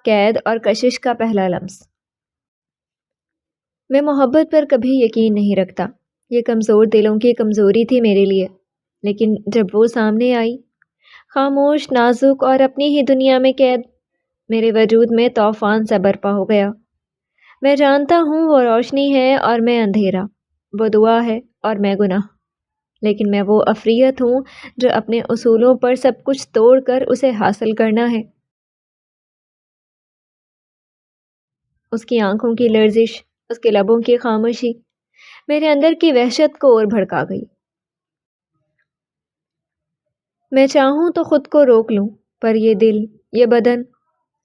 قید اور کشش کا پہلا لمس۔ میں محبت پر کبھی یقین نہیں رکھتا، یہ کمزور دلوں کی کمزوری تھی میرے لیے، لیکن جب وہ سامنے آئی، خاموش، نازک اور اپنی ہی دنیا میں قید، میرے وجود میں طوفان سا برپا ہو گیا۔ میں جانتا ہوں وہ روشنی ہے اور میں اندھیرا، وہ دعا ہے اور میں گناہ، لیکن میں وہ عفریت ہوں جو اپنے اصولوں پر سب کچھ توڑ کر اسے حاصل کرنا ہے۔ اس کی آنکھوں کی لرزش، اس کے لبوں کی خاموشی میرے اندر کی وحشت کو اور بھڑکا گئی۔ میں چاہوں تو خود کو روک لوں، پر یہ دل، یہ بدن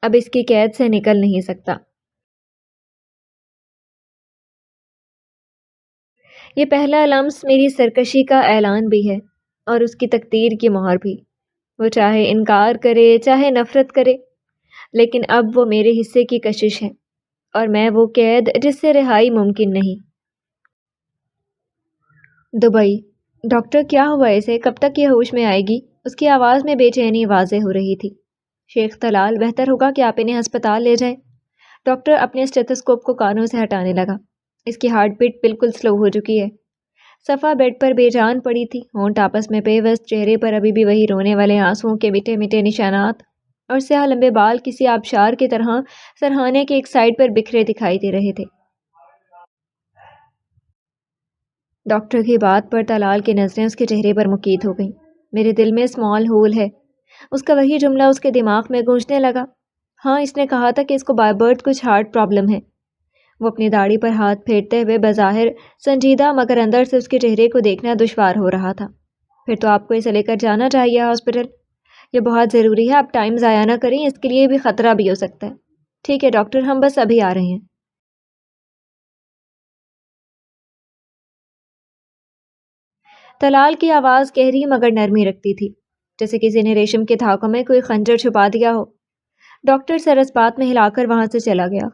اب اس کی قید سے نکل نہیں سکتا۔ یہ پہلا لمس میری سرکشی کا اعلان بھی ہے اور اس کی تقدیر کی مہر بھی۔ وہ چاہے انکار کرے، چاہے نفرت کرے، لیکن اب وہ میرے حصے کی کشش ہے اور میں وہ قید جس سے رہائی ممکن نہیں۔ دبئی۔ ڈاکٹر کیا ہوا اسے؟ کب تک یہ ہوش میں آئے گی؟ اس کی آواز میں بے چینی واضح ہو رہی تھی۔ شیخ طلال، بہتر ہوگا کہ آپ انہیں ہسپتال لے جائیں۔ ڈاکٹر اپنے اسٹیتھوسکوپ کو کانوں سے ہٹانے لگا۔ اس کی ہارٹ بیٹ بالکل سلو ہو چکی ہے۔ صفا بیڈ پر بے جان پڑی تھی، ہونٹ آپس میں پیوست، چہرے پر ابھی بھی وہی رونے والے آنسوؤں کے مٹے مٹے نشانات، اور سیاہ لمبے بال کسی آبشار کی طرح سرہانے کے ایک سائڈ پر بکھرے دکھائی دے رہے تھے۔ ڈاکٹر کی بات پر طلال کی نظریں اس کے چہرے پر مقید ہو گئیں۔ میرے دل میں اسمال ہول ہے، اس کا وہی جملہ اس کے دماغ میں گونجنے لگا۔ ہاں، اس نے کہا تھا کہ اس کو بائی برتھ کچھ ہارٹ پرابلم ہے۔ وہ اپنی داڑھی پر ہاتھ پھیرتے ہوئے بظاہر سنجیدہ مگر اندر سے اس کے چہرے کو دیکھنا دشوار ہو رہا تھا۔ پھر تو آپ کو اسے لے کر جانا چاہیے ہاسپٹل، یہ بہت ضروری ہے، آپ ٹائم ضائع نہ کریں، اس کے لیے بھی خطرہ بھی ہو سکتا ہے۔ ٹھیک ہے ڈاکٹر، ہم بس ابھی آ رہے ہیں۔ طلال کی آواز گہری مگر نرمی رکھتی تھی، جیسے کسی نے ریشم کے دھاگوں میں کوئی خنجر چھپا دیا ہو۔ ڈاکٹر سر اس بات میں ہلا کر وہاں سے چلا گیا۔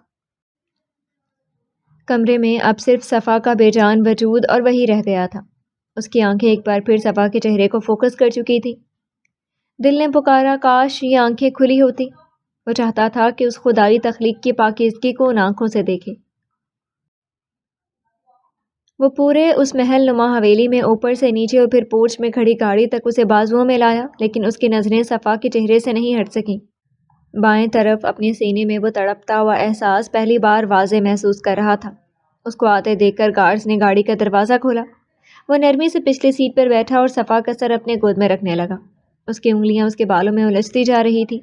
کمرے میں اب صرف صفا کا بے جان وجود اور وہی رہ گیا تھا۔ اس کی آنکھیں ایک بار پھر صفا کے چہرے کو فوکس کر چکی تھی۔ دل نے پکارا کاش یہ آنکھیں کھلی ہوتی۔ وہ چاہتا تھا کہ اس خدائی تخلیق کی پاکیزگی کو ان آنکھوں سے دیکھے۔ وہ پورے اس محل نما حویلی میں اوپر سے نیچے اور پھر پورچ میں کھڑی گاڑی تک اسے بازوؤں میں لایا، لیکن اس کی نظریں صفا کے چہرے سے نہیں ہٹ سکیں۔ بائیں طرف اپنے سینے میں وہ تڑپتا ہوا احساس پہلی بار واضح محسوس کر رہا تھا۔ اس کو آتے دیکھ کر گارڈز نے گاڑی کا دروازہ کھولا۔ وہ نرمی سے پچھلی سیٹ پر بیٹھا اور صفا کا سر اپنے گود میں رکھنے لگا۔ اس کی انگلیاں اس کے بالوں میں الجھتی جا رہی تھی۔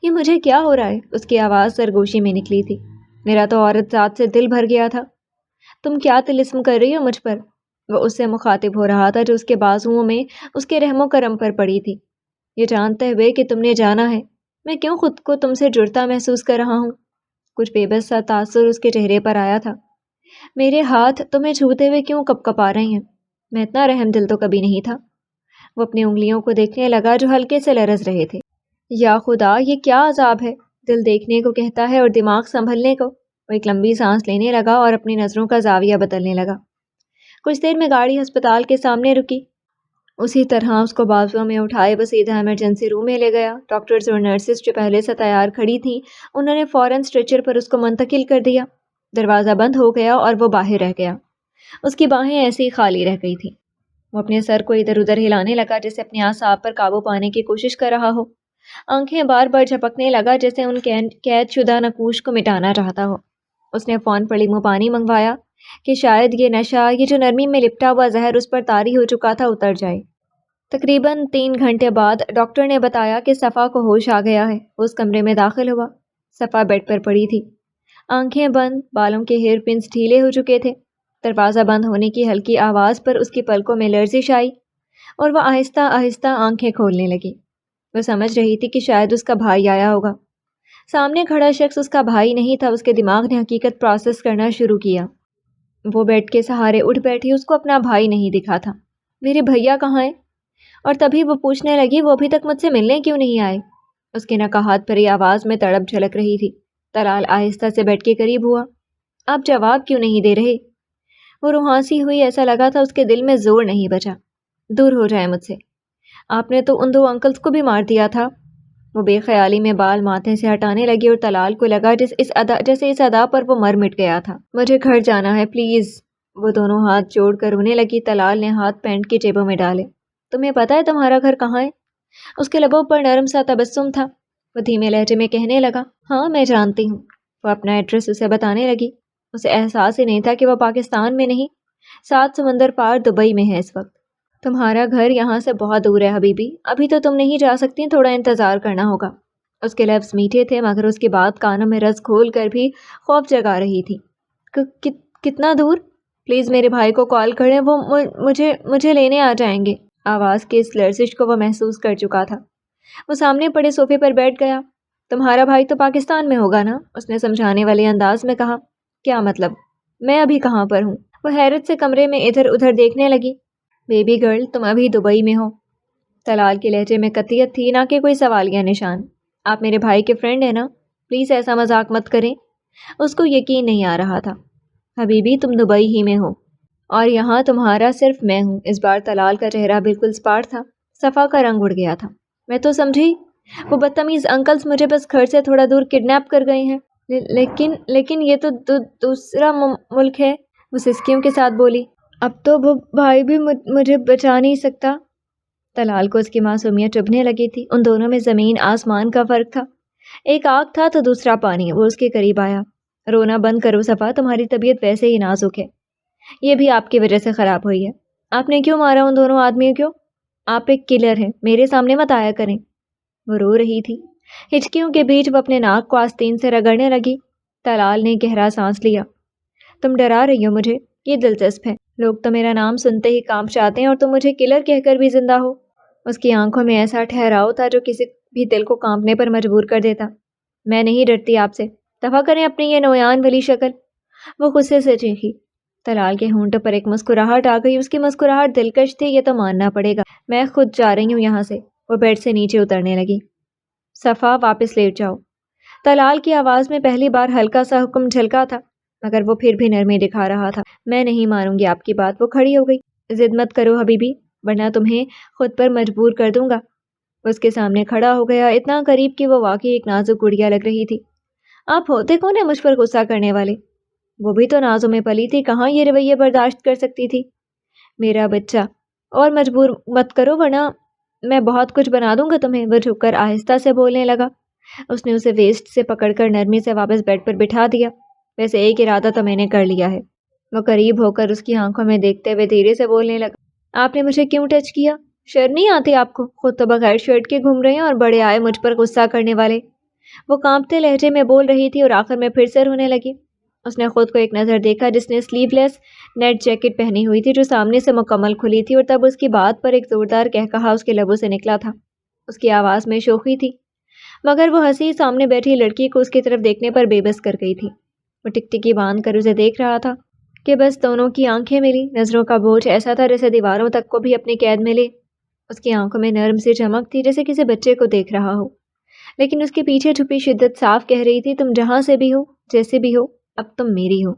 یہ مجھے کیا ہو رہا ہے؟ اس کی آواز سرگوشی میں نکلی تھی۔ میرا تو عورت ذات سے دل بھر گیا تھا۔ تم کیا طلسم کر رہی ہو مجھ پر؟ وہ اس سے مخاطب ہو رہا تھا جو اس کے بازوؤں میں اس کے رحم و کرم پر پڑی تھی۔ یہ جانتے ہوئے کہ تم نے جانا ہے، میں کیوں خود کو تم سے جڑتا محسوس کر رہا ہوں؟ کچھ بے بس سا تاثر اس کے چہرے پر آیا تھا۔ میرے ہاتھ تمہیں چھوتے ہوئے کیوں کپکپا رہے ہیں؟ میں اتنا رحم دل تو کبھی نہیں تھا۔ وہ اپنی انگلیوں کو دیکھنے لگا جو ہلکے سے لرز رہے تھے۔ یا خدا، یہ کیا عذاب ہے؟ دل دیکھنے کو کہتا ہے اور دماغ سنبھلنے کو۔ وہ ایک لمبی سانس لینے لگا اور اپنی نظروں کا زاویہ بدلنے لگا۔ کچھ دیر میں گاڑی ہسپتال کے سامنے رکی۔ اسی طرح اس کو بازوؤں میں اٹھائے وہ سیدھا ایمرجنسی روم میں لے گیا۔ ڈاکٹرز اور نرسز جو پہلے سے تیار کھڑی تھیں، انہوں نے فوراً اسٹریچر پر اس کو منتقل کر دیا۔ دروازہ بند ہو گیا اور وہ باہر رہ گیا۔ اس کی باہیں ایسے ہی خالی رہ گئی تھیں۔ وہ اپنے سر کو ادھر ادھر ہلانے لگا جیسے اپنے اعصاب پر قابو پانے کی کوشش کر رہا ہو۔ آنکھیں بار بار جھپکنے لگا جیسے ان قید شدہ نقوش کو مٹانا چاہتا ہو۔ اس نے فون پر لیمو پانی منگوایا کہ شاید یہ نشہ، یہ جو نرمی میں لپٹا ہوا زہر اس پر طاری ہو چکا تھا، اتر جائے۔ تقریباً 3 گھنٹے بعد ڈاکٹر نے بتایا کہ صفا کو ہوش آ گیا ہے۔ وہ اس کمرے میں داخل ہوا۔ صفا بیڈ پر پڑی تھی، آنکھیں بند، بالوں کے ہیئر پنس ڈھیلے ہو چکے تھے۔ دروازہ بند ہونے کی ہلکی آواز پر اس کی پلکوں میں لرزش آئی اور وہ آہستہ آہستہ آنکھیں کھولنے لگی۔ وہ سمجھ رہی تھی کہ شاید اس کا بھائی آیا ہوگا۔ سامنے کھڑا شخص اس کا بھائی نہیں تھا۔ اس کے دماغ نے حقیقت پروسیس کرنا شروع کیا۔ وہ بیڈ کے سہارے اٹھ بیٹھی، اس کو اپنا بھائی نہیں دکھا تھا۔ میرے بھیا کہاں ہیں؟ اور تبھی وہ پوچھنے لگی وہ ابھی تک مجھ سے ملنے کیوں نہیں آئے؟ اس کی نکاہت بھری آواز میں تڑپ جھلک رہی تھی۔ طلال آہستہ سے بیڈ کے قریب ہوا۔ آپ جواب کیوں نہیں دے رہے؟ وہ روحانسی ہوئی، ایسا لگا تھا اس کے دل میں زور نہیں بچا۔ دور ہو جائے مجھ سے، آپ نے تو ان 2 انکلز کو بھی مار دیا تھا۔ وہ بے خیالی میں بال ماتھے سے ہٹانے لگی اور طلال کو لگا جیسے اس ادا پر وہ مر مٹ گیا تھا۔ مجھے گھر جانا ہے پلیز۔ وہ دونوں ہاتھ جوڑ کر رونے لگی۔ طلال نے ہاتھ پینٹ کی جیبوں میں ڈالے۔ تمہیں پتہ ہے تمہارا گھر کہاں ہے؟ اس کے لبوں پر نرم سا تبسم تھا۔ وہ دھیمے لہجے میں کہنے لگا، ہاں میں جانتی ہوں۔ وہ اپنا ایڈریس اسے بتانے لگی۔ اسے احساس ہی نہیں تھا کہ وہ پاکستان میں نہیں، 7 سمندر پار دبئی میں ہے اس وقت۔ تمہارا گھر یہاں سے بہت دور ہے حبیبی، ابھی تو تم نہیں جا سکتی، تھوڑا انتظار کرنا ہوگا۔ اس کے لفظ میٹھے تھے مگر اس کی بات کانوں میں رس گھول کر بھی خوف جگا رہی تھی۔ کتنا دور؟ پلیز میرے بھائی کو کال کریں، وہ مجھے لینے آ جائیں گے۔ آواز کی اس لرزش کو وہ محسوس کر چکا تھا۔ وہ سامنے پڑے صوفے پر بیٹھ گیا۔ تمہارا بھائی تو پاکستان میں ہوگا نا؟ اس نے سمجھانے والے انداز میں کہا۔ کیا مطلب؟ میں ابھی کہاں پر ہوں؟ وہ حیرت سے کمرے میں ادھر ادھر دیکھنے لگی۔ بیبی گرل، تم ابھی دبئی میں ہو۔ طلال کے لہجے میں قطعیت تھی، نہ کہ کوئی سوالیہ نشان۔ آپ میرے بھائی کے فرینڈ ہیں نا؟ پلیز ایسا مذاق مت کریں۔ اس کو یقین نہیں آ رہا تھا۔ حبیبی تم دبئی ہی میں ہو اور یہاں تمہارا صرف میں ہوں۔ اس بار طلال کا چہرہ بالکل سپاٹ تھا، صفا کا رنگ اڑ گیا تھا۔ میں تو سمجھی وہ بدتمیز انکلز مجھے بس گھر سے تھوڑا دور کڈنیپ کر گئے ہیں، لیکن یہ تو دوسرا ملک ہے، وہ سسکیوں کے ساتھ بولی۔ اب تو وہ بھائی بھی مجھے بچا نہیں سکتا۔ طلال کو اس کی معصومیت چبھنے لگی تھی۔ ان دونوں میں زمین آسمان کا فرق تھا، ایک آگ تھا تو دوسرا پانی۔ وہ اس کے قریب آیا۔ رونا بند کرو صفا، تمہاری طبیعت ویسے ہی نازک ہے، یہ بھی آپ کی وجہ سے خراب ہوئی ہے۔ آپ نے کیوں مارا ان دونوں آدمیوں کو؟ آپ ایک کلر ہیں، میرے سامنے مت آیا کریں۔ وہ رو رہی تھی، ہچکیوں کے بیچ وہ اپنے ناک کو آستین سے رگڑنے لگی۔ طلال نے گہرا سانس لیا۔ تم ڈرا رہی ہو مجھے، یہ دلچسپ ہے۔ لوگ تو میرا نام سنتے ہی کانپ جاتے ہیں اور تم مجھے کلر کہہ کر بھی زندہ ہو۔ اس کی آنکھوں میں ایسا ٹھہراؤ تھا جو کسی بھی دل کو کانپنے پر مجبور کر دیتا۔ میں نہیں ڈرتی آپ سے، دفع کریں اپنی یہ نویان والی شکل۔ وہ غصے سے چیخی۔ طلال کے ہونٹوں پر ایک مسکراہٹ آ گئی۔ اس کی مسکراہٹ دلکش تھی، یہ تو ماننا پڑے گا۔ میں خود جا رہی ہوں یہاں سے۔ وہ بیڈ سے نیچے اترنے لگی۔ صفا واپس لیٹ جاؤ۔ طلال کی آواز میں پہلی بار ہلکا سا حکم جھلکا تھا مگر وہ پھر بھی نرمی دکھا رہا تھا۔ میں نہیں مانوں گی آپ کی بات۔ وہ کھڑی ہو گئی۔ ضد مت کرو حبیبی ورنہ تمہیں خود پر مجبور کر دوں گا۔ وہ اس کے سامنے کھڑا ہو گیا، اتنا قریب کہ وہ واقعی ایک نازک گڑیا لگ رہی تھی۔ آپ ہوتے کون ہیں مجھ پر غصہ کرنے والے؟ وہ بھی تو نازوں میں پلی تھی، کہاں یہ رویے برداشت کر سکتی تھی؟ میرا بچہ، اور مجبور مت کرو ورنہ میں بہت کچھ بنا دوں گا تمہیں۔ وہ جھک کر آہستہ سے بولنے لگا۔ اس نے اسے ویسٹ سے پکڑ کر نرمی سے واپس بیڈ پر بٹھا دیا۔ ویسے ایک ارادہ تو میں نے کر لیا ہے۔ وہ قریب ہو کر اس کی آنکھوں میں دیکھتے ہوئے دھیرے سے بولنے لگا۔ آپ نے مجھے کیوں ٹچ کیا؟ شرم نہیں آتی آپ کو؟ خود تو بغیر شرٹ کے گھوم رہے ہیں اور بڑے آئے مجھ پر غصہ کرنے والے۔ وہ کانپتے لہجے میں بول رہی تھی اور آخر میں پھر سے رونے لگی۔ اس نے خود کو ایک نظر دیکھا جس نے سلیو لیس نیٹ جیکٹ پہنی ہوئی تھی جو سامنے سے مکمل کھلی تھی، اور تب اس کی بات پر ایک زوردار قہقہا اس کے لبوں سے نکلا تھا۔ اس کی آواز میں شوخی تھی مگر وہ ہنسی سامنے بیٹھی لڑکی کو اس کی طرف دیکھنے پر بے بس کر گئی تھی۔ وہ ٹکٹکی باندھ کر اسے دیکھ رہا تھا کہ بس دونوں کی آنکھیں ملی۔ نظروں کا بوجھ ایسا تھا جیسے دیواروں تک کو بھی اپنی قید میں لے۔ اس کی آنکھوں میں نرم سی چمک تھی جیسے کسی بچے کو دیکھ رہا ہو، لیکن اس کے پیچھے چھپی شدت صاف کہہ رہی تھی، تم جہاں سے بھی ہو، جیسے بھی ہو، اب تم میری ہو۔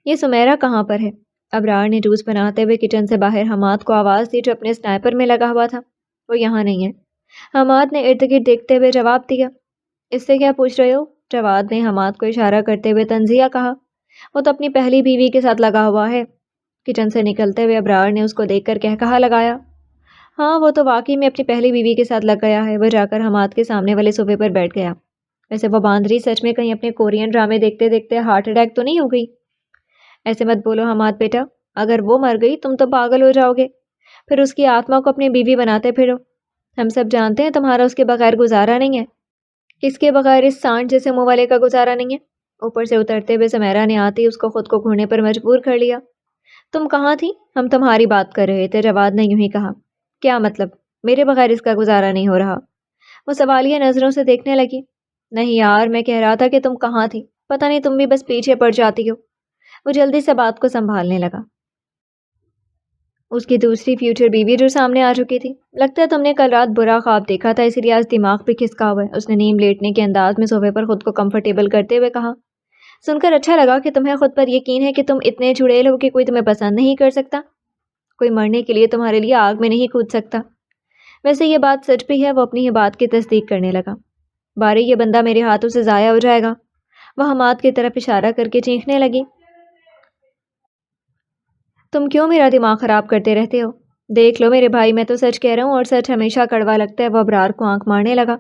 یہ سمیرا کہاں پر ہے؟ ابرار نے جوس بناتے ہوئے کچن سے باہر حماد کو آواز دی جو اپنے سنائپر میں لگا ہوا تھا۔ وہ یہاں نہیں ہے۔ حماد نے ارد گرد دیکھتے ہوئے جواب دیا۔ اس سے کیا پوچھ رہے ہو؟ جواد نے حماد کو اشارہ کرتے ہوئے تنزیہ کہا۔ وہ تو اپنی پہلی بیوی کے ساتھ لگا ہوا ہے۔ کچن سے نکلتے ہوئے ابرار نے اس کو دیکھ کر کہا لگایا۔ ہاں وہ تو واقعی میں اپنی پہلی بیوی کے ساتھ لگ گیا ہے۔ وہ جا کر حماد کے سامنے والے صوفے پر بیٹھ گیا۔ ویسے وہ باندری سچ میں کہیں اپنے کورین ڈرامے دیکھتے دیکھتے ہارٹ اٹیک تو نہیں ہو گئی؟ ایسے مت بولو حماد بیٹا، اگر وہ مر گئی تم تو پاگل ہو جاؤ گے، پھر اس کی آتما کو اپنی بیوی بناتے پھرو۔ ہم سب جانتے ہیں تمہارا اس کے بغیر گزارا نہیں ہے۔ کس کے بغیر؟ اس سانڈ جیسے منہ والے کا گزارا نہیں ہے؟ اوپر سے اترتے ہوئے سمیرا نے آتے اس کو خود کو گھوڑنے پر مجبور کر لیا۔ تم کہاں تھی؟ ہم تمہاری بات کر رہے تھے، جواد نے یوں ہی کہا۔ کیا مطلب؟ میرے بغیر اس کا گزارا نہیں ہو رہا؟ وہ سوالیہ نظروں سے دیکھنے لگی۔ نہیں یار، میں کہہ رہا تھا کہ تم کہاں تھی، پتہ نہیں تم بھی بس پیچھے پڑ جاتی ہو۔ وہ جلدی سے بات کو سنبھالنے لگا۔ اس کی دوسری فیوچر بیوی جو سامنے آ چکی تھی۔ لگتا ہے تم نے کل رات برا خواب دیکھا تھا، اسی لیے آج دماغ پہ کھسکا ہوا ہے۔ اس نے نیم لیٹنے کے انداز میں صوفے پر خود کو کمفرٹیبل کرتے ہوئے کہا۔ سن کر اچھا لگا کہ تمہیں خود پر یقین ہے کہ تم اتنے چڑیل ہو کہ کوئی تمہیں پسند نہیں کر سکتا۔ کوئی مرنے کے لیے تمہارے لیے آگ میں نہیں کود سکتا۔ ویسے یہ بات سچ بھی ہے، وہ اپنی ہی بات کی تصدیق کرنے لگا۔ باری یہ بندہ میرے ہاتھوں سے ضائع ہو جائے گا۔ وہ حماد کی طرف اشارہ کر کے چیخنے لگی۔ تم کیوں میرا دماغ خراب کرتے رہتے ہو؟ دیکھ لو میرے بھائی، میں تو سچ کہہ رہا ہوں اور سچ ہمیشہ کڑوا لگتا ہے۔ وہ ابرار کو آنکھ مارنے لگا۔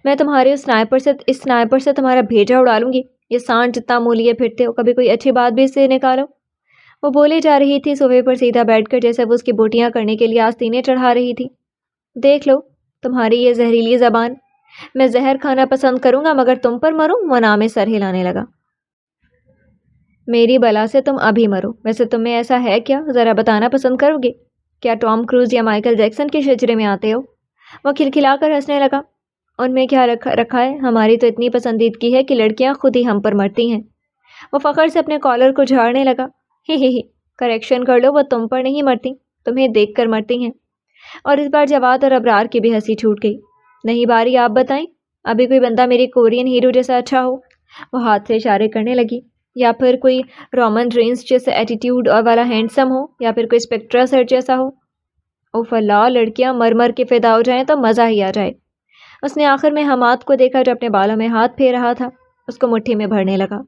میں تمہارے اس سنائپر سے تمہارا بھیجا اڑا لوں گی۔ یہ سانڈ جتنا منہ لیے پھرتے ہو، کبھی کوئی اچھی بات بھی اس سے نکالو۔ وہ بولے جا رہی تھی صوفے پر سیدھا بیٹھ کر، جیسے وہ اس کی بوٹیاں کرنے کے لیے آستینیں چڑھا رہی تھی۔ دیکھ لو تمہاری یہ زہریلی زبان، میں زہر کھانا پسند کروں گا مگر تم پر مروں؟ وہ نام سر ہلانے لگا۔ میری بلا سے تم ابھی مرو۔ ویسے تم میں ایسا ہے کیا، ذرا بتانا پسند کرو گے؟ کیا ٹام کروز یا مائیکل جیکسن کے شجرے میں آتے ہو؟ وہ کھلکھلا کر ہنسنے لگا۔ ان میں کیا رکھا ہے، ہماری تو اتنی پسندیدگی ہے کہ لڑکیاں خود ہی ہم پر مرتی ہیں۔ وہ فخر سے اپنے کالر کو جھاڑنے لگا۔ ہی کریکشن کر لو، وہ تم پر نہیں مرتی، تمہیں دیکھ کر مرتی ہیں۔ اور اس بار جواد اور ابرار کی بھی ہنسی چھوٹ گئی۔ نہیں باری، آپ بتائیں، ابھی کوئی بندہ میری کورین ہیرو جیسا اچھا ہو؟ وہ ہاتھ سے اشارے کرنے لگی۔ یا پھر کوئی رومن رینز جیسے ایٹیٹیوڈ اور والا ہینڈسم ہو، یا پھر کوئی اسپیکٹرا سر جیسا ہو۔ اوف اللہ، لڑکیاں مر مر کے فدا ہو جائیں تو مزہ ہی آ جائے۔ اس نے آخر میں حماد کو دیکھا جو اپنے بالوں میں ہاتھ پھیر رہا تھا، اس کو مٹھی میں بھرنے لگا۔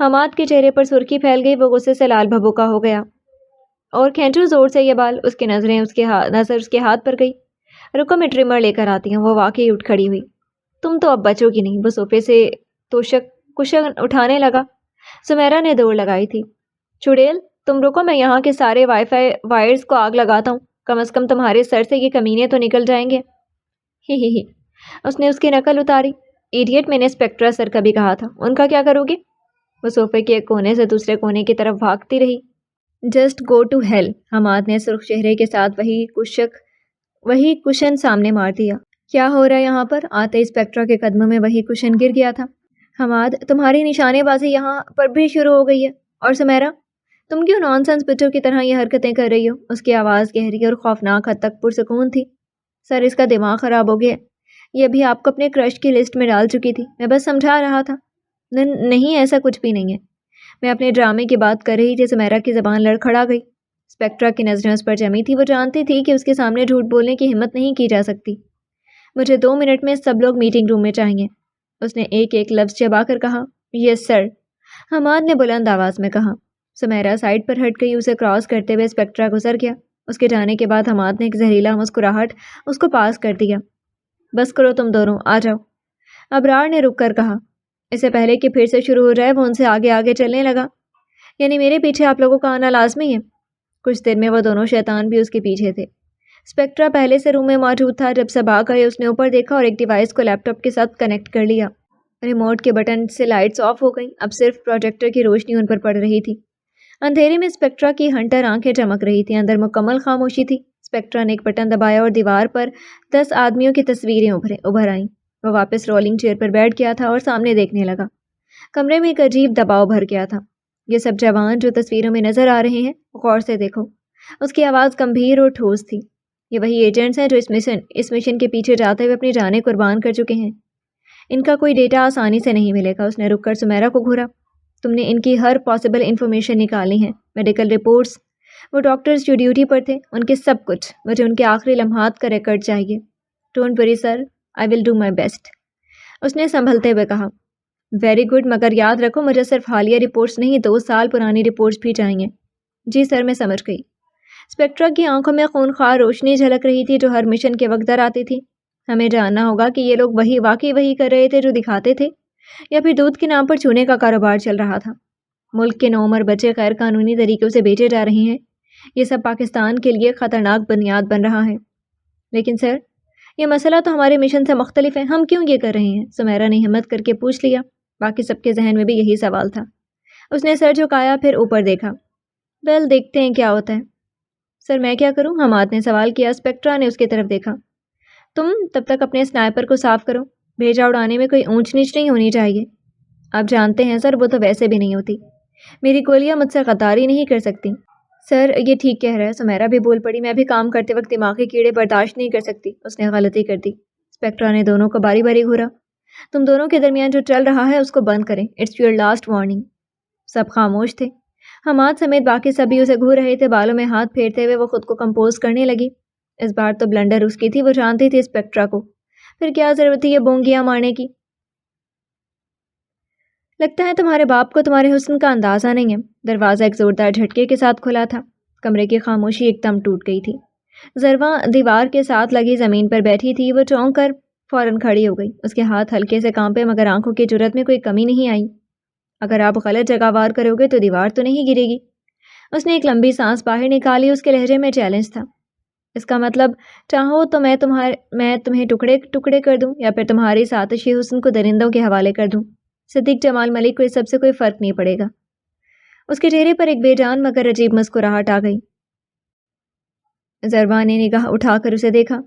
حماد کے چہرے پر سرخی پھیل گئی، وہ غصے سے لال بھبوکا ہو گیا۔ اور کھینچو زور سے یہ بال۔ اس کی نظر اس کے ہاتھ پر گئی۔ رکو میں ٹریمر لے کر آتی ہوں۔ وہ واقعی اٹھ کھڑی ہوئی۔ تم تو اب بچو گی نہیں۔ وہ صوفے سے کشن اٹھانے لگا۔ سمیرا نے دوڑ لگائی تھی۔ چڑیل تم رکو، میں یہاں کے سارے وائی فائی وائرز کو آگ لگاتا ہوں، کم از کم تمہارے سر سے یہ کمینے تو نکل جائیں گے۔ ہی اس نے اس کی نقل اتاری۔ ایڈیٹ، میں نے اسپیکٹرا سر کا بھی کہا تھا، ان کا کیا کرو گے؟ وہ صوفے کے ایک کونے سے دوسرے کونے کی طرف بھاگتی رہی۔ Just go to hell. Hammad نے سرخ چہرے کے ساتھ وہی کشن سامنے مار دیا۔ کیا ہو رہا ہے یہاں پر؟ آتے اسپیکٹرا کے قدموں میں وہی کشن گر گیا تھا۔ حماد، تمہاری نشانے بازی یہاں پر بھی شروع ہو گئی ہے۔ اور سمیرا، تم کیوں نان سینس بچوں کی طرح یہ حرکتیں کر رہی ہو؟ اس کی آواز گہری اور خوفناک حد تک پرسکون تھی۔ سر، اس کا دماغ خراب ہو گیا، یہ بھی آپ کو اپنے کرش کی لسٹ میں ڈال چکی تھی، میں بس سمجھا رہا تھا۔ نہیں، ایسا کچھ بھی نہیں ہے، میں اپنے ڈرامے کی بات کر رہی تھی۔ سمیرا کی زبان لڑکھڑا گئی۔ اسپیکٹرا کی نظریں اس پر جمی تھی۔ وہ جانتی تھی کہ اس کے سامنے جھوٹ بولنے کی ہمت نہیں کی جا سکتی۔ مجھے 2 منٹ میں سب لوگ میٹنگ روم میں چاہیے، اس نے ایک ایک لفظ چبا کر کہا۔ یس سر، حماد نے بلند آواز میں کہا۔ سمیرا سائڈ پر ہٹ گئی۔ اسے کراس کرتے ہوئے اسپیکٹرا گزر گیا۔ اس کے جانے کے بعد حماد نے ایک زہریلا مسکراہٹ اس کو پاس کر دیا۔ بس کرو تم دونوں، آ جاؤ، ابرار نے رک کر کہا۔ اس سے پہلے کہ پھر سے شروع ہو جائے وہ ان سے آگے آگے چلنے لگا۔ یعنی میرے پیچھے آپ لوگوں کا آنا لازمی ہے؟ کچھ دیر میں وہ دونوں شیطان بھی اس کے پیچھے تھے۔ اسپیکٹرا پہلے سے روم میں موجود تھا۔ جب سب آ گئے اس نے اوپر دیکھا اور ایک ڈیوائس کو لیپ ٹاپ کے ساتھ کنیکٹ کر لیا۔ ریموٹ کے بٹن سے لائٹس آف ہو گئیں، اب صرف پروجیکٹر کی روشنی ان پر پڑ رہی تھی۔ اندھیرے میں اسپیکٹرا کی ہنٹر آنکھیں چمک رہی تھیں، اندر مکمل خاموشی تھی۔ اسپیکٹرا نے ایک بٹن دبایا اور دیوار پر 10 آدمیوں کی تصویریں ابھر آئیں۔ وہ واپس رولنگ چیئر پر بیٹھ گیا تھا اور سامنے دیکھنے لگا۔ کمرے میں ایک عجیب دباؤ بھر گیا تھا۔ یہ سب جوان جو تصویروں میں نظر آ رہے ہیں، غور سے دیکھو۔ اس کی آواز گمبھیر اور ٹھوس تھی۔ یہ وہی ایجنٹس ہیں جو اس مشن کے پیچھے جاتے ہوئے اپنی جانیں قربان کر چکے ہیں۔ ان کا کوئی ڈیٹا آسانی سے نہیں ملے گا۔ اس نے رک کر سمیرا کو گھورا۔ تم نے ان کی ہر پاسبل انفارمیشن نکالی ہے، میڈیکل رپورٹس، وہ ڈاکٹرز جو ڈیوٹی پر تھے، ان کے سب کچھ۔ مجھے ان کے آخری لمحات کا ریکارڈ چاہیے۔ Don't worry sir, I will do my best, اس نے سنبھلتے ہوئے کہا۔ ویری گڈ، مگر یاد رکھو مجھے صرف حالیہ رپورٹس نہیں، 2 سال پرانی رپورٹس بھی چاہیے۔ جی سر، میں سمجھ گئی۔ اسپیکٹرا کی آنکھوں میں خونخوار روشنی جھلک رہی تھی جو ہر مشن کے وقت در آتی تھی۔ ہمیں جاننا ہوگا کہ یہ لوگ واقعی وہی کر رہے تھے جو دکھاتے تھے، یا پھر دودھ کے نام پر چونے کا کاروبار چل رہا تھا۔ ملک کے نوعمر بچے غیر قانونی طریقوں سے بیچے جا رہے ہیں۔ یہ سب پاکستان کے لیے خطرناک بنیاد بن رہا ہے۔ لیکن سر، یہ مسئلہ تو ہمارے مشن سے مختلف ہے، ہم کیوں یہ کر رہے ہیں؟ سمیرا نے ہمت کر کے پوچھ لیا۔ باقی سب کے ذہن میں بھی یہی سوال تھا۔ اس نے سر جھکایا، پھر اوپر دیکھا۔ ویل، دیکھتے ہیں کیا ہوتا ہے۔ سر، میں کیا کروں؟ حماد نے سوال کیا۔ اسپیکٹرا نے اس کی طرف دیکھا۔ تم تب تک اپنے سنائپر کو صاف کرو، بھیجا اڑانے میں کوئی اونچ نیچ نہیں ہونی چاہیے۔ آپ جانتے ہیں سر، وہ تو ویسے بھی نہیں ہوتی، میری گولیاں مجھ سے غداری نہیں کر سکتی۔ سر، یہ ٹھیک کہہ رہا ہے، سمیرا بھی بول پڑی۔ میں بھی کام کرتے وقت دماغی کیڑے برداشت نہیں کر سکتی۔ اس نے غلطی کر دی۔ اسپیکٹرا نے دونوں کو باری باری گھورا۔ تم دونوں کے درمیان جو چل رہا ہے اس کو بند کریں، اٹس یور لاسٹ وارننگ۔ سب خاموش تھے۔ حماد سمیت باقی سبھی اسے گھور رہے تھے، بالوں میں ہاتھ پھیرتے ہوئے وہ خود کو کمپوز کرنے لگی۔ اس بار تو بلنڈر اس کی تھی، وہ جانتی تھی اسپیکٹرا کو۔ پھر کیا ضرورت تھی یہ بونگیاں مارنے کی؟ لگتا ہے تمہارے باپ کو تمہارے حسن کا اندازہ نہیں ہے۔ دروازہ ایک زوردار جھٹکے کے ساتھ کھلا تھا۔ کمرے کی خاموشی ایک دم ٹوٹ گئی تھی۔ زرواں دیوار کے ساتھ لگی زمین پر بیٹھی تھی۔ وہ چونک کر فوراً کھڑی ہو گئی۔ اس کے ہاتھ ہلکے سے کانپے مگر آنکھوں کی جرأت میں کوئی کمی نہیں آئی۔ اگر آپ غلط جگہ وار کرو گے تو دیوار تو نہیں گرے گی؟ اس نے ایک لمبی سانس باہر نکالی۔ اس کے لہجے میں چیلنج تھا۔ اس کا مطلب چاہو تو میں تمہیں ٹکڑے ٹکڑے کر دوں یا پھر تمہاری اس آتشی حسن کو درندوں کے حوالے کر دوں۔ صدیق جمال ملک کو اس سب سے کوئی فرق نہیں پڑے گا۔ اس کے چہرے پر ایک بے جان مگر عجیب مسکراہٹ آ گئی۔ زرواں نے نگاہ اٹھا کر اسے دیکھا۔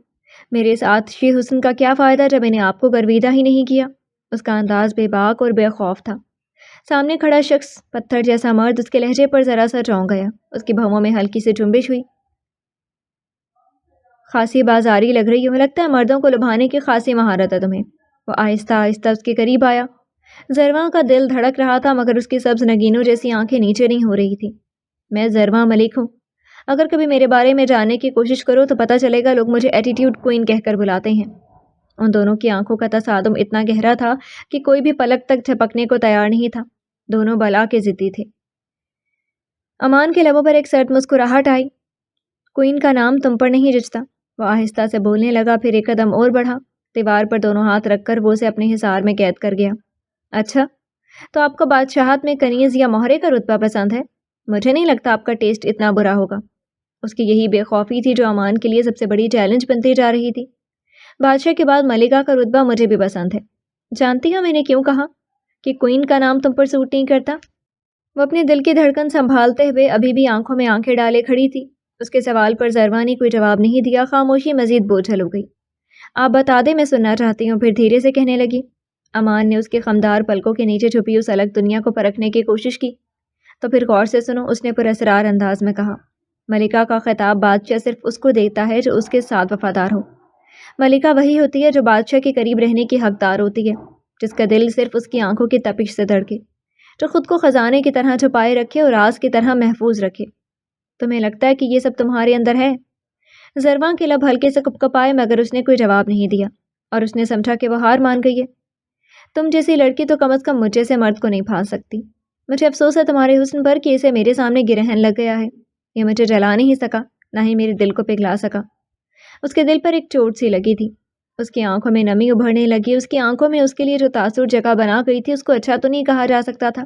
میرے اس آتشی حسن کا کیا فائدہ جب انہیں آپ کو گرویدہ ہی نہیں کیا؟ اس کا انداز بے باک اور بے خوف تھا۔ سامنے کھڑا شخص پتھر جیسا مرد اس کے لہجے پر ذرا سا چونک گیا۔ اس کی بھووں میں ہلکی سی جنبش ہوئی۔ خاصی بازاری لگ رہی ہو، لگتا ہے مردوں کو لبھانے کی خاصی مہارت ہے تمہیں۔ وہ آہستہ آہستہ اس کے قریب آیا۔ زرواں کا دل دھڑک رہا تھا مگر اس کی سبز نگینوں جیسی آنکھیں نیچے نہیں ہو رہی تھی۔ میں زرواں ملک ہوں۔ اگر کبھی میرے بارے میں جاننے کی کوشش کرو تو پتہ چلے گا لوگ مجھے ایٹیٹیوڈ کوئن کہہ کر بلاتے ہیں۔ ان دونوں کی آنکھوں کا تصادم اتنا گہرا تھا کہ کوئی بھی پلک تک جھپکنے کو تیار نہیں تھا۔ دونوں بلا کے ضدی تھے۔ امان کے لبوں پر ایک سرد مسکراہٹ آئی۔ کوئن کا نام تم پر نہیں جچتا۔ وہ آہستہ سے بولنے لگا، پھر ایک قدم اور بڑھا۔ دیوار پر دونوں ہاتھ رکھ کر وہ اسے اپنے حصار میں قید کر گیا۔ اچھا، تو آپ کو بادشاہت میں کنیز یا مہرے کا رتبہ پسند ہے؟ مجھے نہیں لگتا آپ کا ٹیسٹ اتنا برا ہوگا۔ اس کی یہی بے خوفی تھی جو امان کے لیے سب سے بڑی چیلنج بنتی جا رہی تھی۔ بادشاہ کے بعد ملکہ کا رتبہ مجھے بھی پسند ہے۔ جانتی ہو میں نے کیوں کہا کہ کوئن کا نام تم پر سوٹ نہیں کرتا؟ وہ اپنے دل کی دھڑکن سنبھالتے ہوئے ابھی بھی آنکھوں میں آنکھیں ڈالے کھڑی تھی۔ اس کے سوال پر زرواں نے کوئی جواب نہیں دیا۔ خاموشی مزید بوجھل ہو گئی۔ آپ بتا دیں، میں سننا چاہتی ہوں، پھر دھیرے سے کہنے لگی۔ امان نے اس کے خمدار پلکوں کے نیچے چھپی اس الگ دنیا کو پرکھنے کی کوشش کی۔ تو پھر غور سے سنو، اس نے پراسرار انداز میں کہا۔ ملکہ کا خطاب بادشاہ صرف اس کو دیتا ہے جو اس کے ساتھ وفادار ہو۔ ملکہ وہی ہوتی ہے جو بادشاہ کے قریب رہنے کی حقدار ہوتی ہے، جس کا دل صرف اس کی آنکھوں کی تپش سے دھڑکے، جو خود کو خزانے کی طرح چھپائے رکھے اور راز کی طرح محفوظ رکھے۔ تمہیں لگتا ہے کہ یہ سب تمہارے اندر ہے؟ زرواں کے لب ہلکے سے کپکپائے مگر اس نے کوئی جواب نہیں دیا، اور اس نے سمجھا کہ وہ ہار مان گئی ہے۔ تم جیسی لڑکی تو کم از کم مجھ جیسے مرد کو نہیں پھانس سکتی۔ مجھے افسوس ہے تمہارے حسن پر کہ اسے میرے سامنے گرہن لگ گیا ہے۔ یہ مجھے جلا نہیں سکا، نہ ہی میرے دل کو پگھلا سکا۔ اس کے دل پر ایک چوٹ سی لگی تھی۔ اس کی آنکھوں میں نمی ابھرنے لگی۔ اس کی آنکھوں میں اس کے لیے جو تاثر جگہ بنا گئی تھی اس کو اچھا تو نہیں کہا جا سکتا تھا۔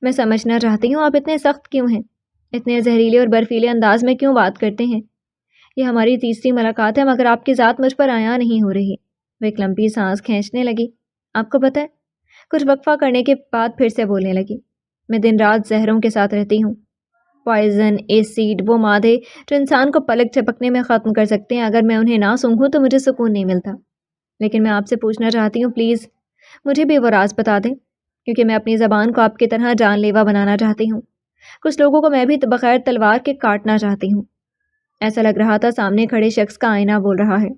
میں سمجھنا چاہتی ہوں آپ اتنے سخت کیوں ہیں، اتنے زہریلے اور برفیلے انداز میں کیوں بات کرتے ہیں؟ یہ ہماری تیسری ملاقات ہے مگر آپ کی ذات مجھ پر عیاں نہیں ہو رہی۔ وہ ایک لمبی سانس کھینچنے لگی۔ آپ کو پتہ ہے؟ کچھ وقفہ کرنے کے بعد پھر سے بولنے لگی۔ میں دن رات زہروں کے ساتھ رہتی ہوں، پوائزن، ایسیڈ، وہ مادے جو انسان کو پلک جھپکنے میں ختم کر سکتے ہیں۔ اگر میں انہیں نہ سونگھوں تو مجھے سکون نہیں ملتا۔ لیکن میں آپ سے پوچھنا چاہتی ہوں، پلیز مجھے بھی وہ راز بتا دیں، کیونکہ میں اپنی زبان کو آپ کی طرح جان لیوا بنانا چاہتی ہوں۔ کچھ لوگوں کو میں بھی بغیر تلوار کے کاٹنا چاہتی ہوں۔ ایسا لگ رہا تھا سامنے کھڑے شخص کا آئینہ بول رہا ہے۔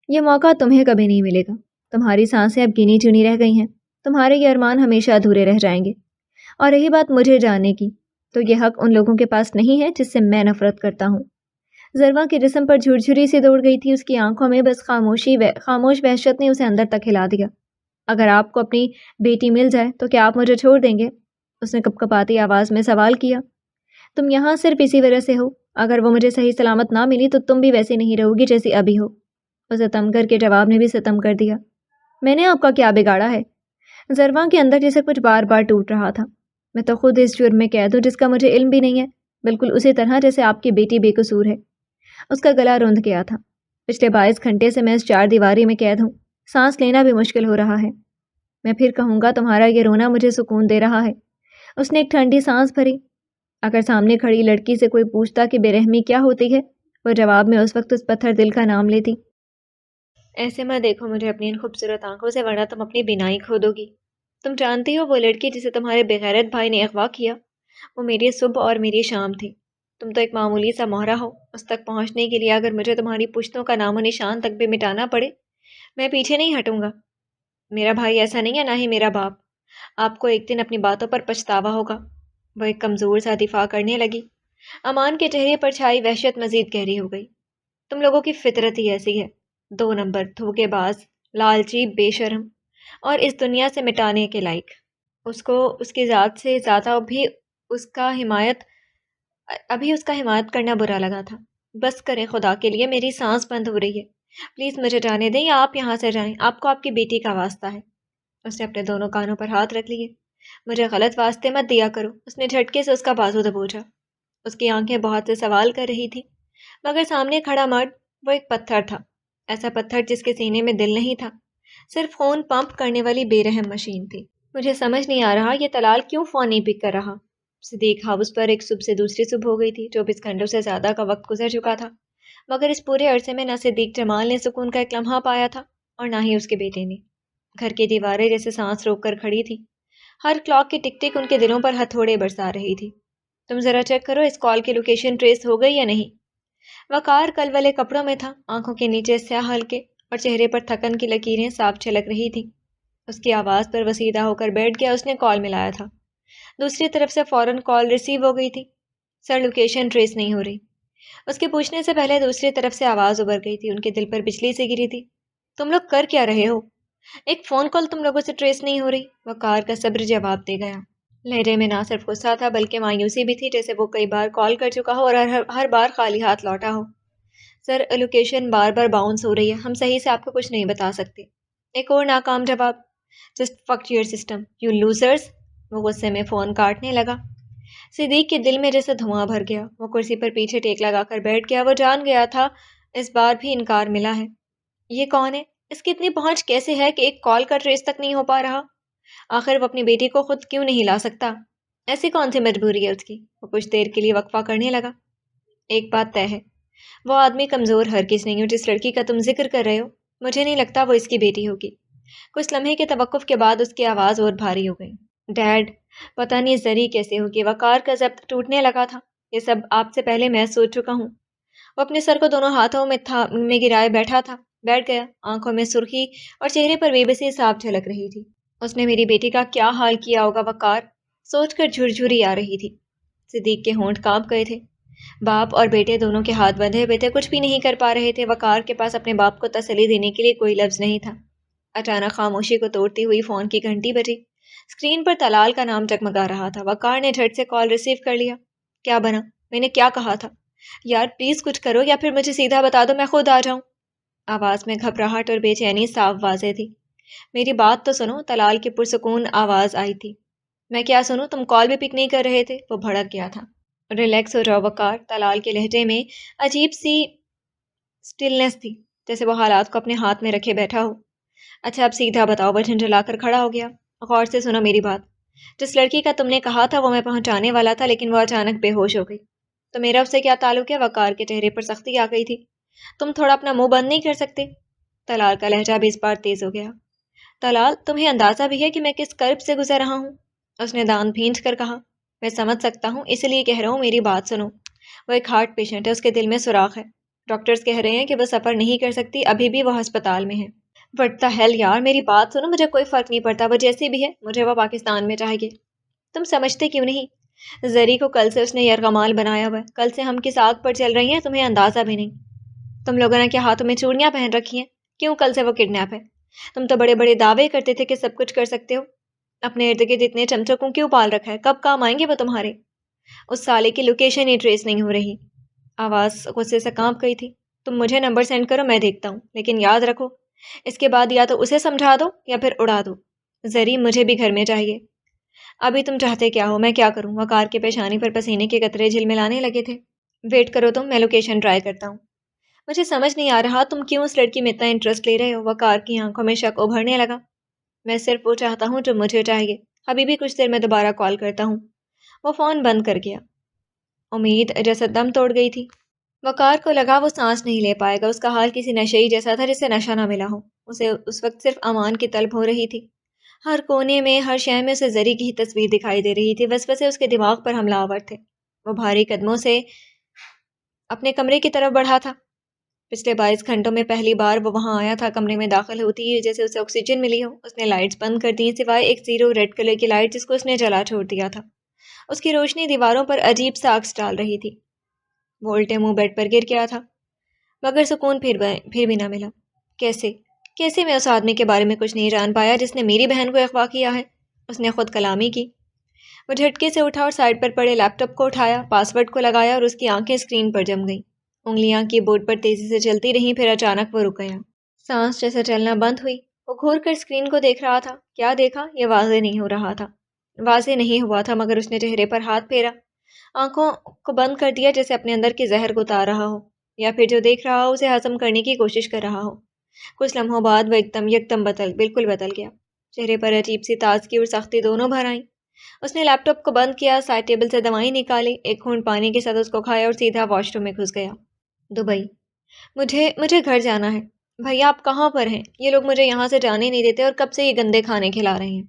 یہ موقع تمہیں کبھی نہیں ملے گا۔ تمہاری سانسیں اب گنی چنی رہ گئی ہیں۔ تمہارے یہ ارمان ہمیشہ ادھورے رہ جائیں گے۔ اور رہی بات مجھے جاننے کی، تو یہ حق ان لوگوں کے پاس نہیں ہے جس سے میں نفرت کرتا ہوں۔ زرواں کے جسم پر جھرجھری سی دوڑ گئی تھی۔ اس کی آنکھوں میں بس خاموش وحشت نے اسے اندر تک ہلا دیا۔ اگر آپ کو اپنی بیٹی مل جائے تو کیا آپ مجھے چھوڑ دیں گے؟ اس نے کپکپاتی آواز میں سوال کیا۔ تم یہاں صرف اسی وجہ سے ہو؟ اگر وہ مجھے صحیح سلامت نہ ملی تو تم بھی ویسی نہیں رہو گی جیسی ابھی ہو۔ اسے ستم کر کے جواب نے بھی ستم کر دیا۔ میں نے آپ کا کیا بگاڑا ہے؟ زرواں کے اندر جیسے کچھ بار بار ٹوٹ رہا تھا۔ میں تو خود اس جرم میں قید ہوں جس کا مجھے علم بھی نہیں ہے، بالکل اسی طرح جیسے آپ کی بیٹی بے قصور ہے۔ اس کا گلا روندھ گیا تھا۔ پچھلے 22 گھنٹے سے میں اس چار دیواری میں قید ہوں، سانس لینا بھی مشکل ہو رہا ہے۔ میں پھر کہوں گا تمہارا یہ رونا مجھے سکون دے رہا ہے۔ اس نے ایک ٹھنڈی سانس بھری۔ اگر سامنے کھڑی لڑکی سے کوئی پوچھتا کہ بے رحمی کیا ہوتی ہے، وہ جواب میں اس وقت اس پتھر دل کا نام لیتی۔ ایسے مت دیکھو مجھے اپنی ان خوبصورت آنکھوں سے، ورنہ تم اپنی بینائی کھو دو گی۔ تم جانتی ہو وہ لڑکی جسے تمہارے بغیرت بھائی نے اغوا کیا، وہ میری صبح اور میری شام تھی۔ تم تو ایک معمولی سا مہرہ ہو۔ اس تک پہنچنے کے لیے اگر مجھے تمہاری پشتوں کا نام و نشان تک بھی مٹانا پڑے، میں پیچھے نہیں ہٹوں گا۔ میرا بھائی ایسا نہیں ہے، نہ ہی میرا باپ۔ آپ کو ایک دن اپنی باتوں پر پچھتاوا ہوگا۔ وہ ایک کمزور سا دفاع کرنے لگی۔ امان کے چہرے پر چھائی وحشت مزید گہری ہو گئی۔ تم لوگوں کی فطرت ہی ایسی ہے، 2 نمبر، دھوکے باز، لالچی، بے شرم، اور اس دنیا سے مٹانے کے لائق۔ اس کو اس کی ذات سے زیادہ اس کا حمایت ابھی اس کا حمایت کرنا برا لگا تھا۔ بس کریں خدا کے لیے، میری سانس بند ہو رہی ہے، پلیز مجھے جانے دیں یا آپ یہاں سے جائیں، آپ کو آپ کی بیٹی کا واسطہ ہے۔ اس نے اپنے دونوں کانوں پر ہاتھ رکھ لیے۔ مجھے غلط واسطے مت دیا کرو۔ اس نے جھٹکے سے اس کا بازو دبوچا۔ اس کی آنکھیں بہت سے سوال کر رہی تھی، مگر سامنے کھڑا مرد وہ ایک پتھر تھا، ایسا پتھر جس کے سینے میں دل نہیں تھا، صرف خون پمپ کرنے والی بے رحم مشین تھی۔ مجھے سمجھ نہیں آ رہا یہ طلال کیوں فون نہیں پک کر رہا۔ صدیق ہاؤس پر ایک صبح سے دوسری صبح ہو گئی تھی، 24 گھنٹوں سے زیادہ کا وقت گزر چکا تھا، مگر اس پورے عرصے میں نہ صدیق جمال نے سکون کا ایک لمحہ پایا تھا اور نہ ہی اس کے بیٹے نے۔ گھر کی دیواریں جیسے سانس روک کر کھڑی تھی، ہر کلاک کی ٹک ٹک ان کے دلوں پر ہتھوڑے برسا رہی تھی۔ تم ذرا چیک کرو اس کال کی لوکیشن ٹریس ہو گئی یا نہیں۔ وقار کل والے کپڑوں میں تھا، آنکھوں کے نیچے سیاہ ہلکے اور چہرے پر تھکن کی لکیریں صاف چھلک رہی تھیں۔ اس کی آواز پر وسیدہ ہو کر بیٹھ گیا۔ اس نے کال ملایا تھا، دوسری طرف سے فوراً کال ریسیو ہو گئی تھی۔ سر لوکیشن ٹریس نہیں ہو رہی۔ اس کے پوچھنے سے پہلے دوسری طرف سے آواز ابھر گئی تھی، ان کے دل پر بجلی سے گری تھی۔ تم لوگ کر کیا رہے ہو؟ ایک فون کال تم لوگوں سے ٹریس نہیں ہو رہی؟ وقار کا صبر جواب دے گیا۔ لہجے میں نہ صرف غصہ تھا بلکہ مایوسی بھی تھی، جیسے وہ کئی بار کال کر چکا ہو اور ہر بار خالی ہاتھ لوٹا ہو۔ سر لوکیشن بار بار باؤنس ہو رہی ہے، ہم صحیح سے آپ کو کچھ نہیں بتا سکتے۔ ایک اور ناکام جواب۔ جسٹ فک یور سسٹم یو لوزرز۔ وہ غصے میں فون کاٹنے لگا۔ صدیق کے دل میں جیسے دھواں بھر گیا، وہ کرسی پر پیچھے ٹیک لگا کر بیٹھ گیا۔ وہ جان گیا تھا اس بار بھی انکار ملا ہے۔ یہ کون ہے؟ اس کی اتنی پہنچ کیسے ہے کہ ایک کال کا ٹریس تک نہیں ہو پا رہا؟ آخر وہ اپنی بیٹی کو خود کیوں نہیں لا سکتا؟ ایسی کون سی مجبوری ہے اس کی؟ وہ کچھ دیر کے لیے وقفہ کرنے لگا۔ ایک بات طے ہے، وہ آدمی کمزور ہرگز نہیں ہو جس لڑکی کا تم ذکر کر رہے ہو۔ مجھے نہیں لگتا وہ اس کی بیٹی ہوگی۔ کچھ لمحے کے توقف کے بعد اس کی آواز اور بھاری ہو گئی۔ ڈیڈ، پتہ نہیں زری کیسے ہوگی۔ وقار کا ضبط ٹوٹنے لگا تھا۔ یہ سب آپ سے پہلے میں سوچ چکا ہوں۔ وہ اپنے سر کو دونوں ہاتھوں میں گرائے بیٹھ گیا، آنکھوں میں سرخی اور چہرے پر بے بسی صاف جھلک رہی تھی۔ اس نے میری بیٹی کا کیا حال کیا ہوگا وقار، سوچ کر جھرجھری آ رہی تھی۔ صدیق کے ہونٹ کانپ گئے تھے۔ باپ اور بیٹے دونوں کے ہاتھ بندھے ہوئے تھے، کچھ بھی نہیں کر پا رہے تھے۔ وقار کے پاس اپنے باپ کو تسلی دینے کے لیے کوئی لفظ نہیں تھا۔ اچانک خاموشی کو توڑتی ہوئی فون کی گھنٹی بجی۔ اسکرین پر طلال کا نام جگمگا رہا تھا۔ وقار نے جھٹ سے کال ریسیو کر لیا۔ کیا بنا؟ میں نے کیا کہا تھا؟ یار پلیز کچھ کرو یا پھر مجھے سیدھا بتا دو، میں خود آ جاؤں۔ آواز میں گھبراہٹ اور بے چینی صاف واضح تھی۔ میری بات تو سنو، طلال کی پرسکون آواز آئی تھی۔ میں کیا سنوں؟ تم کال بھی پک نہیں کر رہے تھے۔ وہ بھڑک گیا تھا۔ ریلیکس ہو جاؤ وقار۔ طلال کے لہجے میں عجیب سی سٹلنس تھی، جیسے وہ حالات کو اپنے ہاتھ میں رکھے بیٹھا ہو۔ اچھا اب سیدھا بتاؤ۔ وہ جھنجھلا کر کھڑا ہو گیا۔ غور سے سنو میری بات۔ جس لڑکی کا تم نے کہا تھا وہ میں پہنچانے والا تھا، لیکن وہ اچانک بے ہوش ہو گئی۔ تو میرا اس سے کیا تعلق ہے؟ وقار کے چہرے پر سختی آ گئی تھی۔ تم تھوڑا اپنا منہ بند نہیں کر سکتے؟ طلال کا لہجہ بھی اس بار تیز ہو گیا۔ طلال، تمہیں اندازہ بھی ہے کہ میں کس کرب سے گزر رہا ہوں؟ اس نے دانت بھینچ کر کہا۔ میں سمجھ سکتا ہوں، اس لیے کہہ رہا ہوں میری بات سنو۔ وہ ایک ہارٹ پیشنٹ ہے، اس کے دل میں سوراخ ہے۔ ڈاکٹرز کہہ رہے ہیں کہ وہ سفر نہیں کر سکتی، ابھی بھی وہ ہسپتال میں ہے۔ وٹ دی ہیل یار، میری بات سنو، مجھے کوئی فرق نہیں پڑتا، وہ جیسی بھی ہے مجھے وہ پاکستان میں چاہیے۔ تم سمجھتے کیوں نہیں؟ زری کو کل سے اس نے یرغمال بنایا ہوا ہے، کل سے ہم کس آگ پر چل رہی ہیں تمہیں اندازہ بھی نہیں۔ تم لوگوں نے کیا ہاتھوں میں چوڑیاں پہن رکھی ہیں؟ کیوں کل سے وہ کڈنیپ ہے؟ تم تو بڑے بڑے دعوے کرتے تھے کہ سب کچھ کر سکتے ہو۔ اپنے ارد گرد اتنے چمچوں کو کیوں پال رکھا ہے؟ کب کام آئیں گے وہ تمہارے؟ اس سالے کی لوکیشن ہی ٹریس نہیں ہو رہی۔ آواز غصے سے کانپ گئی تھی۔ تم مجھے نمبر سینڈ کرو، میں دیکھتا ہوں، لیکن یاد رکھو اس کے بعد یا تو اسے سمجھا دو یا پھر اڑا دو۔ زری، مجھے بھی گھر میں چاہیے۔ ابھی تم چاہتے کیا ہو؟ میں کیا کروں؟ وقار کے پیشانی پر پسینے کے قطرے جھلملانے لگے تھے۔ ویٹ کرو تم، میں لوکیشن ٹرائی کرتا ہوں۔ مجھے سمجھ نہیں آ رہا تم کیوں اس لڑکی میں اتنا انٹرسٹ لے رہے ہو۔ وقار کی آنکھوں میں شک ابھرنے لگا۔ میں صرف وہ چاہتا ہوں جو مجھے چاہیے۔ ابھی بھی کچھ دیر میں دوبارہ کال کرتا ہوں۔ وہ فون بند کر گیا۔ امید جیسے دم توڑ گئی تھی۔ وقار کو لگا وہ سانس نہیں لے پائے گا۔ اس کا حال کسی نشئی جیسا تھا جسے نشہ نہ ملا ہو۔ اسے اس وقت صرف امان کی طلب ہو رہی تھی۔ ہر کونے میں، ہر شے میں اسے زری کی ہی تصویر دکھائی دے رہی تھی۔ وسوسے اس کے دماغ پر حملہ آور تھے۔ وہ بھاری قدموں سے اپنے کمرے کی طرف بڑھا تھا۔ پچھلے 22 گھنٹوں میں پہلی بار وہ وہاں آیا تھا۔ کمرے میں داخل ہوتی ہی جیسے اسے آکسیجن ملی ہو۔ اس نے لائٹس بند کر دیں سوائے ایک زیرو ریڈ کلر کی لائٹ جس کو اس نے جلا چھوڑ دیا تھا۔ اس کی روشنی دیواروں پر عجیب سا عکس ڈال رہی تھی۔ وہ الٹے منہ بیڈ پر گر گیا تھا، مگر سکون پھر بھی نہ ملا۔ کیسے میں اس آدمی کے بارے میں کچھ نہیں جان پایا جس نے میری بہن کو اغوا کیا ہے؟ اس نے خود کلامی کی۔ وہ جھٹکے سے اٹھا اور سائڈ پر پڑے لیپ ٹاپ کو اٹھایا، پاس ورڈ کو لگایا اور اس کی آنکھیں اسکرین پر جم گئیں۔ انگلیاں کی بورڈ پر تیزی سے چلتی رہیں، پھر اچانک وہ رک گیا۔ سانس جیسے چلنا بند ہوئی۔ وہ گھور کر اسکرین کو دیکھ رہا تھا۔ کیا دیکھا یہ واضح نہیں ہو رہا تھا، واضح نہیں ہوا تھا، مگر اس نے چہرے پر ہاتھ پھیرا، آنکھوں کو بند کر دیا جیسے اپنے اندر کے زہر کو اتار رہا ہو، یا پھر جو دیکھ رہا ہو اسے ہضم کرنے کی کوشش کر رہا ہو۔ کچھ لمحوں بعد وہ یکدم بالکل بدل گیا۔ چہرے پر عجیب سی تازگی اور سختی دونوں بھر آئیں۔ اس نے لیپ ٹاپ کو بند کیا، سائڈ ٹیبل سے دوائیں نکالی، ایک گھونٹ پانی کے ساتھ اس کو کھایا اور سیدھا واش روم میں گھس گیا۔ دبئی، مجھے گھر جانا ہے۔ بھیا آپ کہاں پر ہیں؟ یہ لوگ مجھے یہاں سے جانے نہیں دیتے اور کب سے یہ گندے کھانے کھلا رہے ہیں۔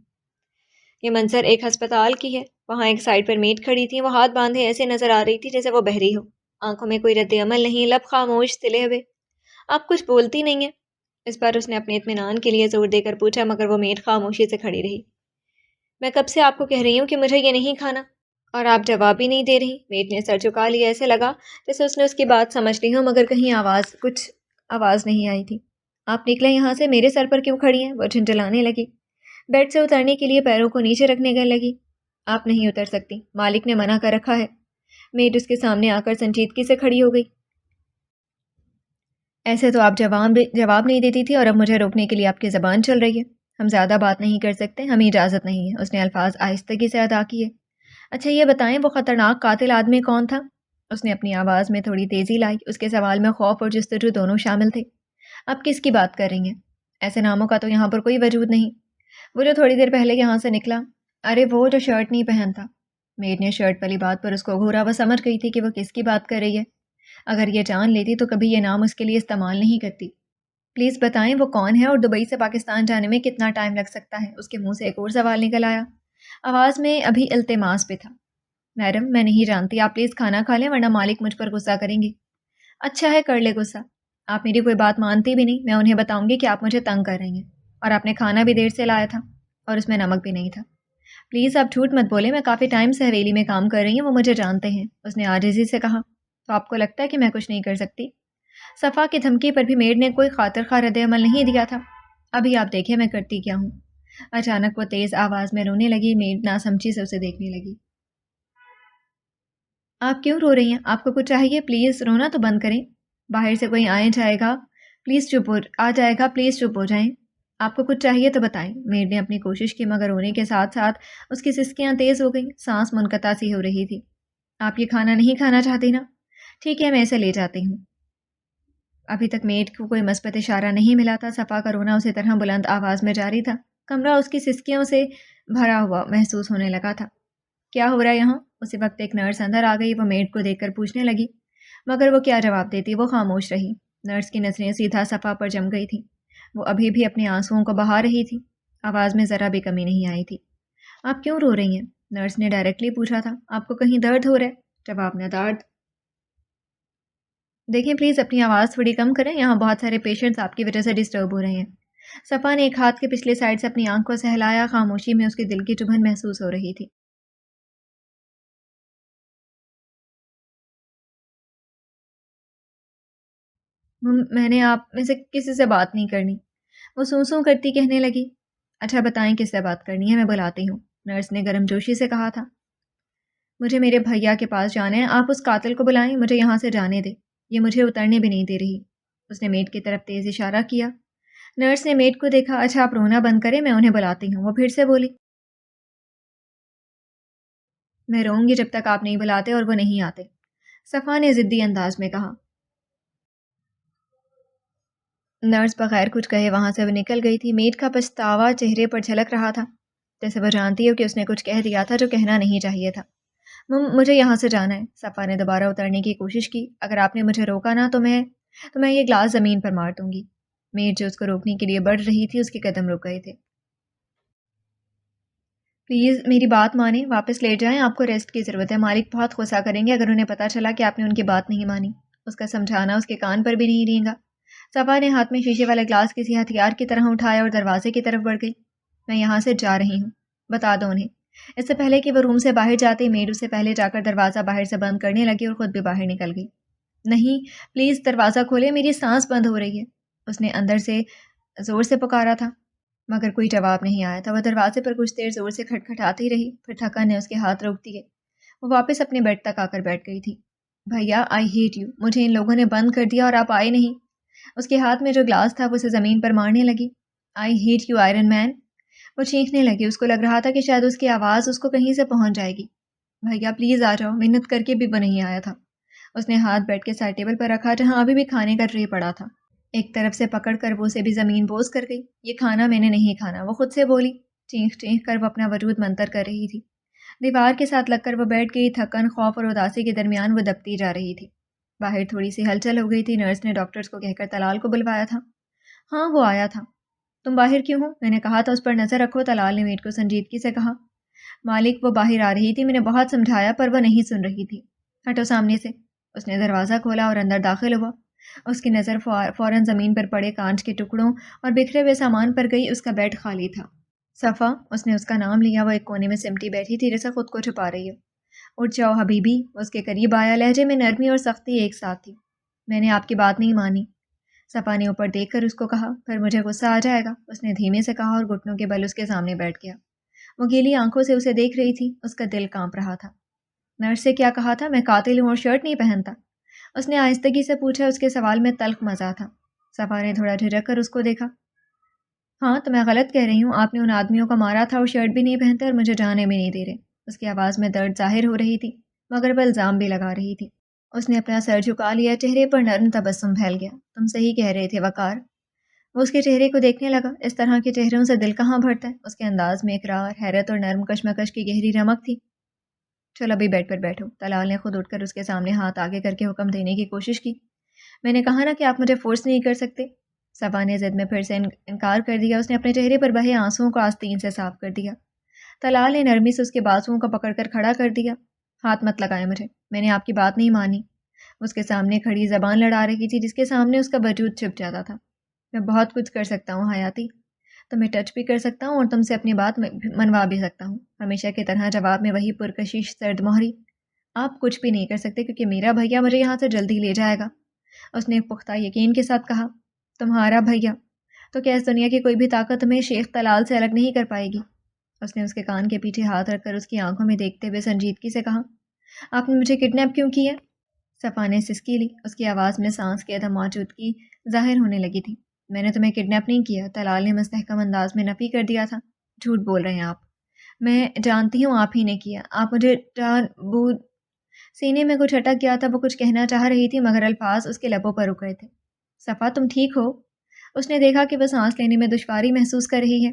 یہ منظر ایک ہسپتال کی ہے۔ وہاں ایک سائڈ پر میڈ کھڑی تھی، وہ ہاتھ باندھے ایسے نظر آ رہی تھی جیسے وہ بہری ہو، آنکھوں میں کوئی رد عمل نہیں، لب خاموش سلے ہوئے۔ آپ کچھ بولتی نہیں ہیں؟ اس بار اس نے اپنے اطمینان کے لیے زور دے کر پوچھا، مگر وہ میڈ خاموشی سے کھڑی رہی۔ میں کب سے آپ کو کہہ رہی ہوں کہ مجھے یہ نہیں کھانا، اور آپ جواب بھی نہیں دے رہی۔ میڈ نے سر جھکا لیا، ایسے لگا جیسے اس نے اس کی بات سمجھ لی ہو، مگر کہیں کچھ آواز نہیں آئی تھی۔ آپ نکلے یہاں سے، میرے سر پر کیوں کھڑی ہیں؟ وہ جھنجھلانے لگی، بیڈ سے اترنے کے لیے پیروں کو نیچے رکھنے گئے لگی۔ آپ نہیں اتر سکتی، مالک نے منع کر رکھا ہے۔ میڈ اس کے سامنے آ کر سنجیدگی سے کھڑی ہو گئی۔ ایسے تو آپ جواب نہیں دیتی تھی، اور اب مجھے روکنے کے لیے آپ کی زبان چل رہی ہے۔ ہم زیادہ بات نہیں کر سکتے، ہمیں اجازت نہیں ہے۔ اس نے الفاظ آہستگی سے ادا کیے۔ اچھا یہ بتائیں وہ خطرناک قاتل آدمی کون تھا؟ اس نے اپنی آواز میں تھوڑی تیزی لائی۔ اس کے سوال میں خوف اور جستجو دونوں شامل تھے۔ آپ کس کی بات کر رہی ہیں؟ ایسے ناموں کا تو یہاں پر کوئی وجود نہیں۔ وہ جو تھوڑی دیر پہلے یہاں سے نکلا، ارے وہ جو شرٹ نہیں پہنتا۔ میڈ نے شرٹ والی بات پر اس کو گھورا۔ وہ سمجھ گئی تھی کہ وہ کس کی بات کر رہی ہے۔ اگر یہ جان لیتی تو کبھی یہ نام اس کے لیے استعمال نہیں کرتی۔ پلیز بتائیں وہ کون ہے، اور دبئی سے پاکستان جانے میں کتنا ٹائم لگ سکتا ہے؟ اس کے منہ سے ایک اور سوال نکل آیا، آواز میں ابھی التماس بھی تھا۔ میڈم میں نہیں جانتی، آپ پلیز کھانا کھا لیں ورنہ مالک مجھ پر غصہ کریں گے۔ اچھا ہے کر لے غصہ، آپ میری کوئی بات مانتی بھی نہیں۔ میں انہیں بتاؤں گی کہ آپ مجھے تنگ کر رہی ہیں، اور آپ نے کھانا بھی دیر سے لایا تھا اور اس میں نمک بھی نہیں تھا۔ پلیز آپ جھوٹ مت بولیں، میں کافی ٹائم سے حویلی میں کام کر رہی ہوں، وہ مجھے جانتے ہیں۔ اس نے عاجزی سے کہا۔ تو آپ کو لگتا ہے کہ میں کچھ نہیں کر سکتی؟ صفا کی دھمکی پر بھی میڈ نے کوئی خاطر خواہ رد عمل نہیں دیا تھا۔ ابھی آپ دیکھیں میں کرتی کیا ہوں۔ اچانک وہ تیز آواز میں رونے لگی۔ میڈ ناسمجھی سے اسے دیکھنے لگی۔ آپ کیوں رو رہی ہیں؟ آپ کو کچھ چاہیے؟ پلیز رونا تو بند کریں، باہر سے کوئی آ جائے گا، پلیز چپ ہو جائیں۔ آپ کو کچھ چاہیے تو بتائیں۔ میڈ نے اپنی کوشش کی، مگر رونے کے ساتھ ساتھ اس کی سسکیاں تیز ہو گئیں، سانس منقطع سی ہو رہی تھی۔ آپ یہ کھانا نہیں کھانا چاہتی نا؟ ٹھیک ہے میں اسے لے جاتی ہوں۔ ابھی تک میڈ کو کوئی مثبت اشارہ نہیں ملا تھا۔ صفا کا رونا اسی طرح بلند آواز میں جاری تھا۔ کمرہ اس کی سسکیوں سے بھرا ہوا محسوس ہونے لگا تھا۔ کیا ہو رہا ہے یہاں؟ اسی وقت ایک نرس اندر آ گئی۔ وہ میڈ کو دیکھ کر پوچھنے لگی، مگر وہ کیا جواب دیتی، وہ خاموش رہی۔ نرس کی نظریں سیدھا صفا پر جم گئی تھیں۔ وہ ابھی بھی اپنے آنسوؤں کو بہا رہی تھی، آواز میں ذرا بھی کمی نہیں آئی تھی۔ آپ کیوں رو رہی ہیں؟ نرس نے ڈائریکٹلی پوچھا تھا۔ آپ کو کہیں درد ہو رہا ہے؟ جواب نہ درد۔ دیکھیں پلیز اپنی آواز تھوڑی کم کریں، یہاں بہت سارے پیشنٹس آپ کی وجہ سے ڈسٹرب ہو رہے ہیں۔ صفا نے ایک ہاتھ کے پچھلے سائڈ سے اپنی آنکھ کو سہلایا۔ خاموشی میں اس کے دل کی چبھن محسوس ہو رہی تھی۔ میں نے آپ میں سے کسی سے بات نہیں کرنی، وہ سوں کرتی کہنے لگی۔ اچھا بتائیں کس سے بات کرنی ہے، میں بلاتی ہوں، نرس نے گرم جوشی سے کہا تھا۔ مجھے میرے بھیا کے پاس جانا ہے، آپ اس قاتل کو بلائیں، مجھے یہاں سے جانے دیں، یہ مجھے اترنے بھی نہیں دے رہی۔ اس نے میڈ کی طرف تیز اشارہ کیا۔ نرس نے میڈ کو دیکھا۔ اچھا آپ رونا بند کریں، میں انہیں بلاتی ہوں۔ وہ پھر سے بولی، میں رہوں گی جب تک آپ نہیں بلاتے اور وہ نہیں آتے، صفا نے ضدی انداز میں کہا۔ نرس بغیر کچھ کہے وہاں سے وہ نکل گئی تھی۔ میڈ کا پچھتاوا چہرے پر جھلک رہا تھا، جیسے وہ جانتی ہو کہ اس نے کچھ کہہ دیا تھا جو کہنا نہیں چاہیے تھا۔ مجھے یہاں سے جانا ہے۔ صفا نے دوبارہ اترنے کی کوشش کی۔ اگر آپ نے مجھے روکا نا تو میں یہ گلاس زمین پر مار دوں گی۔ میڈ جو اس کو روکنے کے لیے بڑھ رہی تھی، اس کے قدم رک گئے تھے۔ پلیز میری بات مانیں، واپس لے جائیں، آپ کو ریسٹ کی ضرورت ہے، مالک بہت غصہ کریں گے اگر انہیں پتہ چلا کہ آپ نے ان کی بات نہیں مانی۔ اس کا سمجھانا اس کے کان پر بھی نہیں رینگا۔ صفا نے ہاتھ میں شیشے والا گلاس کسی ہتھیار کی طرح اٹھایا اور دروازے کی طرف بڑھ گئی۔ میں یہاں سے جا رہی ہوں، بتا دو انہیں۔ اس سے پہلے کہ وہ روم سے باہر جاتے، میڈ اس سے پہلے جا کر دروازہ باہر سے بند کرنے لگی اور خود بھی باہر نکل گئی۔ نہیں پلیز دروازہ کھولے، میری سانس بند ہو رہی ہے، اس نے اندر سے زور سے پکارا تھا۔ مگر کوئی جواب نہیں آیا تھا۔ وہ دروازے پر کچھ دیر زور سے کھٹکھٹاتی رہی، پھر تھکن نے اس کے ہاتھ روک دیے۔ وہ واپس اپنے بیڈ تک آ کر بیٹھ گئی تھی۔ بھیا آئی ہیٹ یو، مجھے ان لوگوں نے بند کر دیا اور آپ آئے نہیں۔ اس کے ہاتھ میں جو گلاس تھا وہ اسے زمین پر مارنے لگی۔ آئی ہیٹ یو آئرن مین، وہ چیخنے لگی۔ اس کو لگ رہا تھا کہ شاید اس کی آواز اس کو کہیں سے پہنچ جائے گی۔ بھیا پلیز آ جاؤ، منت کر کے بھی وہ نہیں آیا تھا۔ اس نے ہاتھ بیٹھ کے سائڈ ٹیبل پر رکھا جہاں ابھی بھی کھانے کا ٹرے پڑا تھا، ایک طرف سے پکڑ کر وہ اسے بھی زمین بوس کر گئی۔ یہ کھانا میں نے نہیں کھانا، وہ خود سے بولی۔ چینخ چینخ کر وہ اپنا وجود منتر کر رہی تھی۔ دیوار کے ساتھ لگ کر وہ بیٹھ گئی۔ تھکن، خوف اور اداسی کے درمیان وہ دبتی جا رہی تھی۔ باہر تھوڑی سی ہلچل ہو گئی تھی۔ نرس نے ڈاکٹرز کو کہہ کر طلال کو بلوایا تھا۔ ہاں وہ آیا تھا۔ تم باہر کیوں ہو؟ میں نے کہا تھا اس پر نظر رکھو، طلال نے میٹ کو سنجیدگی سے کہا۔ مالک وہ باہر آ رہی تھی، میں نے بہت سمجھایا پر وہ نہیں سن رہی تھی۔ ہٹو سامنے سے۔ اس نے دروازہ کھولا اور اندر داخل ہوا۔ اس کی نظر فوراً زمین پر پڑے کانچ کے ٹکڑوں اور بکھرے ہوئے سامان پر گئی۔ اس کا بیڈ خالی تھا۔ صفا، اس نے اس کا نام لیا۔ وہ ایک کونے میں سمٹی بیٹھی تھی جیسے خود کو چھپا رہی ہو۔ اٹھ جاؤ حبیبی، وہ اس کے قریب آیا۔ لہجے میں نرمی اور سختی ایک ساتھ تھی۔ میں نے آپ کی بات نہیں مانی، صفا نے اوپر دیکھ کر اس کو کہا۔ پھر مجھے غصہ آ جائے گا، اس نے دھیمے سے کہا اور گھٹنوں کے بل اس کے سامنے بیٹھ گیا۔ وہ گیلی آنکھوں سے اسے دیکھ رہی تھی۔ اس کا دل کانپ رہا تھا۔ نرس سے کیا کہا تھا؟ میں قاتل ہوں اور شرٹ نہیں پہنتا؟ اس نے آہستگی سے پوچھا۔ اس کے سوال میں تلخ مزہ تھا۔ صفا نے تھوڑا جھجک کر اس کو دیکھا۔ ہاں تو میں غلط کہہ رہی ہوں، آپ نے ان آدمیوں کو مارا تھا اور شرٹ بھی نہیں پہنتے اور مجھے جانے بھی نہیں دے رہے۔ اس کی آواز میں درد ظاہر ہو رہی تھی مگر وہ الزام بھی لگا رہی تھی۔ اس نے اپنا سر جھکا لیا، چہرے پر نرم تبسم پھیل گیا۔ تم صحیح کہہ رہے تھے وقار۔ وہ اس کے چہرے کو دیکھنے لگا۔ اس طرح کے چہروں سے دل کہاں بھرتا ہے؟ اس کے انداز میں اقرار، حیرت اور نرم کشمکش کی گہری رمق تھی۔ چلو ابھی بیڈ پر بیٹھو، طلال نے خود اٹھ کر اس کے سامنے ہاتھ آگے کر کے حکم دینے کی کوشش کی۔ میں نے کہا نا کہ آپ مجھے فورس نہیں کر سکتے۔ صفا نے ضد میں پھر سے انکار کر دیا۔ اس نے اپنے چہرے پر بہے آنسوؤں کو آستین سے صاف کر دیا۔ طلال نے نرمی سے اس کے بازوؤں کو پکڑ کر کھڑا کر دیا۔ ہاتھ مت لگائیں مجھے، میں نے آپ کی بات نہیں مانی۔ اس کے سامنے کھڑی زبان لڑا رہی تھی جس کے سامنے اس کا وجود چھپ جاتا تھا۔ میں بہت کچھ کر سکتا ہوں حیاتی، تمہیں ٹچ بھی کر سکتا ہوں اور تم سے اپنی بات منوا بھی سکتا ہوں۔ ہمیشہ کی طرح جواب میں وہی پرکشش سرد مہری۔ آپ کچھ بھی نہیں کر سکتے کیونکہ میرا بھیا مجھے یہاں سے جلدی لے جائے گا، اس نے پختہ یقین کے ساتھ کہا۔ تمہارا بھیا؟ تو کیا اس دنیا کی کوئی بھی طاقت تمہیں شیخ طلال سے الگ نہیں کر پائے گی؟ اس نے اس کے کان کے پیچھے ہاتھ رکھ کر اس کی آنکھوں میں دیکھتے ہوئے سنجیدگی سے کہا۔ آپ نے مجھے کڈنیپ کیوں کیا؟ صفا نے سسکی لی۔ اس کی آواز میں سانس کی عدم موجودگی ظاہر ہونے لگی تھی۔ میں نے تمہیں کڈنیپ نہیں کیا، طلال نے مستحکم انداز میں نفی کر دیا تھا۔ جھوٹ بول رہے ہیں آپ، میں جانتی ہوں آپ ہی نے کیا۔ آپ مجھے سینے میں کچھ اٹک گیا تھا، وہ کچھ کہنا چاہ رہی تھی مگر الفاظ اس کے لبوں پر رک گئے تھے۔ صفا تم ٹھیک ہو؟ اس نے دیکھا کہ وہ سانس لینے میں دشواری محسوس کر رہی ہے۔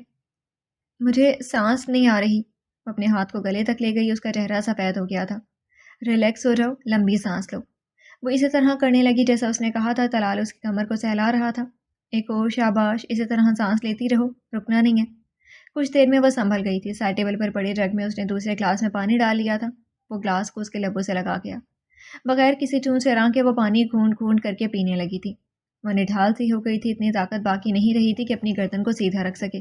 مجھے سانس نہیں آ رہی۔ وہ اپنے ہاتھ کو گلے تک لے گئی۔ اس کا چہرہ سفید ہو گیا تھا۔ ریلیکس ہو جاؤ، لمبی سانس لو۔ وہ اسی طرح کرنے لگی جیسا اس نے کہا تھا۔ طلال اس کی کمر کو سہلا رہا تھا۔ ایک اور شاباش، اسی طرح سانس لیتی رہو، رکنا نہیں ہے۔ کچھ دیر میں وہ سنبھل گئی تھی۔ سائڈ ٹیبل پر پڑے جگ میں اس نے دوسرے گلاس میں پانی ڈال لیا تھا۔ وہ گلاس کو اس کے لبوں سے لگا گیا۔ بغیر کسی چون چرا کے وہ پانی گھونٹ گھونٹ کر کے پینے لگی تھی۔ وہ نڈھال سی ہو گئی تھی، اتنی طاقت باقی نہیں رہی تھی کہ اپنی گردن کو سیدھا رکھ سکے۔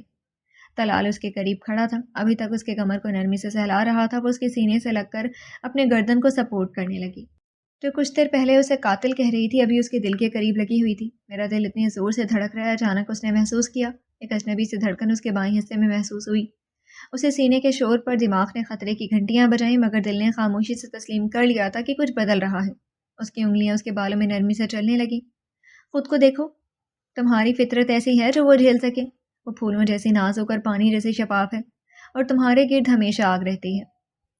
طلال اس کے قریب کھڑا تھا، ابھی تک اس کے کمر کو نرمی سے سہلا رہا تھا۔ وہ اس کے سینے سے لگ کر اپنے گردن کو سپورٹ کرنے لگی۔ جو کچھ دیر پہلے اسے قاتل کہہ رہی تھی ابھی اس کے دل کے قریب لگی ہوئی تھی۔ میرا دل اتنی زور سے دھڑک رہا ہے، اچانک اس نے محسوس کیا۔ ایک اجنبی سے دھڑکن اس کے بائیں حصے میں محسوس ہوئی۔ اسے سینے کے شور پر دماغ نے خطرے کی گھنٹیاں بجائیں مگر دل نے خاموشی سے تسلیم کر لیا تھا کہ کچھ بدل رہا ہے۔ اس کی انگلیاں اس کے بالوں میں نرمی سے چلنے لگیں۔ خود کو دیکھو، تمہاری فطرت ایسی ہے جو وہ جھیل سکے۔ وہ پھولوں جیسی نازک اور پانی جیسی شفاف ہے اور تمہارے گرد ہمیشہ آگ رہتی ہے۔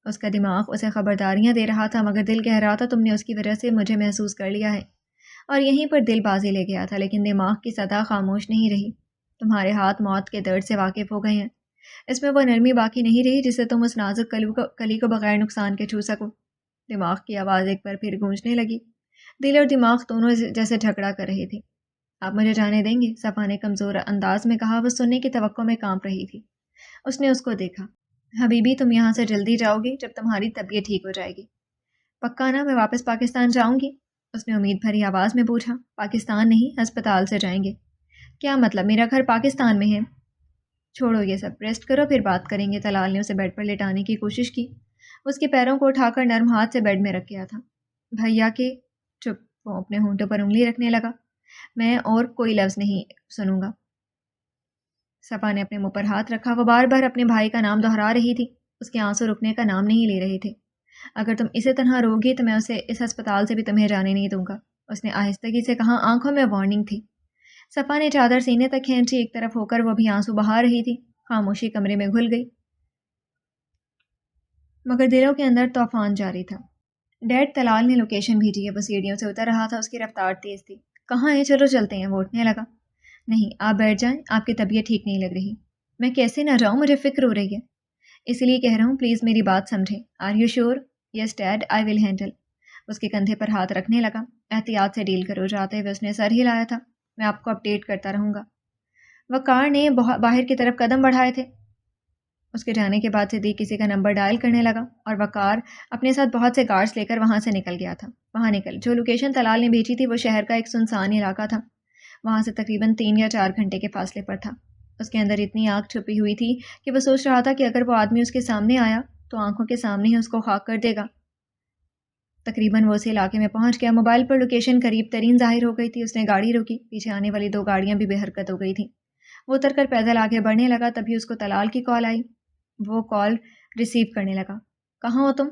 اس کا دماغ اسے خبرداریاں دے رہا تھا مگر دل کہہ رہا تھا تم نے اس کی وجہ سے مجھے محسوس کر لیا ہے، اور یہیں پر دل بازی لے گیا تھا لیکن دماغ کی صدا خاموش نہیں رہی۔ تمہارے ہاتھ موت کے درد سے واقف ہو گئے ہیں، اس میں وہ نرمی باقی نہیں رہی جسے تم اس نازک کلی کو بغیر نقصان کے چھو سکو۔ دماغ کی آواز ایک بار پھر گونجنے لگی۔ دل اور دماغ دونوں جیسے جھگڑا کر رہے تھے۔ آپ مجھے جانے دیں گے؟ صفا نے کمزور انداز میں کہا۔ وہ سننے کی توقع میں کانپ رہی تھی۔ اس نے اس کو دیکھا۔ حبیبی تم یہاں سے جلدی جاؤ گی جب تمہاری طبیعت ٹھیک ہو جائے گی؟ پکا نا میں واپس پاکستان جاؤں گی؟ اس نے امید بھری آواز میں پوچھا۔ پاکستان نہیں، ہسپتال سے جائیں گے۔ کیا مطلب؟ میرا گھر پاکستان میں ہے۔ چھوڑو یہ سب، ریسٹ کرو پھر بات کریں گے۔ طلال نے اسے بیڈ پر لٹانے کی کوشش کی۔ اس کے پیروں کو اٹھا کر نرم ہاتھ سے بیڈ میں رکھ گیا تھا۔ بھیا کے چپ، وہ اپنے ہونٹوں پر انگلی رکھنے لگا۔ میں اور کوئی لفظ نہیں سنوں گا۔ صفا نے اپنے منہ پر ہاتھ رکھا. وہ بار بار اپنے بھائی کا نام دہرا رہی تھی. اس کے آنسو رکنے کا نام نہیں لے رہے تھے. اگر تم اسے تنہا روگی تو میں اسے اس ہسپتال سے بھی تمہیں جانے نہیں دوں گا. اس نے آہستگی سے کہا. آنکھوں میں وارننگ تھی. صفا نے چادر سینے تک کھینچی. ایک طرف ہو کر وہ بھی آنسو بہا رہی تھی. خاموشی کمرے میں گھل گئی مگر دلوں کے اندر طوفان جاری تھا. ڈیڈ طلال نے لوکیشن بھیجی ہے. وہ سیڑھیوں سے اتر رہا تھا. اس کی رفتار تیز تھی. کہاں ہے؟ چلو چلتے ہیں. وہ اٹھنے لگا. نہیں آپ بیٹھ جائیں. آپ کی طبیعت ٹھیک نہیں لگ رہی. میں کیسے نہ جاؤں؟ مجھے فکر ہو رہی ہے. اس لیے کہہ رہا ہوں پلیز میری بات سمجھیں. Are you sure? Yes dad I will handle. اس کے کندھے پر ہاتھ رکھنے لگا. احتیاط سے ڈیل کرو. جاتے ہوئے اس نے سر ہلایا تھا. میں آپ کو اپڈیٹ کرتا رہوں گا. وقار نے باہر کی طرف قدم بڑھائے تھے. اس کے جانے کے بعد صدیق کسی کا نمبر ڈائل کرنے لگا اور وقار اپنے ساتھ بہت سے گارڈز لے کر وہاں سے نکل گیا تھا. وہاں نکل جو لوکیشن طلال نے بھیجی تھی وہ شہر کا ایک سنسان علاقہ تھا. وہاں سے تقریباً 3 یا 4 گھنٹے کے فاصلے پر تھا. اس کے اندر اتنی آگ چھپی ہوئی تھی کہ وہ سوچ رہا تھا کہ اگر وہ آدمی اس کے سامنے آیا تو آنکھوں کے سامنے ہی اس کو خاک کر دے گا. تقریباً وہ اس علاقے میں پہنچ گیا. موبائل پر لوکیشن قریب ترین ظاہر ہو گئی تھی. اس نے گاڑی روکی. پیچھے آنے والی 2 گاڑیاں بھی بے حرکت ہو گئی تھیں. وہ اتر کر پیدل آگے بڑھنے لگا. تبھی اس کو طلال کی کال آئی. وہ کال ریسیو کرنے لگا. کہاں ہو تم؟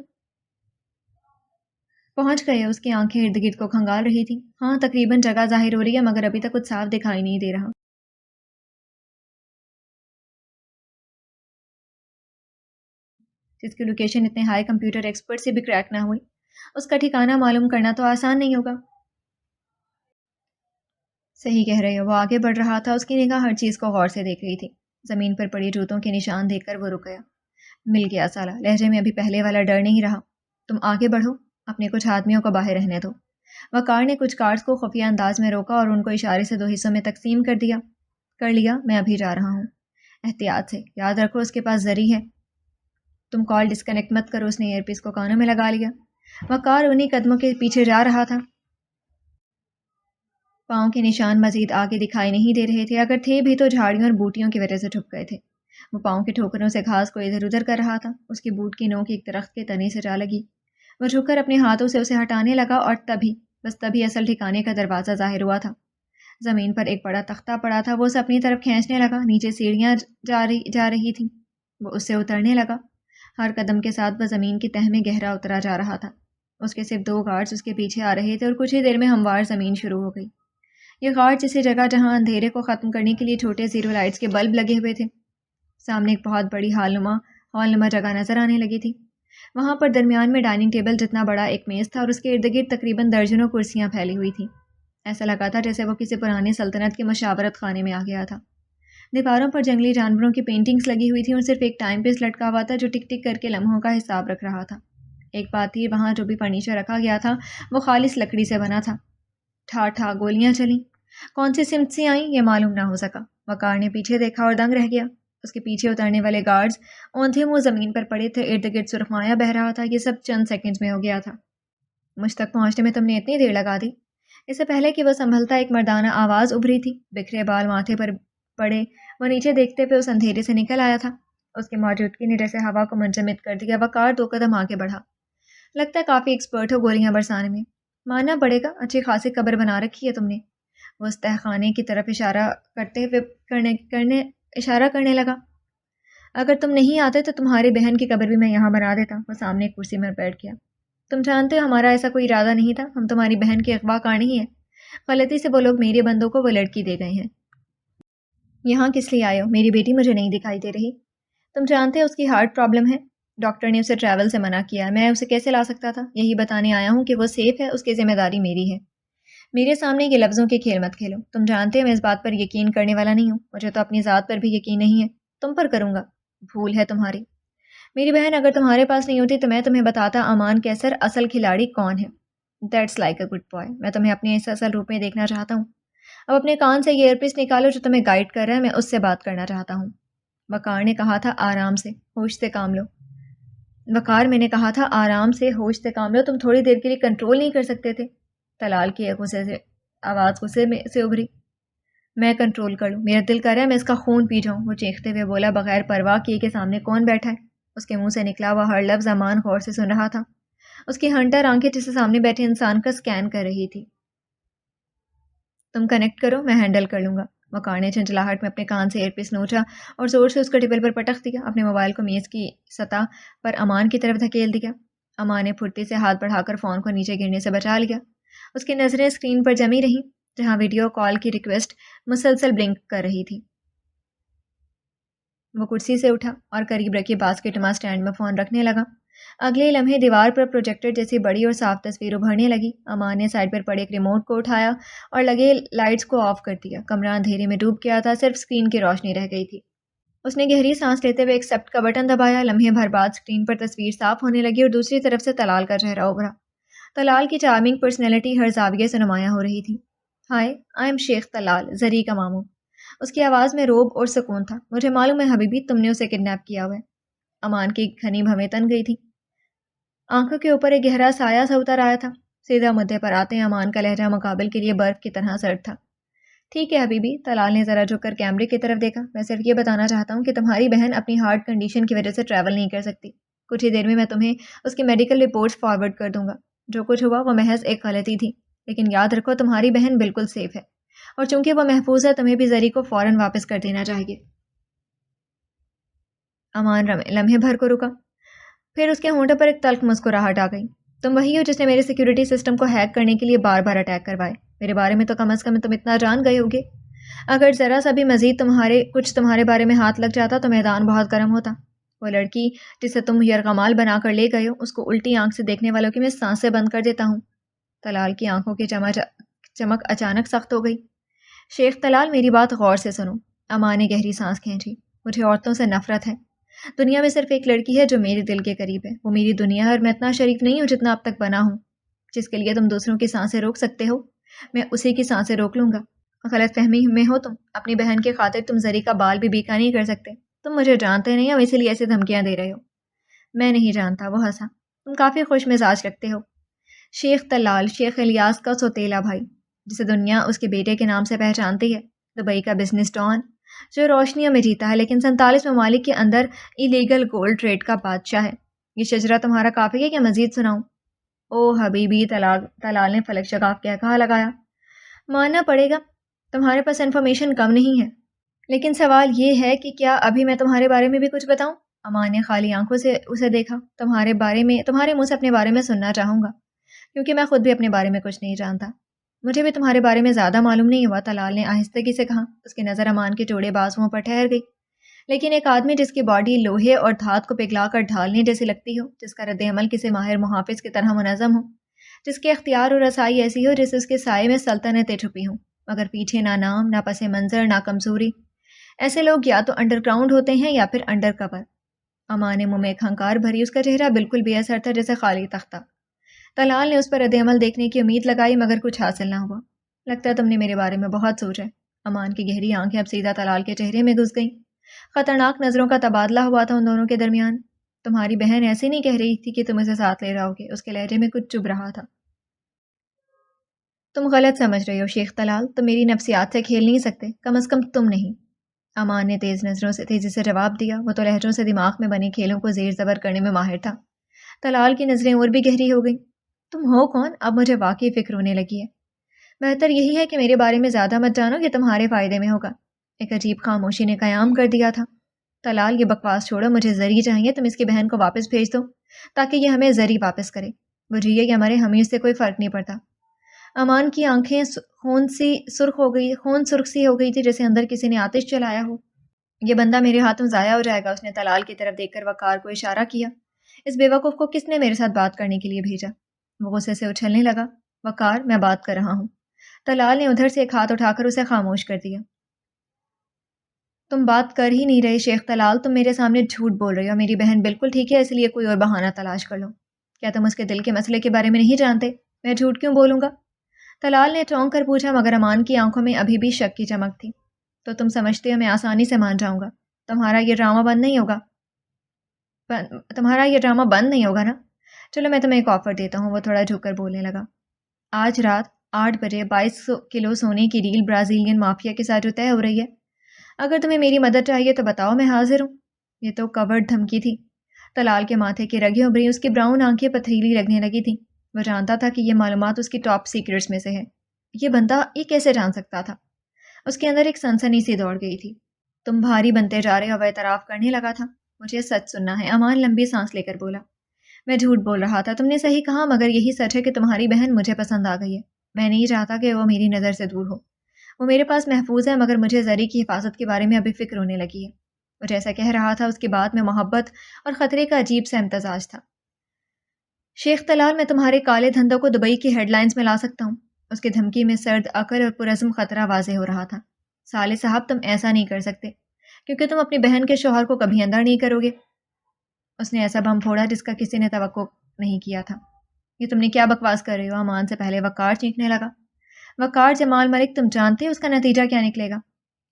پہنچ گئے. اس کی آنکھیں ارد گرد کو کھنگال رہی تھی. ہاں تقریباً جگہ ظاہر ہو رہی ہے مگر ابھی تک کچھ صاف دکھائی نہیں دے رہا. جس کی لوکیشن اتنے ہائی کمپیوٹر ایکسپرٹ سے بھی کریک نہ ہوئی اس کا ٹھکانہ معلوم کرنا تو آسان نہیں ہوگا. صحیح کہہ رہے ہو. وہ آگے بڑھ رہا تھا. اس کی نگاہ ہر چیز کو غور سے دیکھ رہی تھی. زمین پر پڑی جوتوں کے نشان دیکھ کر وہ رک گیا. مل گیا سالہ. لہجے میں ابھی پہلے والا ڈر نہیں رہا. تم آگے بڑھو. اپنے کچھ آدمیوں کو باہر رہنے دو. وقار نے کچھ کارڈز کو خفیہ انداز میں روکا اور ان کو اشارے سے 2 حصوں میں تقسیم کر لیا. میں ابھی جا رہا ہوں. احتیاط سے. یاد رکھو اس کے پاس زری ہے. تم کال ڈسکنیکٹ مت کرو. اس نے ایئر پیس کو کانوں میں لگا لیا. وقار انہی قدموں کے پیچھے جا رہا تھا. پاؤں کے نشان مزید آگے دکھائی نہیں دے رہے تھے. اگر تھے بھی تو جھاڑیوں اور بوٹیوں کی وجہ سے چھپ گئے تھے. وہ پاؤں کے ٹھوکروں سے گھاس کو ادھر ادھر کر رہا تھا. اس کی بوٹ کی نوک ایک درخت کے تنے سے جا لگی. وہ جھک کر اپنے ہاتھوں سے اسے ہٹانے لگا اور تبھی اصل ٹھکانے کا دروازہ ظاہر ہوا تھا. زمین پر ایک بڑا تختہ پڑا تھا. وہ اسے اپنی طرف کھینچنے لگا. نیچے سیڑھیاں جا رہی تھیں. وہ اس سے اترنے لگا. ہر قدم کے ساتھ وہ زمین کی تہ میں گہرا اترا جا رہا تھا. اس کے صرف 2 گارڈز اس کے پیچھے آ رہے تھے اور کچھ ہی دیر میں ہموار زمین شروع ہو گئی. یہ غار جیسی جگہ جہاں اندھیرے کو ختم کرنے کے لیے چھوٹے زیرو لائٹس کے بلب لگے ہوئے تھے. سامنے ایک بہت بڑی ہال نما جگہ نظر آنے لگی تھی. وہاں پر درمیان میں ڈائننگ ٹیبل جتنا بڑا ایک میز تھا اور اس کے ارد گرد تقریباً درجنوں کرسیاں پھیلی ہوئی تھیں. ایسا لگا تھا جیسے وہ کسی پرانے سلطنت کے مشاورت خانے میں آ گیا تھا. دیواروں پر جنگلی جانوروں کی پینٹنگز لگی ہوئی تھیں اور صرف ایک ٹائم پیس لٹکا ہوا تھا جو ٹک ٹک کر کے لمحوں کا حساب رکھ رہا تھا. ایک بات تھی وہاں جو بھی فرنیچر رکھا گیا تھا وہ خالص لکڑی سے بنا تھا. ٹھا گولیاں چلیں. کون سی سمت سے آئیں یہ معلوم نہ ہو سکا. وقار نے پیچھے دیکھا اور دنگ رہ گیا. اس کے پیچھے اترنے والے گارڈز اوندھے منہ زمین پر پڑے تھے. ارد گرد سرخمایہ بہہ رہا تھا. یہ سب چند سیکنڈز میں ہو گیا تھا. مجھ تک پہنچنے میں تم نے اتنی دیر لگا دی. اس سے پہلے کہ وہ سنبھلتا ایک مردانہ آواز ابھری تھی. بکھرے بال ماتھے پر پڑے وہ نیچے دیکھتے ہوئے اس اندھیرے سے نکل آیا تھا. اس کی موجودگی نے جیسے ہوا کو منجمد کر دیا. وقار 2 قدم آگے بڑھا. لگتا ہے کافی ایکسپرٹ ہو گولیاں برسانے میں. ماننا پڑے گا اچھی خاصی قبر بنا رکھی ہے تم نے. وہ اس تہخانے کی طرف اشارہ کرنے لگا. اگر تم نہیں آتے تو تمہاری بہن کی قبر بھی میں یہاں بنا دیتا. وہ سامنے ایک کرسی میں بیٹھ گیا. تم جانتے ہو ہمارا ایسا کوئی ارادہ نہیں تھا. ہم تمہاری بہن کے اغوا کار نہیں ہیں. غلطی سے وہ لوگ میرے بندوں کو وہ لڑکی دے گئے ہیں. یہاں کس لیے آئے ہو؟ میری بیٹی مجھے نہیں دکھائی دے رہی. تم جانتے ہو اس کی ہارٹ پرابلم ہے. ڈاکٹر نے اسے ٹریول سے منع کیا. میں اسے کیسے لا سکتا تھا؟ یہی بتانے آیا ہوں کہ وہ سیف ہے. اس کی ذمہ داری میری ہے. میرے سامنے یہ لفظوں کے کھیل مت کھیلو. تم جانتے ہو میں اس بات پر یقین کرنے والا نہیں ہوں. مجھے تو اپنی ذات پر بھی یقین نہیں ہے. تم پر کروں گا. بھول ہے تمہاری. میری بہن اگر تمہارے پاس نہیں ہوتی تو میں تمہیں بتاتا امان کیسر اصل کھلاڑی کون ہے. That's like a good boy. میں تمہیں اپنے اس اصل روپ میں دیکھنا چاہتا ہوں. اب اپنے کان سے یہ ایئر پیس نکالو جو تمہیں گائیڈ کر رہا ہے. میں اس سے بات کرنا چاہتا ہوں. وقار نے کہا تھا آرام سے ہوش سے کام لو. وقار میں نے کہا تھا آرام سے ہوش سے کام لو. تم تھوڑی دیر کے لیے کنٹرول نہیں کر سکتے تھے؟ طلال کی آواز غصے سے ابھری. میں کنٹرول کر لوں؟ میرا دل کر رہا ہے میں اس کا خون پی جاؤں. وہ چیختے ہوئے بولا بغیر پرواہ کیے کہ سامنے کون بیٹھا ہے. اس کے منہ سے نکلا ہوا ہر لفظ امان غور سے سن رہا تھا. اس کی ہنٹر آنکھیں جسے سامنے بیٹھے انسان کا سکین کر رہی تھی. تم کنیکٹ کرو میں ہینڈل کر لوں گا. وقار نے چنچلاہٹ میں اپنے کان سے ایئر پیس نوچا اور زور سے اس کو ٹیبل پر پٹخ دیا. اپنے موبائل کو میز کی سطح پر امان کی طرف دھکیل دیا. امان نے پھرتی سے ہاتھ بڑھا کر فون کو نیچے گرنے سے بچا لیا. اس کی نظریں اسکرین پر جمی رہیں جہاں ویڈیو کال کی ریکویسٹ مسلسل بلنک کر رہی تھی. وہ کرسی سے اٹھا اور قریب رکھی باسکٹ نما اسٹینڈ میں فون رکھنے لگا. اگلے لمحے دیوار پر پروجیکٹر جیسی بڑی اور صاف تصویر ابھرنے لگی. امان نے سائڈ پر پڑے ایک ریموٹ کو اٹھایا اور لگے لائٹس کو آف کر دیا. کمرہ اندھیرے میں ڈوب گیا تھا، صرف اسکرین کی روشنی رہ گئی تھی. اس نے گہری سانس لیتے ہوئے ایکسیپٹ کا بٹن دبایا. لمحے بھر بعد اسکرین پر تصویر صاف ہونے لگی اور دوسری طرف سے طلال کا چہرہ ابھرا. طلال کی چارمنگ پرسنالٹی ہر زاویے سے نمایاں ہو رہی تھی. ہائے، آئی ایم شیخ طلال، زری کا ماموں. اس کی آواز میں روب اور سکون تھا. مجھے معلوم ہے حبیبی، تم نے اسے کڈنیپ کیا ہوا ہے. امان کی گھنی بھویں تن گئی تھی. آنکھوں کے اوپر ایک گہرا سایہ سا اتر آیا تھا. سیدھا مدعے پر آتے امان کا لہجہ مقابل کے لیے برف کی طرح سرد تھا. ٹھیک ہے حبیبی. طلال نے ذرا جھک کر کیمرے کی طرف دیکھا. میں صرف یہ بتانا چاہتا ہوں کہ تمہاری بہن اپنی ہارٹ کنڈیشن کی وجہ سے ٹریول نہیں کر سکتی. کچھ ہی دیر میں تمہیں اس کی میڈیکل رپورٹس فارورڈ کر دوں گا. جو کچھ ہوا وہ محض ایک غلطی تھی، لیکن یاد رکھو تمہاری بہن بالکل سیف ہے، اور چونکہ وہ محفوظ ہے تمہیں بھی زری کو فوراً واپس کر دینا چاہیے. امان لمحے بھر کو رکا، پھر اس کے ہونٹوں پر ایک تلخ مسکراہٹ آ گئی. تم وہی ہو جس نے میرے سیکیورٹی سسٹم کو ہیک کرنے کے لیے بار بار اٹیک کروائے. میرے بارے میں تو کم از کم تم اتنا جان گئے ہوگے. اگر ذرا سا بھی مزید تمہارے بارے میں ہاتھ لگ جاتا تو میدان بہت گرم ہوتا. وہ لڑکی جسے تم یرغمال بنا کر لے گئے ہو، اس کو الٹی آنکھ سے دیکھنے والوں کی میں سانسیں بند کر دیتا ہوں. طلال کی آنکھوں کی چمک اچانک سخت ہو گئی. شیخ طلال، میری بات غور سے سنو. امان نے گہری سانس کھینچی. مجھے عورتوں سے نفرت ہے. دنیا میں صرف ایک لڑکی ہے جو میرے دل کے قریب ہے. وہ میری دنیا ہے اور میں اتنا شریف نہیں ہوں جتنا اب تک بنا ہوں. جس کے لیے تم دوسروں کی سانسیں روک سکتے ہو، میں اسی کی سانسیں روک لوں گا. غلط فہمی میں ہو تم. اپنی بہن کی خاطر تم زری کا بال بھی بیکا نہیں کر سکتے. تم مجھے جانتے نہیں ہو، اسی لیے ایسے دھمکیاں دے رہے ہو. میں نہیں جانتا. وہ ہنسا. تم کافی خوش مزاج رکھتے ہو. شیخ طلال، شیخ الیاس کا سوتیلا بھائی، جسے دنیا اس کے بیٹے کے نام سے پہچانتی ہے. دبئی کا بزنس ڈان جو روشنیوں میں جیتا ہے لیکن 47 ممالک کے اندر ایلیگل گولڈ ٹریڈ کا بادشاہ ہے. یہ شجرہ تمہارا کافی ہے کہ مزید سناؤں؟ او حبیبی، طلال نے فلک شگاف کہا لگایا. ماننا پڑے گا تمہارے پاس انفارمیشن کم نہیں ہے، لیکن سوال یہ ہے کہ کیا ابھی میں تمہارے بارے میں بھی کچھ بتاؤں؟ امان نے خالی آنکھوں سے اسے دیکھا. تمہارے منہ سے اپنے بارے میں سننا چاہوں گا، کیونکہ میں خود بھی اپنے بارے میں کچھ نہیں جانتا. مجھے بھی تمہارے بارے میں زیادہ معلوم نہیں ہوا، طلال نے آہستگی سے کہا. اس کی نظر امان کے چوڑے بازوؤں پر ٹھہر گئی. لیکن ایک آدمی جس کی باڈی لوہے اور دھات کو پگھلا کر ڈھالنے جیسی لگتی ہو، جس کا رد عمل کسی ماہر محافظ کی طرح منظم ہو، جس کے اختیار اور رسائی ایسی ہو جیسے اس کے سائے میں سلطنتیں چھپی ہوں، مگر پیچھے نہ نام، نہ پس منظر، نہ کمزوری. ایسے لوگ یا تو انڈر گراؤنڈ ہوتے ہیں یا پھر انڈر کور. امان نے منہ میں ایک ہنکار بھری. اس کا چہرہ بالکل بے اثر تھا جیسے خالی تختہ. طلال نے اس پر رد عمل دیکھنے کی امید لگائی مگر کچھ حاصل نہ ہوا. لگتا ہے تم نے میرے بارے میں بہت سوچا ہے. امان کی گہری آنکھیں اب سیدھا طلال کے چہرے میں گھس گئیں. خطرناک نظروں کا تبادلہ ہوا تھا ان دونوں کے درمیان. تمہاری بہن ایسے نہیں کہہ رہی تھی کہ تم اسے ساتھ لے جاؤ گے. اس کے لہجے میں کچھ چبھ رہا تھا. تم غلط سمجھ رہے ہو شیخ طلال. تم میری نفسیات سے کھیل نہیں سکتے، کم از کم تم نہیں. امان نے تیزی سے جواب دیا. وہ تو لہجوں سے دماغ میں بنے کھیلوں کو زیر زبر کرنے میں ماہر تھا. طلال کی نظریں اور بھی گہری ہو گئیں. تم ہو کون؟ اب مجھے واقعی فکر ہونے لگی ہے. بہتر یہی ہے کہ میرے بارے میں زیادہ مت جانو، یہ تمہارے فائدے میں ہوگا. ایک عجیب خاموشی نے قیام کر دیا تھا. طلال، یہ بکواس چھوڑو. مجھے زری چاہیے. تم اس کی بہن کو واپس بھیج دو تاکہ یہ ہمیں زری واپس کرے. وہ جیے یا مرے، ہمیں اس سے کوئی فرق نہیں پڑتا. امان کی آنکھیں خون سرخ سی ہو گئی تھی جیسے اندر کسی نے آتش چلایا ہو. یہ بندہ میرے ہاتھوں ضائع ہو جائے گا. اس نے طلال کی طرف دیکھ کر وقار کو اشارہ کیا. اس بیوقوف کو کس نے میرے ساتھ بات کرنے کے لیے بھیجا؟ وہ غصے سے اچھلنے لگا. وقار، میں بات کر رہا ہوں. طلال نے ادھر سے ایک ہاتھ اٹھا کر اسے خاموش کر دیا. تم بات کر ہی نہیں رہے شیخ طلال. تم میرے سامنے جھوٹ بول رہے ہو. میری بہن بالکل ٹھیک ہے، اس لیے کوئی اور بہانہ تلاش کر لو. کیا تم اس کے دل کے مسئلے کے بارے میں نہیں جانتے؟ میں جھوٹ کیوں بولوں گا؟ طلال نے چونک کر پوچھا مگر امان کی آنکھوں میں ابھی بھی شک کی چمک تھی. تو تم سمجھتے ہو میں آسانی سے مان جاؤں گا؟ تمہارا یہ ڈرامہ بند نہیں ہوگا نا؟ چلو میں تمہیں ایک آفر دیتا ہوں. وہ تھوڑا جھک کر بولنے لگا. آج رات 8 بجے 22 کلو سونے کی ڈیل برازیلین مافیا کے ساتھ جو طے ہو رہی ہے. اگر تمہیں میری مدد چاہیے تو بتاؤ، میں حاضر ہوں. یہ تو کورڈ دھمکی تھی. طلال کے ماتھے کی رگیں ابھری. اس کی براؤن آنکھیں پتھریلی لگنے لگی تھیں. وہ جانتا تھا کہ یہ معلومات اس کی ٹاپ سیکرٹس میں سے ہے. یہ بندہ یہ کیسے جان سکتا تھا؟ اس کے اندر ایک سنسنی سی دوڑ گئی تھی۔ تم بھاری بنتے جا رہے ہو، وہ اعتراف کرنے لگا تھا۔ مجھے سچ سننا ہے، امان لمبی سانس لے کر بولا۔ میں جھوٹ بول رہا تھا، تم نے صحیح کہا، مگر یہی سچ ہے کہ تمہاری بہن مجھے پسند آ گئی ہے۔ میں نہیں چاہتا کہ وہ میری نظر سے دور ہو۔ وہ میرے پاس محفوظ ہے، مگر مجھے زری کی حفاظت کے بارے میں ابھی فکر ہونے لگی ہے۔ وہ جیسا کہہ رہا تھا اس کی بات میں محبت اور خطرے کا عجیب سا امتزاج تھا۔ شیخ طلال، میں تمہارے کالے دھندوں کو دبئی کی ہیڈ لائنز میں لا سکتا ہوں۔ اس کی دھمکی میں سرد عقل اور پرعزم خطرہ واضح ہو رہا تھا۔ صالح صاحب، تم ایسا نہیں کر سکتے، کیونکہ تم اپنی بہن کے شوہر کو کبھی اندر نہیں کرو گے۔ اس نے ایسا بم پھوڑا جس کا کسی نے توقع نہیں کیا تھا۔ یہ تم نے کیا بکواس کر رہے ہو؟ امان سے پہلے وقار چیخنے لگا۔ وقار جمال ملک، تم جانتے ہو اس کا نتیجہ کیا نکلے گا؟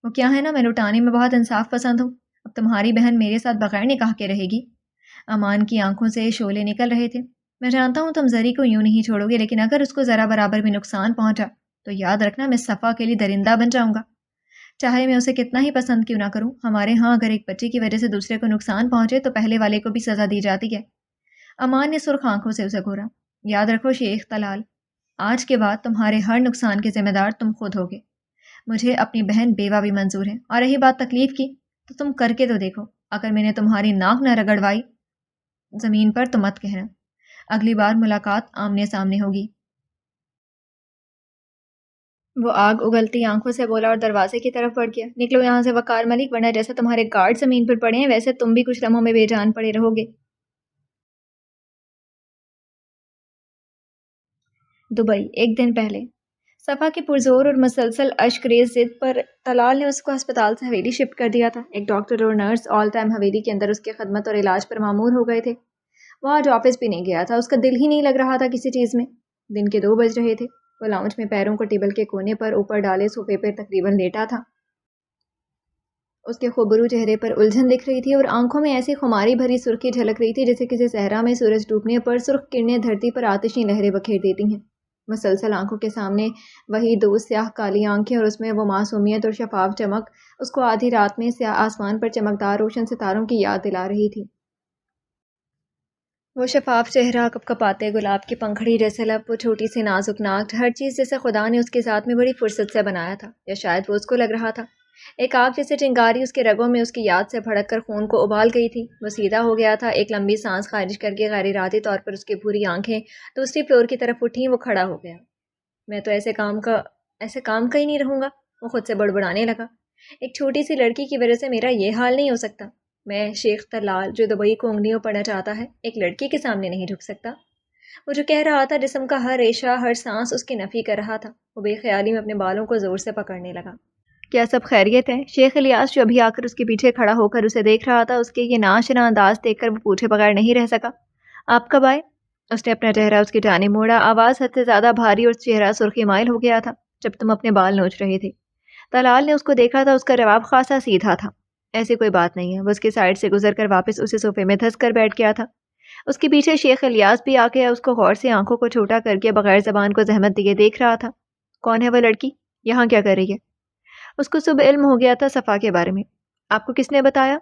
وہ کیا ہے نا، میں لٹانے میں بہت انصاف پسند ہوں۔ اب تمہاری بہن میرے ساتھ بغیر نکاح کے رہے گی۔ امان کی آنکھوں سے شعلے نکل رہے تھے۔ میں جانتا ہوں تم زری کو یوں نہیں چھوڑو گے، لیکن اگر اس کو ذرا برابر بھی نقصان پہنچا تو یاد رکھنا میں صفا کے لیے درندہ بن جاؤں گا، چاہے میں اسے کتنا ہی پسند کیوں نہ کروں۔ ہمارے ہاں اگر ایک بچے کی وجہ سے دوسرے کو نقصان پہنچے تو پہلے والے کو بھی سزا دی جاتی ہے۔ امان نے سرخ آنکھوں سے اسے گھورا۔ یاد رکھو شیخ طلال، آج کے بعد تمہارے ہر نقصان کے ذمہ دار تم خود ہوگے۔ مجھے اپنی بہن بیوہ بھی منظور ہے، اور رہی بات تکلیف کی تو تم کر کے تو دیکھو۔ اگر میں نے تمہاری ناک نہ رگڑوائی زمین پر تو مت کہنا۔ اگلی بار ملاقات آمنے سامنے ہوگی۔ وہ آگ اگلتی آنکھوں سے بولا اور دروازے کی طرف بڑھ گیا۔ نکلو یہاں سے وقار ملک، ورنہ جیسے تمہارے گارڈ زمین پر پڑے ہیں ویسے تم بھی کچھ لمحوں میں بے جان پڑے رہو گے۔ دبئی، ایک دن پہلے۔ صفا کی پرزور اور مسلسل اشک ریز ضد پر طلال نے اس کو ہسپتال سے حویلی شفٹ کر دیا تھا۔ ایک ڈاکٹر اور نرس آل ٹائم حویلی کے اندر اس کی خدمت اور علاج پر معمور ہو گئے تھے۔ وہ آج آفس بھی نہیں گیا تھا، اس کا دل ہی نہیں لگ رہا تھا کسی چیز میں۔ دن کے 2 بج رہے تھے۔ وہ لاؤنج میں پیروں کو ٹیبل کے کونے پر اوپر ڈالے صوفے پر تقریباً لیٹا تھا۔ اس کے خوبرو چہرے پر الجھن دکھ رہی تھی اور آنکھوں میں ایسی خماری بھری سرخی جھلک رہی تھی جیسے کسی صحرا میں سورج ڈوبنے پر سرخ کرنیں دھرتی پر آتشی لہریں بکھیر دیتی ہیں۔ مسلسل آنکھوں کے سامنے وہی 2 سیاہ کالی آنکھیں اور اس میں وہ معصومیت اور شفاف چمک اس کو آدھی رات میں سیاہ آسمان پر چمکدار روشن ستاروں کی یاد دلا رہی تھی۔ وہ شفاف چہرہ، کپکپاتے گلاب کی پنکھڑی جیسے لب، وہ چھوٹی سی نازک ناک، ہر چیز جیسے خدا نے اس کے ذات میں بڑی فرصت سے بنایا تھا، یا شاید وہ اس کو لگ رہا تھا۔ ایک آگ جیسے چنگاری اس کے رگوں میں اس کی یاد سے بھڑک کر خون کو ابال گئی تھی۔ وہ سیدھا ہو گیا تھا، ایک لمبی سانس خارج کر کے غیر ارادی طور پر اس کی بھوری آنکھیں دوسری فلور کی طرف اٹھیں۔ وہ کھڑا ہو گیا۔ میں تو ایسے کام کا ہی نہیں رہوں گا، وہ خود سے بڑبڑانے لگا۔ ایک چھوٹی سی لڑکی کی وجہ سے میرا یہ حال نہیں ہو سکتا۔ میں شیخ طلال جو دبئی کو انگلیوں پڑنا چاہتا ہے، ایک لڑکی کے سامنے نہیں جھک سکتا۔ وہ جو کہہ رہا تھا جسم کا ہر ریشہ، ہر سانس اس کی نفی کر رہا تھا۔ وہ بے خیالی میں اپنے بالوں کو زور سے پکڑنے لگا۔ کیا سب خیریت ہے؟ شیخ الیاس جو ابھی آ کر اس کے پیچھے کھڑا ہو کر اسے دیکھ رہا تھا، اس کے یہ ناشنا انداز دیکھ کر وہ پوچھے بغیر نہیں رہ سکا۔ آپ کب آئے؟ اس نے اپنا چہرہ اس کی جانب موڑا، آواز حد سے زیادہ بھاری اور چہرہ سرخی مائل ہو گیا تھا۔ جب تم اپنے بال نوچ رہے تھے۔ طلال نے اس کو دیکھا تھا، اس کا جواب خاصا سیدھا تھا۔ ایسی کوئی بات نہیں ہے۔ وہ اس کے سائڈ سے گزر کر واپس اسی صوفے میں دھس کر بیٹھ گیا تھا۔ اس کے پیچھے شیخ الیاس بھی آ کے اس کو غور سے آنکھوں کو چھوٹا کر کے بغیر زبان کو زحمت دیے دیکھ رہا تھا۔ کون ہے وہ لڑکی؟ یہاں کیا کر رہی ہے؟ اس کو صبح علم ہو گیا تھا صفا کے بارے میں۔ آپ کو کس نے بتایا؟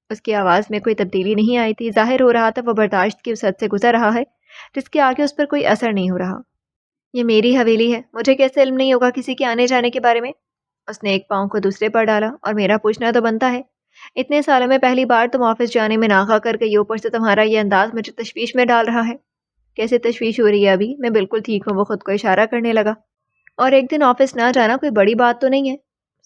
اس کی آواز میں کوئی تبدیلی نہیں آئی تھی۔ ظاہر ہو رہا تھا وہ برداشت کی اس حد سے گزر رہا ہے جس کے آگے اس پر کوئی اثر نہیں ہو رہا۔ یہ میری حویلی ہے، مجھے کیسے علم نہیں ہوگا کسی کے آنے جانے کے بارے میں؟ اس نے ایک پاؤں کو دوسرے پر ڈالا۔ اور میرا پوچھنا تو بنتا ہے، اتنے سالوں میں پہلی بار تم آفس جانے میں ناغہ کر گئی، اوپر سے تمہارا یہ انداز مجھے تشویش میں ڈال رہا ہے۔ کیسے تشویش ہو رہی ہے ابھی؟ میں بالکل ٹھیک ہوں، وہ خود کو اشارہ کرنے لگا۔ اور ایک دن آفس نہ جانا کوئی بڑی بات تو نہیں ہے۔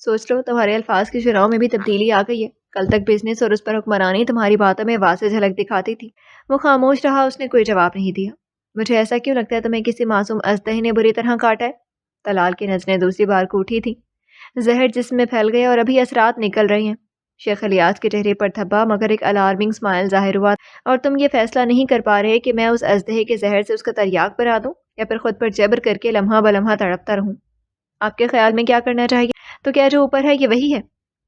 سوچ لو، تمہارے الفاظ کی شرحوں میں بھی تبدیلی آ گئی ہے۔ کل تک بزنس اور اس پر حکمرانی تمہاری باتوں میں واضح جھلک دکھاتی تھی۔ وہ خاموش رہا، اس نے کوئی جواب نہیں دیا۔ مجھے ایسا کیوں لگتا ہے تمہیں کسی معصوم اژدہے نے بری طرح کاٹا ہے؟ طلال کی نظریں دوسری بار کو اٹھی تھیں۔ زہر جسم میں پھیل گیا اور ابھی اثرات نکل رہے ہیں۔ شیخ الیاس کے چہرے پر دھبا مگر ایک الارمنگ اسمائل ظاہر ہوا۔ اور تم یہ فیصلہ نہیں کر پا رہے کہ میں اس اژدہے کے زہر سے اس کا تریاق بنا دوں یا پھر خود پر جبر کر کے لمحہ بلمحہ تڑپتا رہوں؟ آپ کے خیال میں کیا کرنا چاہیے؟ تو کیا جو اوپر ہے یہ وہی ہے؟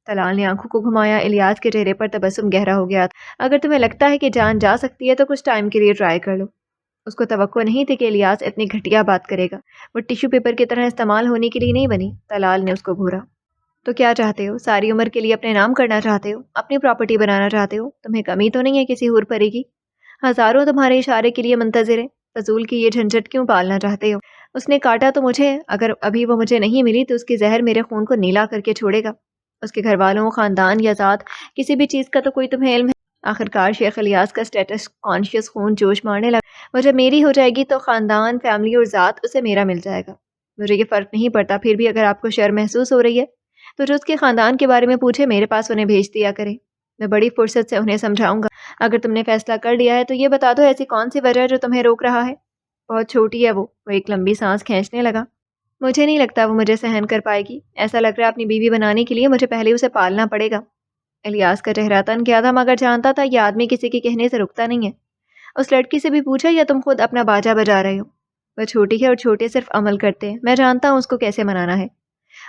طلال نے آنکھوں کو گھمایا۔ الیاس کے چہرے پر تبسم گہرا ہو گیا تھا۔ اگر تمہیں لگتا ہے کہ جان جا سکتی ہے تو کچھ ٹائم کے لیے ٹرائی کر لو۔ اس کو توقع نہیں تھی کہ الیاس اتنی گھٹیا بات کرے گا۔ وہ ٹیشو پیپر کی طرح استعمال ہونے کے لیے نہیں بنی۔ طلال نے اس کو گھورا۔ تو کیا چاہتے ہو؟ ساری عمر کے لیے اپنے نام کرنا چاہتے ہو؟ اپنی پراپرٹی بنانا چاہتے ہو؟ تمہیں کمی تو نہیں ہے کسی حور پری کی؟ ہزاروں تمہارے اشارے کے لیے منتظر ہیں۔ فضول کی یہ جھنجھٹ کیوں پالنا چاہتے ہو؟ اس نے کاٹا تو مجھے، اگر ابھی وہ مجھے نہیں ملی تو اس کی زہر میرے خون کو نیلا کر کے چھوڑے گا۔ اس کے گھر والوں، خاندان یا ذات، کسی بھی چیز کا تو کوئی تمہیں علم ہے؟ آخرکار شیخ الیاس کا اسٹیٹس کانشیس خون جوش مارنے لگا۔ وہ جب میری ہو جائے گی تو خاندان، فیملی اور ذات اسے میرا مل جائے گا۔ مجھے یہ فرق نہیں پڑتا، پھر بھی اگر آپ کو شرم محسوس ہو رہی ہے تو جو اس کے خاندان کے بارے میں پوچھے میرے پاس انہیں بھیج دیا کرے، میں بڑی فرصت سے انہیں سمجھاؤں گا۔ اگر تم نے فیصلہ کر لیا ہے تو یہ بتا دو ایسی کون سی وجہ ہے جو تمہیں روک رہا ہے؟ بہت چھوٹی ہے وہ ایک لمبی سانس کھینچنے لگا۔ مجھے نہیں لگتا وہ مجھے سہن کر پائے گی، ایسا لگ رہا ہے اپنی بیوی بنانے کے لیے مجھے پہلے اسے پالنا پڑے گا۔ الیاس کا چہرہ تن گیا تھا، مگر جانتا تھا یہ آدمی کسی کے کہنے سے رکتا نہیں ہے۔ اس لڑکی سے بھی پوچھا یا تم خود اپنا باجا بجا رہے ہو؟ وہ چھوٹی ہے اور چھوٹے صرف عمل کرتے ہیں، میں جانتا ہوں اس کو کیسے منانا ہے۔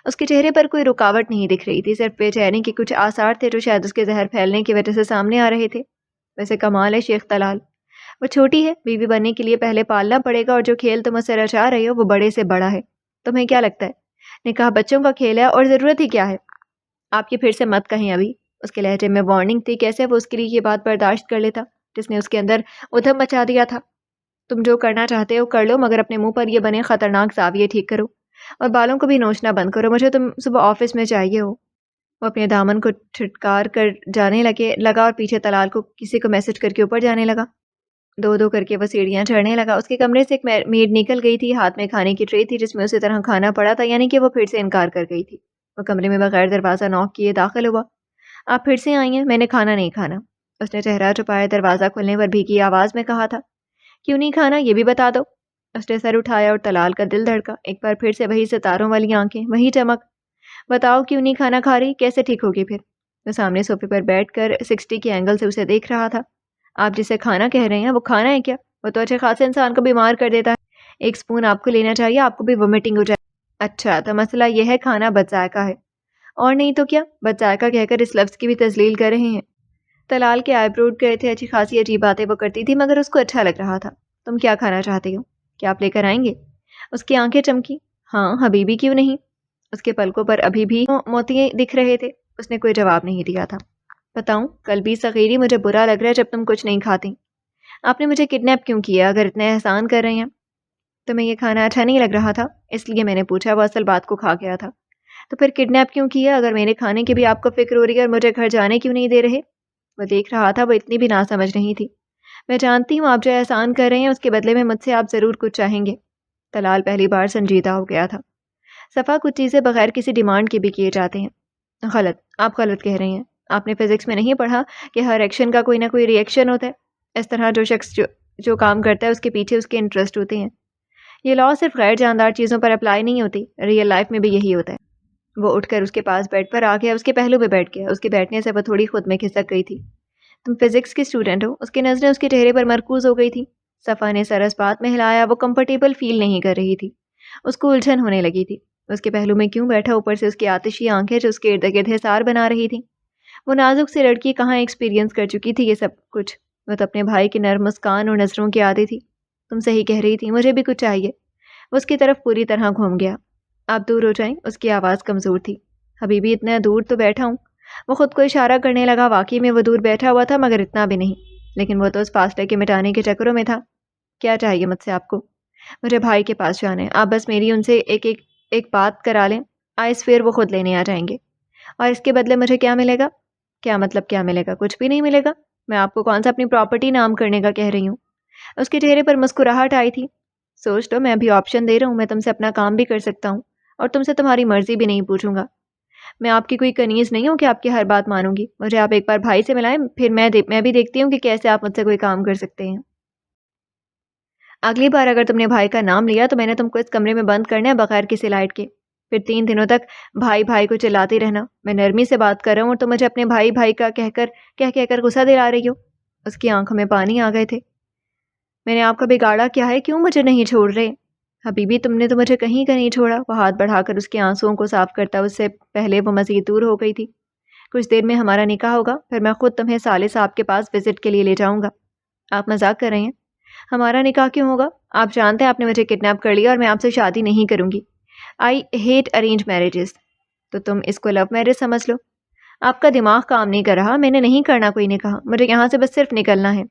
اس کے چہرے پر کوئی رکاوٹ نہیں دکھ رہی تھی، صرف بے چینی کے کچھ آثار تھے جو شاید اس کے زہر پھیلنے کی وجہ سے سامنے آ رہے تھے۔ ویسے کمال ہے شیخ طلال، وہ چھوٹی ہے، بیوی بننے کے لیے پہلے پالنا پڑے گا، اور جو کھیل تم اسے رچا رہے ہو وہ بڑے سے بڑا ہے۔ تمہیں کیا لگتا ہے نکاح بچوں کا کھیل ہے، اور ضرورت ہی کیا ہے؟ آپ یہ پھر سے مت کہیں ابھی۔ اس کے لہجے میں وارننگ تھی، کیسے وہ اس کے لیے یہ بات برداشت کر لیتا جس نے اس کے اندر ادھم مچا دیا تھا۔ تم جو کرنا چاہتے ہو کر لو، مگر اپنے منہ پر یہ بنے خطرناک زاویے ٹھیک کرو اور بالوں کو بھی نوچنا بند کرو، مجھے تم صبح آفس میں چاہیے ہو۔ وہ اپنے دامن کو چھٹکار کر جانے لگا اور پیچھے طلال کو کسی کو میسج کر کے اوپر جانے لگا۔ دو دو کر کے وہ سیڑھیاں چڑھنے لگا۔ اس کے کمرے سے ایک میڈ نکل گئی تھی، ہاتھ میں کھانے کی ٹرے تھی جس میں اسی طرح کھانا پڑا تھا، یعنی کہ وہ پھر سے انکار کر گئی تھی۔ وہ کمرے میں بغیر دروازہ نوک کیے داخل ہوا۔ آپ پھر سے آئی ہیں؟ میں نے کھانا نہیں کھانا، اس نے چہرہ چھپایا دروازہ کھلنے پر بھیگی آواز میں کہا تھا۔ کیوں نہیں کھانا یہ بھی بتا دو۔ اس نے سر اٹھایا اور طلال کا دل دھڑکا، ایک بار پھر سے وہی ستاروں والی آنکھیں، وہی چمک۔ بتاؤ کیوں نہیں کھانا کھا رہی، کیسے ٹھیک ہوگی پھر؟ وہ سامنے صوفے پر بیٹھ کر 60 کے اینگل سے اسے دیکھ رہا تھا۔ آپ جسے کھانا کہہ رہے ہیں وہ کھانا ہے کیا؟ وہ تو اچھے خاصے انسان کو بیمار کر دیتا ہے۔ ایک سپون آپ کو لینا چاہیے، آپ کو بھی وومیٹنگ ہو جائے۔ اچھا تو مسئلہ یہ ہے کھانا بد ذائقہ ہے، اور نہیں تو کیا؟ بد ذائقہ کہہ کر اس لفظ کی بھی تذلیل کر رہے ہیں۔ طلال کے آئی بروڈ گئے تھے، اچھی خاصی عجیب باتیں وہ کرتی تھی مگر اس کو اچھا لگ رہا تھا۔ تم کیا کھانا چاہتی ہو؟ کیا آپ لے کر آئیں گے؟ اس کی آنکھیں چمکی۔ ہاں حبیبی کیوں نہیں؟ اس کے پلکوں پر ابھی بھی موتی دکھ رہے تھے۔ اس نے کوئی جواب نہیں دیا تھا۔ بتاؤں قلبی صغیری، مجھے برا لگ رہا ہے جب تم کچھ نہیں کھاتی۔ آپ نے مجھے کڈنیپ کیوں کیا اگر اتنے احسان کر رہے ہیں؟ تمہیں یہ کھانا اچھا نہیں لگ رہا تھا اس لیے میں نے پوچھا، وہ اصل بات کو کھا گیا تھا۔ تو پھر کڈنیپ کیوں کیا اگر میرے کھانے کی بھی آپ کو فکر ہو رہی ہے، اور مجھے گھر جانے کیوں نہیں دے رہے؟ وہ دیکھ رہا تھا، وہ اتنی بھی نہ سمجھ نہیں تھی۔ میں جانتی ہوں آپ جو احسان کر رہے ہیں اس کے بدلے میں مجھ سے آپ ضرور کچھ چاہیں گے۔ طلال پہلی بار سنجیدہ ہو گیا تھا۔ صفا کچھ چیزیں بغیر کسی ڈیمانڈ کے بھی کیے جاتے ہیں۔ غلط، آپ غلط کہہ رہے ہیں۔ آپ نے فزکس میں نہیں پڑھا کہ ہر ایکشن کا کوئی نہ کوئی ری ایکشن ہوتا ہے؟ اس طرح جو شخص جو کام کرتا ہے اس کے پیچھے اس کے انٹرسٹ ہوتے ہیں۔ یہ لاء صرف غیر جاندار چیزوں پر اپلائی نہیں ہوتی، ریئل لائف میں بھی یہی ہوتا ہے۔ وہ اٹھ کر اس کے پاس بیڈ پر آ گیا، اس کے پہلو پہ بیٹھ گیا۔ اس کے بیٹھنے سے وہ تھوڑی خود میں کھسک گئی تھی۔ تم فزکس کی اسٹوڈنٹ ہو؟ اس کی نظریں اس کے چہرے پر مرکوز ہو گئی تھی۔ صفا نے سر اس بات میں ہلایا، وہ کمفرٹیبل فیل نہیں کر رہی تھی، اس کو الجھن ہونے لگی تھی۔ اس کے پہلو میں کیوں بیٹھا، اوپر سے اس کی آتشی آنکھیں جو اس کے ارد گرد حصار بنا رہی تھیں۔ وہ نازک سی لڑکی کہاں ایکسپیرینس کر چکی تھی یہ سب کچھ؟ وہ تو اپنے بھائی کی نرم مسکان اور نظروں کی عادی تھی۔ تم صحیح کہہ رہی تھی، مجھے بھی کچھ چاہیے۔ وہ اس کی طرف پوری طرح گھوم گیا۔ آپ دور ہو جائیں، اس کی آواز کمزور تھی۔ حبیبی اتنا دور تو بیٹھا ہوں۔ وہ خود کو اشارہ کرنے لگا، واقعی میں وہ دور بیٹھا ہوا تھا مگر اتنا بھی نہیں، لیکن وہ تو اس فاصلے کے مٹانے کے چکروں میں تھا۔ کیا چاہیے مجھ سے آپ کو؟ مجھے بھائی کے پاس جانا ہے، آپ بس میری ان سے ایک بات کرا لیں، آئس فیئر وہ خود لینے آ جائیں گے، اور اس کے بدلے مجھے کیا ملے گا؟ کیا مطلب کیا ملے گا؟ کچھ بھی نہیں ملے گا۔ میں آپ کو کون سا اپنی پراپرٹی نام کرنے کا کہہ رہی ہوں؟ اس کے چہرے پر مسکراہٹ آئی تھی۔ سوچ لو، میں ابھی آپشن دے رہا ہوں، میں تم سے اپنا کام بھی کر سکتا ہوں اور تم سے تمہاری مرضی بھی نہیں پوچھوں گا۔ میں آپ کی کوئی کنیز نہیں ہوں کہ آپ کی ہر بات مانوں گی۔ مجھے آپ ایک بار بھائی سے ملائیں، پھر میں بھی دیکھتی ہوں کہ کیسے آپ مجھ سے کوئی کام کر سکتے ہیں۔ اگلی بار اگر تم نے بھائی کا نام لیا تو میں نے تم کو اس کمرے میں بند کرنا ہے بغیر کسی لائٹ کے، پھر 3 دنوں تک بھائی بھائی کو چلاتی رہنا۔ میں نرمی سے بات کر رہا ہوں اور تم مجھے اپنے بھائی بھائی کا کہہ کر غصہ دلا رہی ہو۔ اس کی آنکھوں میں پانی آ گئے تھے۔ میں نے آپ کا بگاڑا کیا ہے؟ کیوں مجھے نہیں چھوڑ رہے؟ حبیبی تم نے تو مجھے کہیں کا نہیں چھوڑا۔ وہ ہاتھ بڑھا کر اس کے آنسوؤں کو صاف کرتا، اس سے پہلے وہ مزید دور ہو گئی تھی۔ کچھ دیر میں ہمارا نکاح ہوگا، پھر میں خود تمہیں سالے صاحب کے پاس وزٹ کے لیے لے جاؤں گا۔ آپ مذاق کر رہے ہیں؟ ہمارا نکاح کیوں ہوگا؟ آپ جانتے ہیں آپ نے مجھے کڈنیپ کر لیا اور میں آپ سے شادی نہیں کروں گی۔ I hate arrange marriages. تو تم اس کو لو میرج سمجھ لو۔ آپ کا دماغ کام نہیں کر رہا، میں نے نہیں کرنا کوئی نکاح، مجھے یہاں سے بس صرف نکلنا ہے۔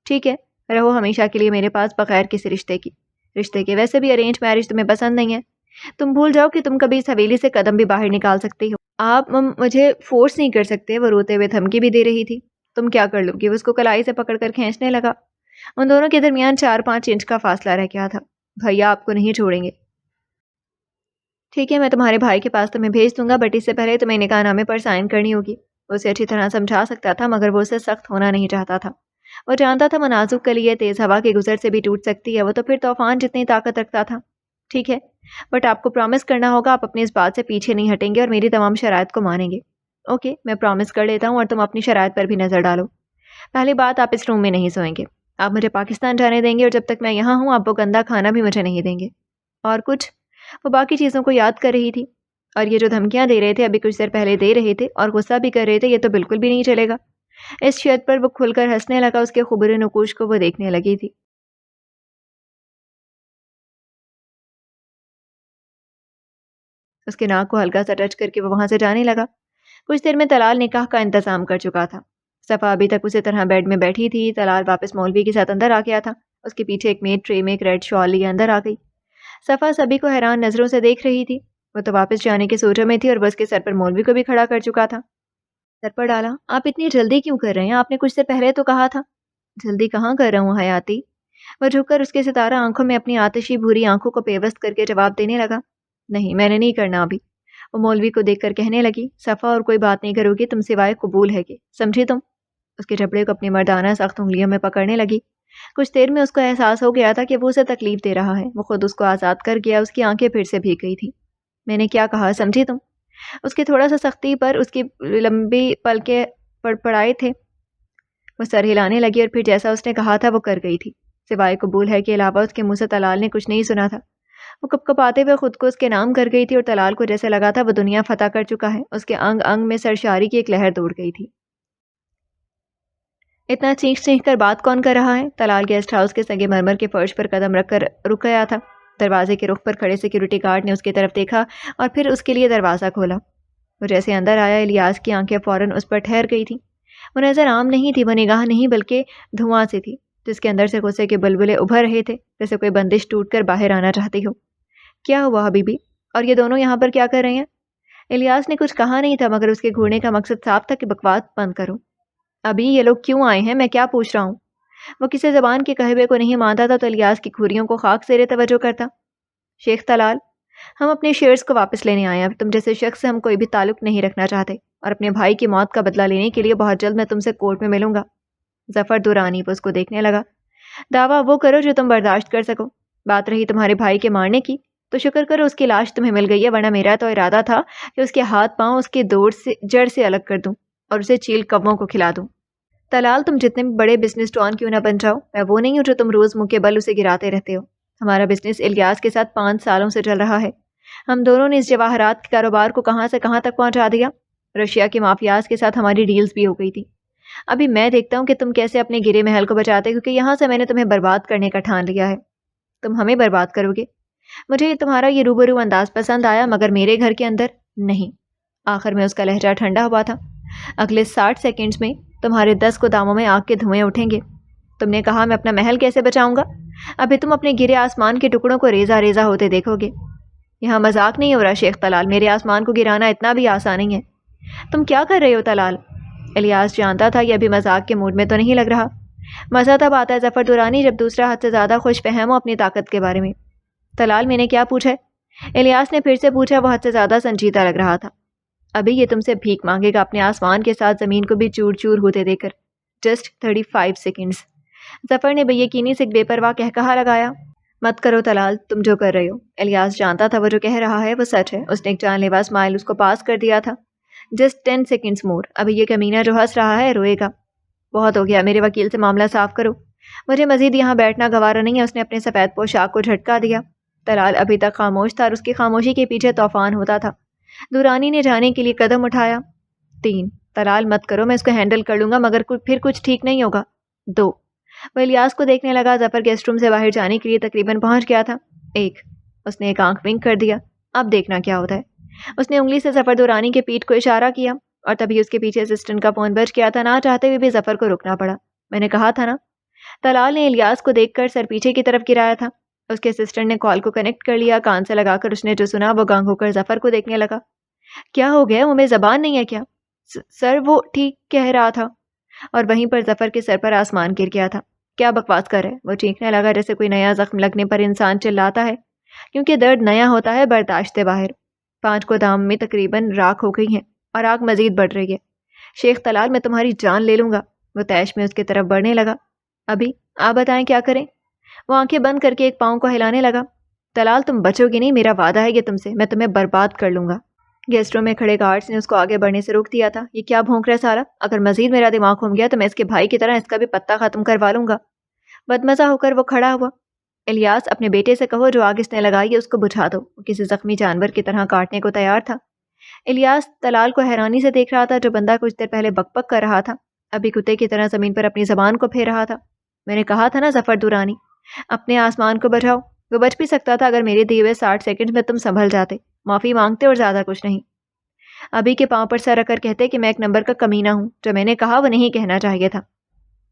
ٹھیک ہے، رہو ہمیشہ کے لیے میرے پاس بغیر کسی رشتے کی۔ رشتے کے، ویسے بھی ارینج میرج تمہیں پسند نہیں ہے. تم بھول جاؤ کہ تم کبھی اس حویلی سے قدم بھی باہر نکال سکتی ہو. آپ مجھے فورس نہیں کر سکتے. وہ روتے ہوئے دھمکی بھی دے رہی تھی. تم کیا کر لو گی؟ وہ اس کو کلائی سے پکڑ کر کھینچنے لگا. ان دونوں کے درمیان 4-5 انچ کا فاصلہ رہ گیا تھا. بھیا آپ کو نہیں چھوڑیں گے. ٹھیک ہے، میں تمہارے بھائی کے پاس تمہیں بھیج دوں گا، بٹ اس سے پہلے تمہیں نکاح نامے پر سائن کرنی ہوگی. وہ اسے اچھی طرح سمجھا سکتا تھا، مگر وہ اسے سخت ہونا نہیں چاہتا تھا. وہ جانتا تھا منازق کلی یہ تیز ہوا کے گزر سے بھی ٹوٹ سکتی ہے. وہ تو پھر طوفان جتنی طاقت رکھتا تھا. ٹھیک ہے، بٹ آپ کو پرومس کرنا ہوگا آپ اپنی اس بات سے پیچھے نہیں ہٹیں گے اور میری تمام شرائط کو مانیں گے. اوکے، میں پرومس کر لیتا ہوں اور تم اپنی شرائط پر بھی نظر ڈالو. پہلی بات، آپ اس روم میں نہیں سوئیں گے. آپ مجھے پاکستان جانے دیں گے اور جب تک میں یہاں ہوں آپ وہ گندا کھانا بھی مجھے نہیں دیں گے. اور کچھ؟ وہ باقی چیزوں کو یاد کر رہی تھی. اور یہ جو دھمکیاں دے رہے تھے ابھی کچھ دیر پہلے دے رہے تھے اور غصہ بھی کر رہے تھے، یہ تو بالکل بھی نہیں چلے گا. اس شرط پر وہ کھل کر ہنسنے لگا. اس کے خبر نقوش کو وہ دیکھنے لگی تھی. اس کے ناک کو ہلکا سا ٹچ کر کے وہ وہاں سے جانے لگا. کچھ دیر میں طلال نکاح کا انتظام کر چکا تھا. صفا ابھی تک اسی طرح بیڈ میں بیٹھی تھی. طلال واپس مولوی کے ساتھ اندر آ گیا تھا. اس کے پیچھے ایک میڈ ٹرے میں ایک ریڈ شال لیے اندر آ گئی. صفا سبھی کو حیران نظروں سے دیکھ رہی تھی. وہ تو واپس جانے کے سوچوں میں تھی اور بس کے سر پر مولوی کو بھی کھڑا کر چکا تھا. سر پر ڈالا. آپ اتنی جلدی کیوں کر رہے ہیں؟ آپ نے کچھ دیر پہلے تو کہا تھا. جلدی کہاں کر رہا ہوں حیاتی. وہ جھک کر اس کے ستارہ آنکھوں میں اپنی آتشی بھوری آنکھوں کو پیوست کر کے جواب دینے لگا. نہیں، میں نے نہیں کرنا ابھی. وہ مولوی کو دیکھ کر کہنے لگی. صفا اور کوئی بات نہیں کرو گی تم سوائے قبول ہے کہ، سمجھی تم؟ اس کے جبڑے کو اپنی مردانہ سخت انگلیوں میں پکڑنے لگی. کچھ دیر میں اس کو احساس ہو گیا تھا کہ وہ اسے تکلیف دے رہا ہے. وہ خود اس کو آزاد کر گیا. اس کی آنکھیں پھر سے بھیگ گئی تھی. میں نے کیا کہا، سمجھی تم؟ اس کی تھوڑا سا سختی پر اس کی لمبی پلکیں پڑپڑائے تھے. وہ سر ہلانے لگی اور پھر جیسا اس نے کہا تھا وہ کر گئی تھی. سوائے قبول ہے کے علاوہ اس کے منہ سے طلال نے کچھ نہیں سنا تھا. وہ کپ کپاتے ہوئے خود کو اس کے نام کر گئی تھی اور طلال کو جیسے لگا تھا وہ دنیا فتح کر چکا ہے. اس کے انگ انگ میں سرشاری کی ایک لہر دوڑ گئی تھی. اتنا چینخ چینخ کر بات کون کر رہا ہے؟ طلال گیسٹ ہاؤس کے سنگے مرمر کے فرش پر قدم رکھ کر رک گیا تھا. دروازے کے رخ پر کھڑے سیکیورٹی گارڈ نے اس کی طرف دیکھا اور پھر اس کے لیے دروازہ کھولا. وہ جیسے اندر آیا الیاس کی آنکھیں فوراً اس پر ٹھہر گئی تھیں. وہ نظر عام نہیں تھی. وہ نگاہ نہیں بلکہ دھواں سے تھی جس کے اندر سے غصے کے بلبلے ابھر رہے تھے جیسے کوئی بندش ٹوٹ کر باہر آنا چاہتی ہو. کیا ہوا حبیبی؟ اور یہ دونوں یہاں پر کیا کر رہے ہیں؟ الیاس نے کچھ کہا نہیں تھا مگر اس کے گھورنے کا مقصد صاف تھا کہ بکواس بند کرو. ابھی یہ لوگ کیوں آئے ہیں؟ میں کیا پوچھ رہا ہوں. وہ کسی زبان کے کہوے کو نہیں مانتا تھا تو الیاس کی گھوریوں کو خاک زیر توجہ کرتا. شیخ طلال، ہم اپنے شیئرز کو واپس لینے آئے ہیں. تم جیسے شخص سے ہم کوئی بھی تعلق نہیں رکھنا چاہتے اور اپنے بھائی کی موت کا بدلہ لینے کے لیے بہت جلد میں تم سے کورٹ میں ملوں گا. ظفر دورانی وہ اس کو دیکھنے لگا. دعویٰ وہ کرو جو تم برداشت کر سکو. بات رہی تمہارے بھائی کے مارنے کی تو شکر کرو اس کی لاش تمہیں مل گئی ہے، ورنہ میرا تو ارادہ تھا کہ اس کے ہاتھ پاؤں اس کے جڑ سے الگ کر دوں اور اسے چیل کووں کو کھلا دوں. طلال، تم جتنے بھی بڑے بزنس ٹون کیوں نہ بن جاؤ، میں وہ نہیں ہوں جو تم روز منہ کے بل اسے گراتے رہتے ہو. ہمارا بزنس الیاس کے ساتھ 5 سالوں سے چل رہا ہے. ہم دونوں نے اس جواہرات کے کاروبار کو کہاں سے کہاں تک پہنچا دیا. رشیا کے مافیاز کے ساتھ ہماری ڈیلز بھی ہو گئی تھی. ابھی میں دیکھتا ہوں کہ تم کیسے اپنے گرے محل کو بچاتے، کیونکہ یہاں سے میں نے تمہیں برباد کرنے کا ٹھان لیا ہے. تم ہمیں برباد کرو گے؟ مجھے تمہارا یہ روبرو انداز پسند آیا مگر میرے گھر کے اندر نہیں. آخر میں اس کا لہجہ ٹھنڈا ہوا تھا. اگلے 60 سیکنڈز میں تمہارے 10 گوداموں میں آگ کے دھوئیں اٹھیں گے. تم نے کہا میں اپنا محل کیسے بچاؤں گا؟ ابھی تم اپنے گرے آسمان کے ٹکڑوں کو ریزہ ریزہ ہوتے دیکھو گے. یہاں مذاق نہیں ہو رہا شیخ طلال. میرے آسمان کو گرانا اتنا بھی آسان نہیں ہے. تم کیا کر رہے ہو طلال؟ الیاس جانتا تھا یہ ابھی مذاق کے موڈ میں تو نہیں لگ رہا. مزہ تب آتا ہے ظفر دورانی جب دوسرا حد سے زیادہ خوش فہم ہو اپنی طاقت کے بارے میں. طلال، میں نے کیا پوچھا ہے؟ الیاس نے پھر سے پوچھا. وہ حد سے زیادہ سنجیدہ لگ رہا تھا. ابھی یہ تم سے بھیک مانگے گا اپنے آسمان کے ساتھ زمین کو بھی چور چور ہوتے دے کر. Just 35 seconds. ظفر نے بے یقینی سے ایک بے پرواہ کہا لگایا. مت کرو طلال، تم جو کر رہے ہو. الیاس جانتا تھا وہ جو کہہ رہا ہے وہ سچ ہے. اس نے ایک جان لیوا اسمائل اس کو پاس کر دیا تھا. جسٹ 10 سیکنڈز مور. ابھی یہ کمینہ جو ہنس رہا ہے روئے گا. بہت ہو گیا. میرے وکیل سے معاملہ صاف کرو. مجھے مزید یہاں بیٹھنا گوارا نہیں ہے. اس نے اپنے سفید پوشاک کو جھٹکا دیا. طلال ابھی تک خاموش تھا اور اس کی خاموشی کے پیچھے طوفان ہوتا تھا. دورانی نے جانے کے لیے قدم اٹھایا. 3. طلال مت کرو، میں اس کو ہینڈل کر لوں گا مگر پھر کچھ ٹھیک نہیں ہوگا. 2. وہ الیاس کو دیکھنے لگا. ظفر گیسٹ روم سے باہر جانے کے لیے تقریباً پہنچ گیا تھا. 1. اس نے ایک آنکھ ونک کر دیا. اب دیکھنا کیا ہوتا ہے. اس نے انگلی سے ظفر دورانی کے پیٹھ کو اشارہ کیا اور تبھی اس کے پیچھے اسسٹنٹ کا فون بج گیا تھا. نہ چاہتے ہوئے بھی ظفر کو رکنا پڑا. میں نے کہا تھا نا. طلال نے الیاس کو دیکھ کر سر پیچھے کی طرف گرایا تھا. اس کے اسسٹنٹ نے کال کو کنیکٹ کر لیا. کان سے لگا کر اس نے جو سنا وہ گنگ ہو کر ظفر کو دیکھنے لگا. کیا ہو گیا؟ منہ میں زبان نہیں ہے کیا؟ سر وہ ٹھیک کہہ رہا تھا. اور وہیں پر ظفر کے سر پر آسمان گر گیا تھا. کیا بکواس کر ہے؟ وہ چیخنے لگا جیسے کوئی نیا زخم لگنے پر انسان چلاتا ہے، کیونکہ درد نیا ہوتا ہے، برداشت سے باہر. 5 گودام میں تقریباً راکھ ہو گئی ہیں اور آگ مزید بڑھ رہی ہے. شیخ طلال میں تمہاری جان لے لوں گا. وہ تیش میں اس کی طرف بڑھنے لگا. ابھی آپ بتائیں کیا کریں؟ وہ آنکھیں بند کر کے ایک پاؤں کو ہلانے لگا. طلال تم بچو گی نہیں، میرا وعدہ ہے کہ تم سے میں تمہیں برباد کر لوں گا. گیسٹ روم میں کھڑے گارڈز نے اس کو آگے بڑھنے سے روک دیا تھا. یہ کیا بھونک رہا ہے سارا؟ اگر مزید میرا دماغ گھوم گیا تو میں اس کے بھائی کی طرح اس کا بھی پتہ ختم کروا لوں گا. بدمزہ ہو کر وہ کھڑا ہوا. الیاس اپنے بیٹے سے کہو جو آگ اس نے لگائی ہے اس کو بجھا دو. وہ کسی زخمی جانور کی طرح کاٹنے کو تیار تھا. الیاس طلال کو حیرانی سے دیکھ رہا تھا جو بندہ کچھ دیر پہلے بک بک کر رہا تھا ابھی کتے کی طرح زمین پر اپنی زبان کو پھیر رہا تھا. میں نے کہا تھا نا ظفر درانی، اپنے آسمان کو بجھاؤ. وہ بچ بھی سکتا تھا اگر میرے دیے ہوئے 60 سیکنڈ میں تم سنبھل جاتے، معافی مانگتے اور زیادہ کچھ نہیں. ابھی کے پاؤں پر سر رکھ کر کہتے کہ میں ایک نمبر کا کمینہ ہوں. جو میں نے کہا وہ نہیں کہنا چاہیے تھا.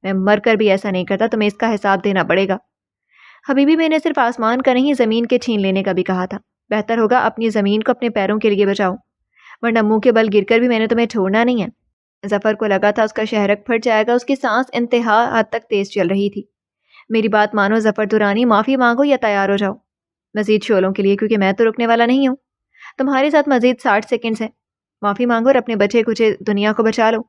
میں مر کر بھی ایسا نہیں کرتا، تمہیں اس کا حساب دینا پڑے گا. حبیبی میں نے صرف آسمان کا نہیں زمین کے چھین لینے کا بھی کہا تھا. بہتر ہوگا اپنی زمین کو اپنے پیروں کے لیے بچاؤ، ورنہ منہ کے بل گر کر بھی میں نے تمہیں چھوڑنا نہیں ہے. ظفر کو لگا تھا اس کا شہرک پھٹ جائے گا. اس کی سانس انتہا حد تک تیز چل رہی تھی. میری بات مانو ظفر درانی، معافی مانگو یا تیار ہو جاؤ مزید شعلوں کے لیے، کیونکہ میں تو رکنے والا نہیں ہوں. تمہارے ساتھ مزید 60 سیکنڈز ہیں. معافی مانگو اور اپنے بچے کچھ دنیا کو بچا لو.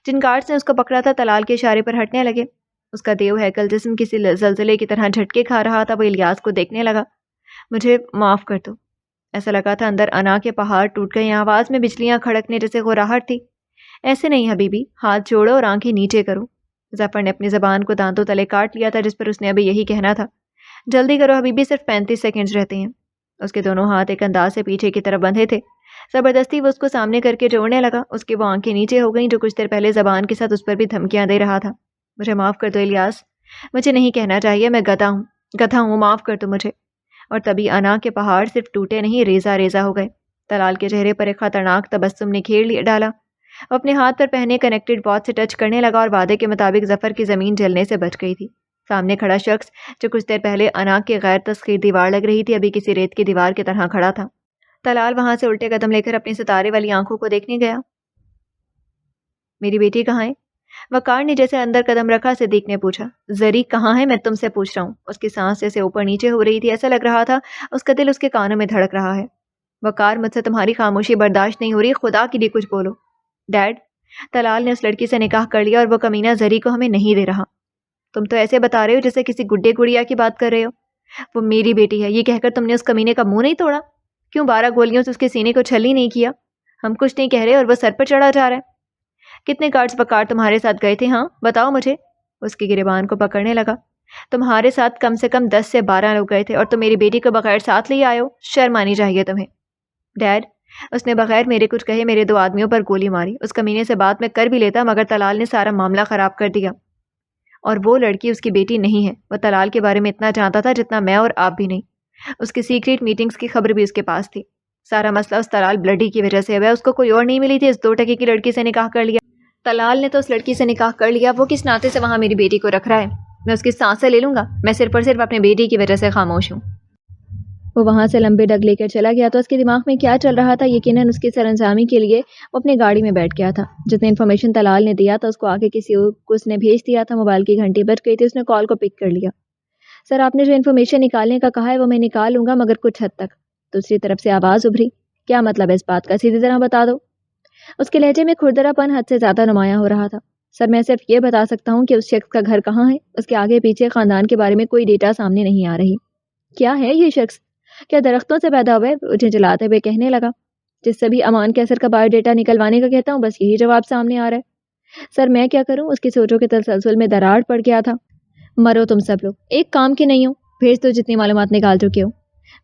جن گارڈز نے اس کو پکڑا تھا طلال کے اشارے پر ہٹنے لگے. اس کا دیو ہیکل جسم کسی زلزلے کی طرح جھٹکے کھا رہا تھا. وہ الیاس کو دیکھنے لگا. مجھے معاف کر دو. ایسا لگا تھا اندر انا کے پہاڑ ٹوٹ گئے. آواز میں بجلیاں کھڑکنے جیسے غراہٹ تھی. ایسے نہیں حبیبی، ہاتھ جوڑو اور آنکھیں نیچے کرو. ظفر نے اپنی زبان کو دانتوں تلے کاٹ لیا تھا جس پر اس نے ابھی یہی کہنا تھا. جلدی کرو حبیبی، صرف 35 سیکنڈز رہتے ہیں. اس کے دونوں ہاتھ ایک انداز سے پیچھے کی طرف بندھے تھے. زبردستی وہ اس کو سامنے کر کے جوڑنے لگا. اس کی وہ آنکھیں نیچے ہو گئیں جو کچھ دیر پہلے زبان کے ساتھ اس پر بھی دھمکیاں دے رہا تھا. مجھے معاف کر دو الیاس، مجھے نہیں کہنا چاہیے، میں گدھا ہوں، معاف کر دو مجھے. اور تبھی انا کے پہاڑ صرف ٹوٹے نہیں، ریزہ ریزہ ہو گئے. طلال کے چہرے پر ایک خطرناک تبسم نے گھیر ڈالا. وہ اپنے ہاتھ پر پہنے کنیکٹڈ واچ سے ٹچ کرنے لگا اور وعدے کے مطابق ظفر کی زمین جلنے سے بچ گئی تھی. سامنے کھڑا شخص جو کچھ دیر پہلے انا کی غیر تسخیر دیوار لگ رہی تھی ابھی کسی ریت کی دیوار کی طرح کھڑا تھا. طلال وہاں سے الٹے قدم لے کر اپنی ستارے والی آنکھوں کو دیکھنے گیا. میری بیٹی کہاں ہے؟ وقار نے جیسے اندر قدم رکھا صدیق نے پوچھا. زری کہاں ہے؟ میں تم سے پوچھ رہا ہوں. اس کی سانس جیسے اوپر نیچے ہو رہی تھی. ایسا لگ رہا تھا اس کا دل اس کے کانوں میں دھڑک رہا ہے. وقار مجھ سے تمہاری خاموشی برداشت نہیں ہو رہی، خدا کے لیے کچھ بولو. ڈیڈ، طلال نے اس لڑکی سے نکاح کر لیا اور وہ کمینہ زری کو ہمیں نہیں دے رہا. تم تو ایسے بتا رہے ہو جیسے کسی گڈے گڑیا کی بات کر رہے ہو. وہ میری بیٹی ہے، یہ کہہ کر تم نے اس کمینے کا منہ نہیں توڑا؟ کیوں 12 گولیوں سے اس کے سینے کو چھلی نہیں کیا؟ ہم کچھ نہیں کہہ رہے اور وہ سر پر چڑھا جا رہا ہے. کتنے گارڈز وقار تمہارے ساتھ گئے تھے؟ ہاں بتاؤ مجھے. اس کی گریبان کو پکڑنے لگا. تمہارے ساتھ کم سے کم 10 سے 12 لوگ گئے تھے اور تم میری بیٹی کو بغیر ساتھ لے آئے ہو. شرم آنی چاہیے تمہیں. ڈیڈ، اس نے بغیر میرے کچھ کہے میرے 2 آدمیوں پر گولی ماری. اس کمینے سے بات میں کر بھی لیتا مگر طلال نے سارا معاملہ خراب کر دیا. اور وہ لڑکی اس کی بیٹی نہیں ہے. وہ طلال کے بارے میں اتنا جانتا تھا جتنا میں اور آپ بھی نہیں. اس کی سیکریٹ میٹنگز کی خبر بھی اس کے پاس تھی. سارا مسئلہ اس طلال بلڈی کی وجہ سے ہوا. اس کو کوئی اور نہیں ملی تھی، اس 2 ٹکے کی لڑکی سے نکاح کر لیا. طلال نے تو اس لڑکی سے نکاح کر لیا. وہ کس ناطے سے وہاں میری بیٹی کو رکھ رہا ہے؟ میں اس کی سانسیں لے لوں گا؟ میں صرف اور صرف اپنے بیٹی کی وجہ سے خاموش ہوں. وہ وہاں سے لمبے ڈگ لے کر چلا گیا تو اس کے دماغ میں کیا چل رہا تھا یقیناً اس کی سر انجامی کے لیے وہ اپنی گاڑی میں بیٹھ گیا تھا. جتنے انفارمیشن طلال نے دیا تھا اس کو آگے کسی کو اس نے بھیج دیا تھا. موبائل کی گھنٹی بج گئی تھی. اس نے کال کو پک کر لیا. سر، آپ نے جو انفارمیشن نکالنے کا کہا ہے وہ میں نکال لوں گا مگر کچھ حد تک. دوسری طرف سے آواز ابھری. کیا مطلب ہے اس بات کا؟ سیدھی طرح بتا دو. اس کے لہجے میں کھردرا پن حد سے زیادہ نمایاں ہو رہا تھا. سر، میں صرف یہ بتا سکتا ہوں کہ اس شخص کا گھر کہاں ہے. اس کے آگے پیچھے خاندان کے بارے میں کوئی ڈیٹا سامنے نہیں آ رہی. کیا ہے یہ شخص؟ کیا درختوں سے پیدا ہوا ہے؟ مجھے جلاتے ہوئے کہنے لگا. جس سے بھی امان کے اثر کا بایو ڈیٹا نکلوانے کا کہتا ہوں بس یہی جواب سامنے آ رہا ہے. سر، میں کیا کروں؟ اس کی سوچوں کے تسلسل میں دراڑ پڑ گیا تھا. مرو تم سب لوگ، ایک کام کی نہیں ہو. بھیج دو جتنی معلومات نکال چکے ہو.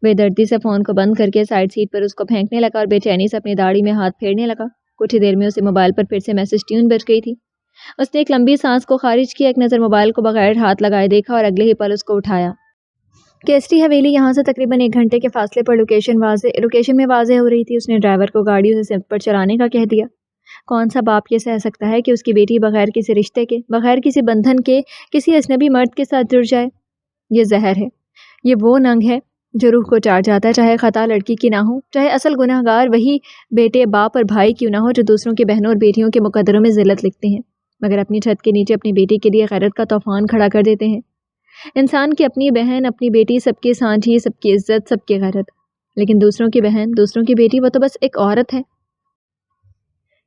بے دردی سے فون کو بند کر کے سائڈ سیٹ پر اس کو پھینکنے لگا اور بے چینی سے اپنی داڑھی میں ہاتھ پھیرنے لگا. کچھ ہی دیر میں اسے موبائل پر پھر سے میسج ٹیون بج گئی تھی. اس نے ایک لمبی سانس کو خارج کیا، ایک نظر موبائل کو بغیر ہاتھ لگائے دیکھا اور اگلے ہی پل اس کو اٹھایا. کیسٹی حویلی یہاں سے تقریباً 1 گھنٹے کے فاصلے پر لوکیشن میں واضح ہو رہی تھی. اس نے ڈرائیور کو گاڑی اسے سمت پر چلانے کا کہہ دیا. کون سا باپ یہ سہ سکتا ہے کہ اس کی بیٹی بغیر کسی رشتے کے، بغیر کسی بندھن کے، کسی اجنبی مرد کے ساتھ جڑ جائے؟ یہ زہر ہے. یہ وہ ننگ ہے جو روح کو چاٹ جاتا ہے، چاہے خطا لڑکی کی نہ ہو، چاہے اصل گناہ گار وہی بیٹے باپ اور بھائی کیوں نہ ہو جو دوسروں کی بہنوں اور بیٹیوں کے مقدروں میں ذلت لکھتے ہیں، مگر اپنی چھت کے نیچے اپنی بیٹی کے لیے غیرت کا طوفان کھڑا کر دیتے ہیں۔ انسان کی اپنی بہن، اپنی بیٹی، سب کی سانجھی، سب کی عزت، سب کی غیرت، لیکن دوسروں کی بہن، دوسروں کی بیٹی، وہ تو بس ایک عورت ہے،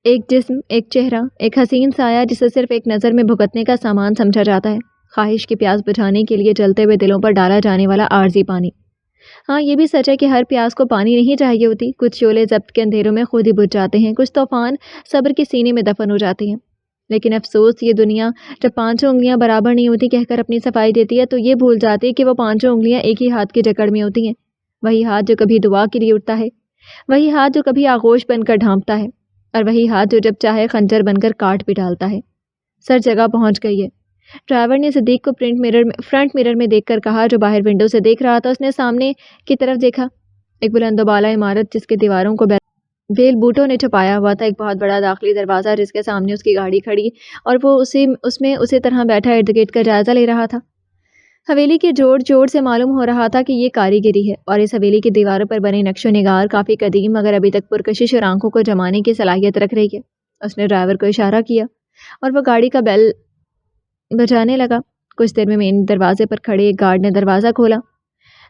ایک جسم، ایک چہرہ، ایک حسین سایہ جسے صرف ایک نظر میں بھگتنے کا سامان سمجھا جاتا ہے، خواہش کی پیاس بجھانے کے لیے جلتے ہوئے دلوں پر ڈالا جانے والا عارضی پانی۔ ہاں یہ بھی سچ ہے کہ ہر پیاس کو پانی نہیں چاہیے ہوتی، کچھ شعلے ضبط کے اندھیروں میں خود ہی بجھ جاتے ہیں، کچھ طوفان صبر کے سینے میں دفن ہو جاتے ہیں، لیکن افسوس یہ دنیا جب پانچوں انگلیاں برابر نہیں ہوتی کہہ کر اپنی صفائی دیتی ہے تو یہ بھول جاتی ہے کہ وہ پانچوں انگلیاں ایک ہی ہاتھ کی جکڑ میں ہوتی ہیں، وہی ہاتھ جو کبھی دعا کے لیے اٹھتا ہے، وہی ہاتھ جو کبھی آغوش بن کر ڈھانپتا ہے، اور وہی ہاتھ جو جب چاہے خنجر بن کر کاٹ بھی ڈالتا ہے۔ سر جگہ پہنچ گئی ہے، ڈرائیور نے صدیق کو فرنٹ میرر میں دیکھ کر کہا جو باہر ونڈو سے دیکھ رہا تھا۔ اس نے سامنے کی طرف دیکھا، ایک بلند و بالا عمارت جس کے دیواروں کو بیل بوٹوں نے چھپایا ہوا تھا، ایک بہت بڑا داخلی دروازہ جس کے سامنے اس کی گاڑی کھڑی اور وہ اس میں اسی طرح بیٹھا ارد گرد کا جائزہ لے رہا تھا۔ حویلی کے جوڑ سے معلوم ہو رہا تھا کہ یہ کاریگری ہے اور اس حویلی کی دیواروں پر بنے نقش و نگار کافی قدیم مگر ابھی تک پرکشش اور آنکھوں کو جمانے کی صلاحیت رکھ رہی ہے۔ اس نے ڈرائیور کو اشارہ کیا اور وہ گاڑی کا بیل بجانے لگا۔ کچھ دیر میں مین دروازے پر کھڑے ایک گارڈ نے دروازہ کھولا،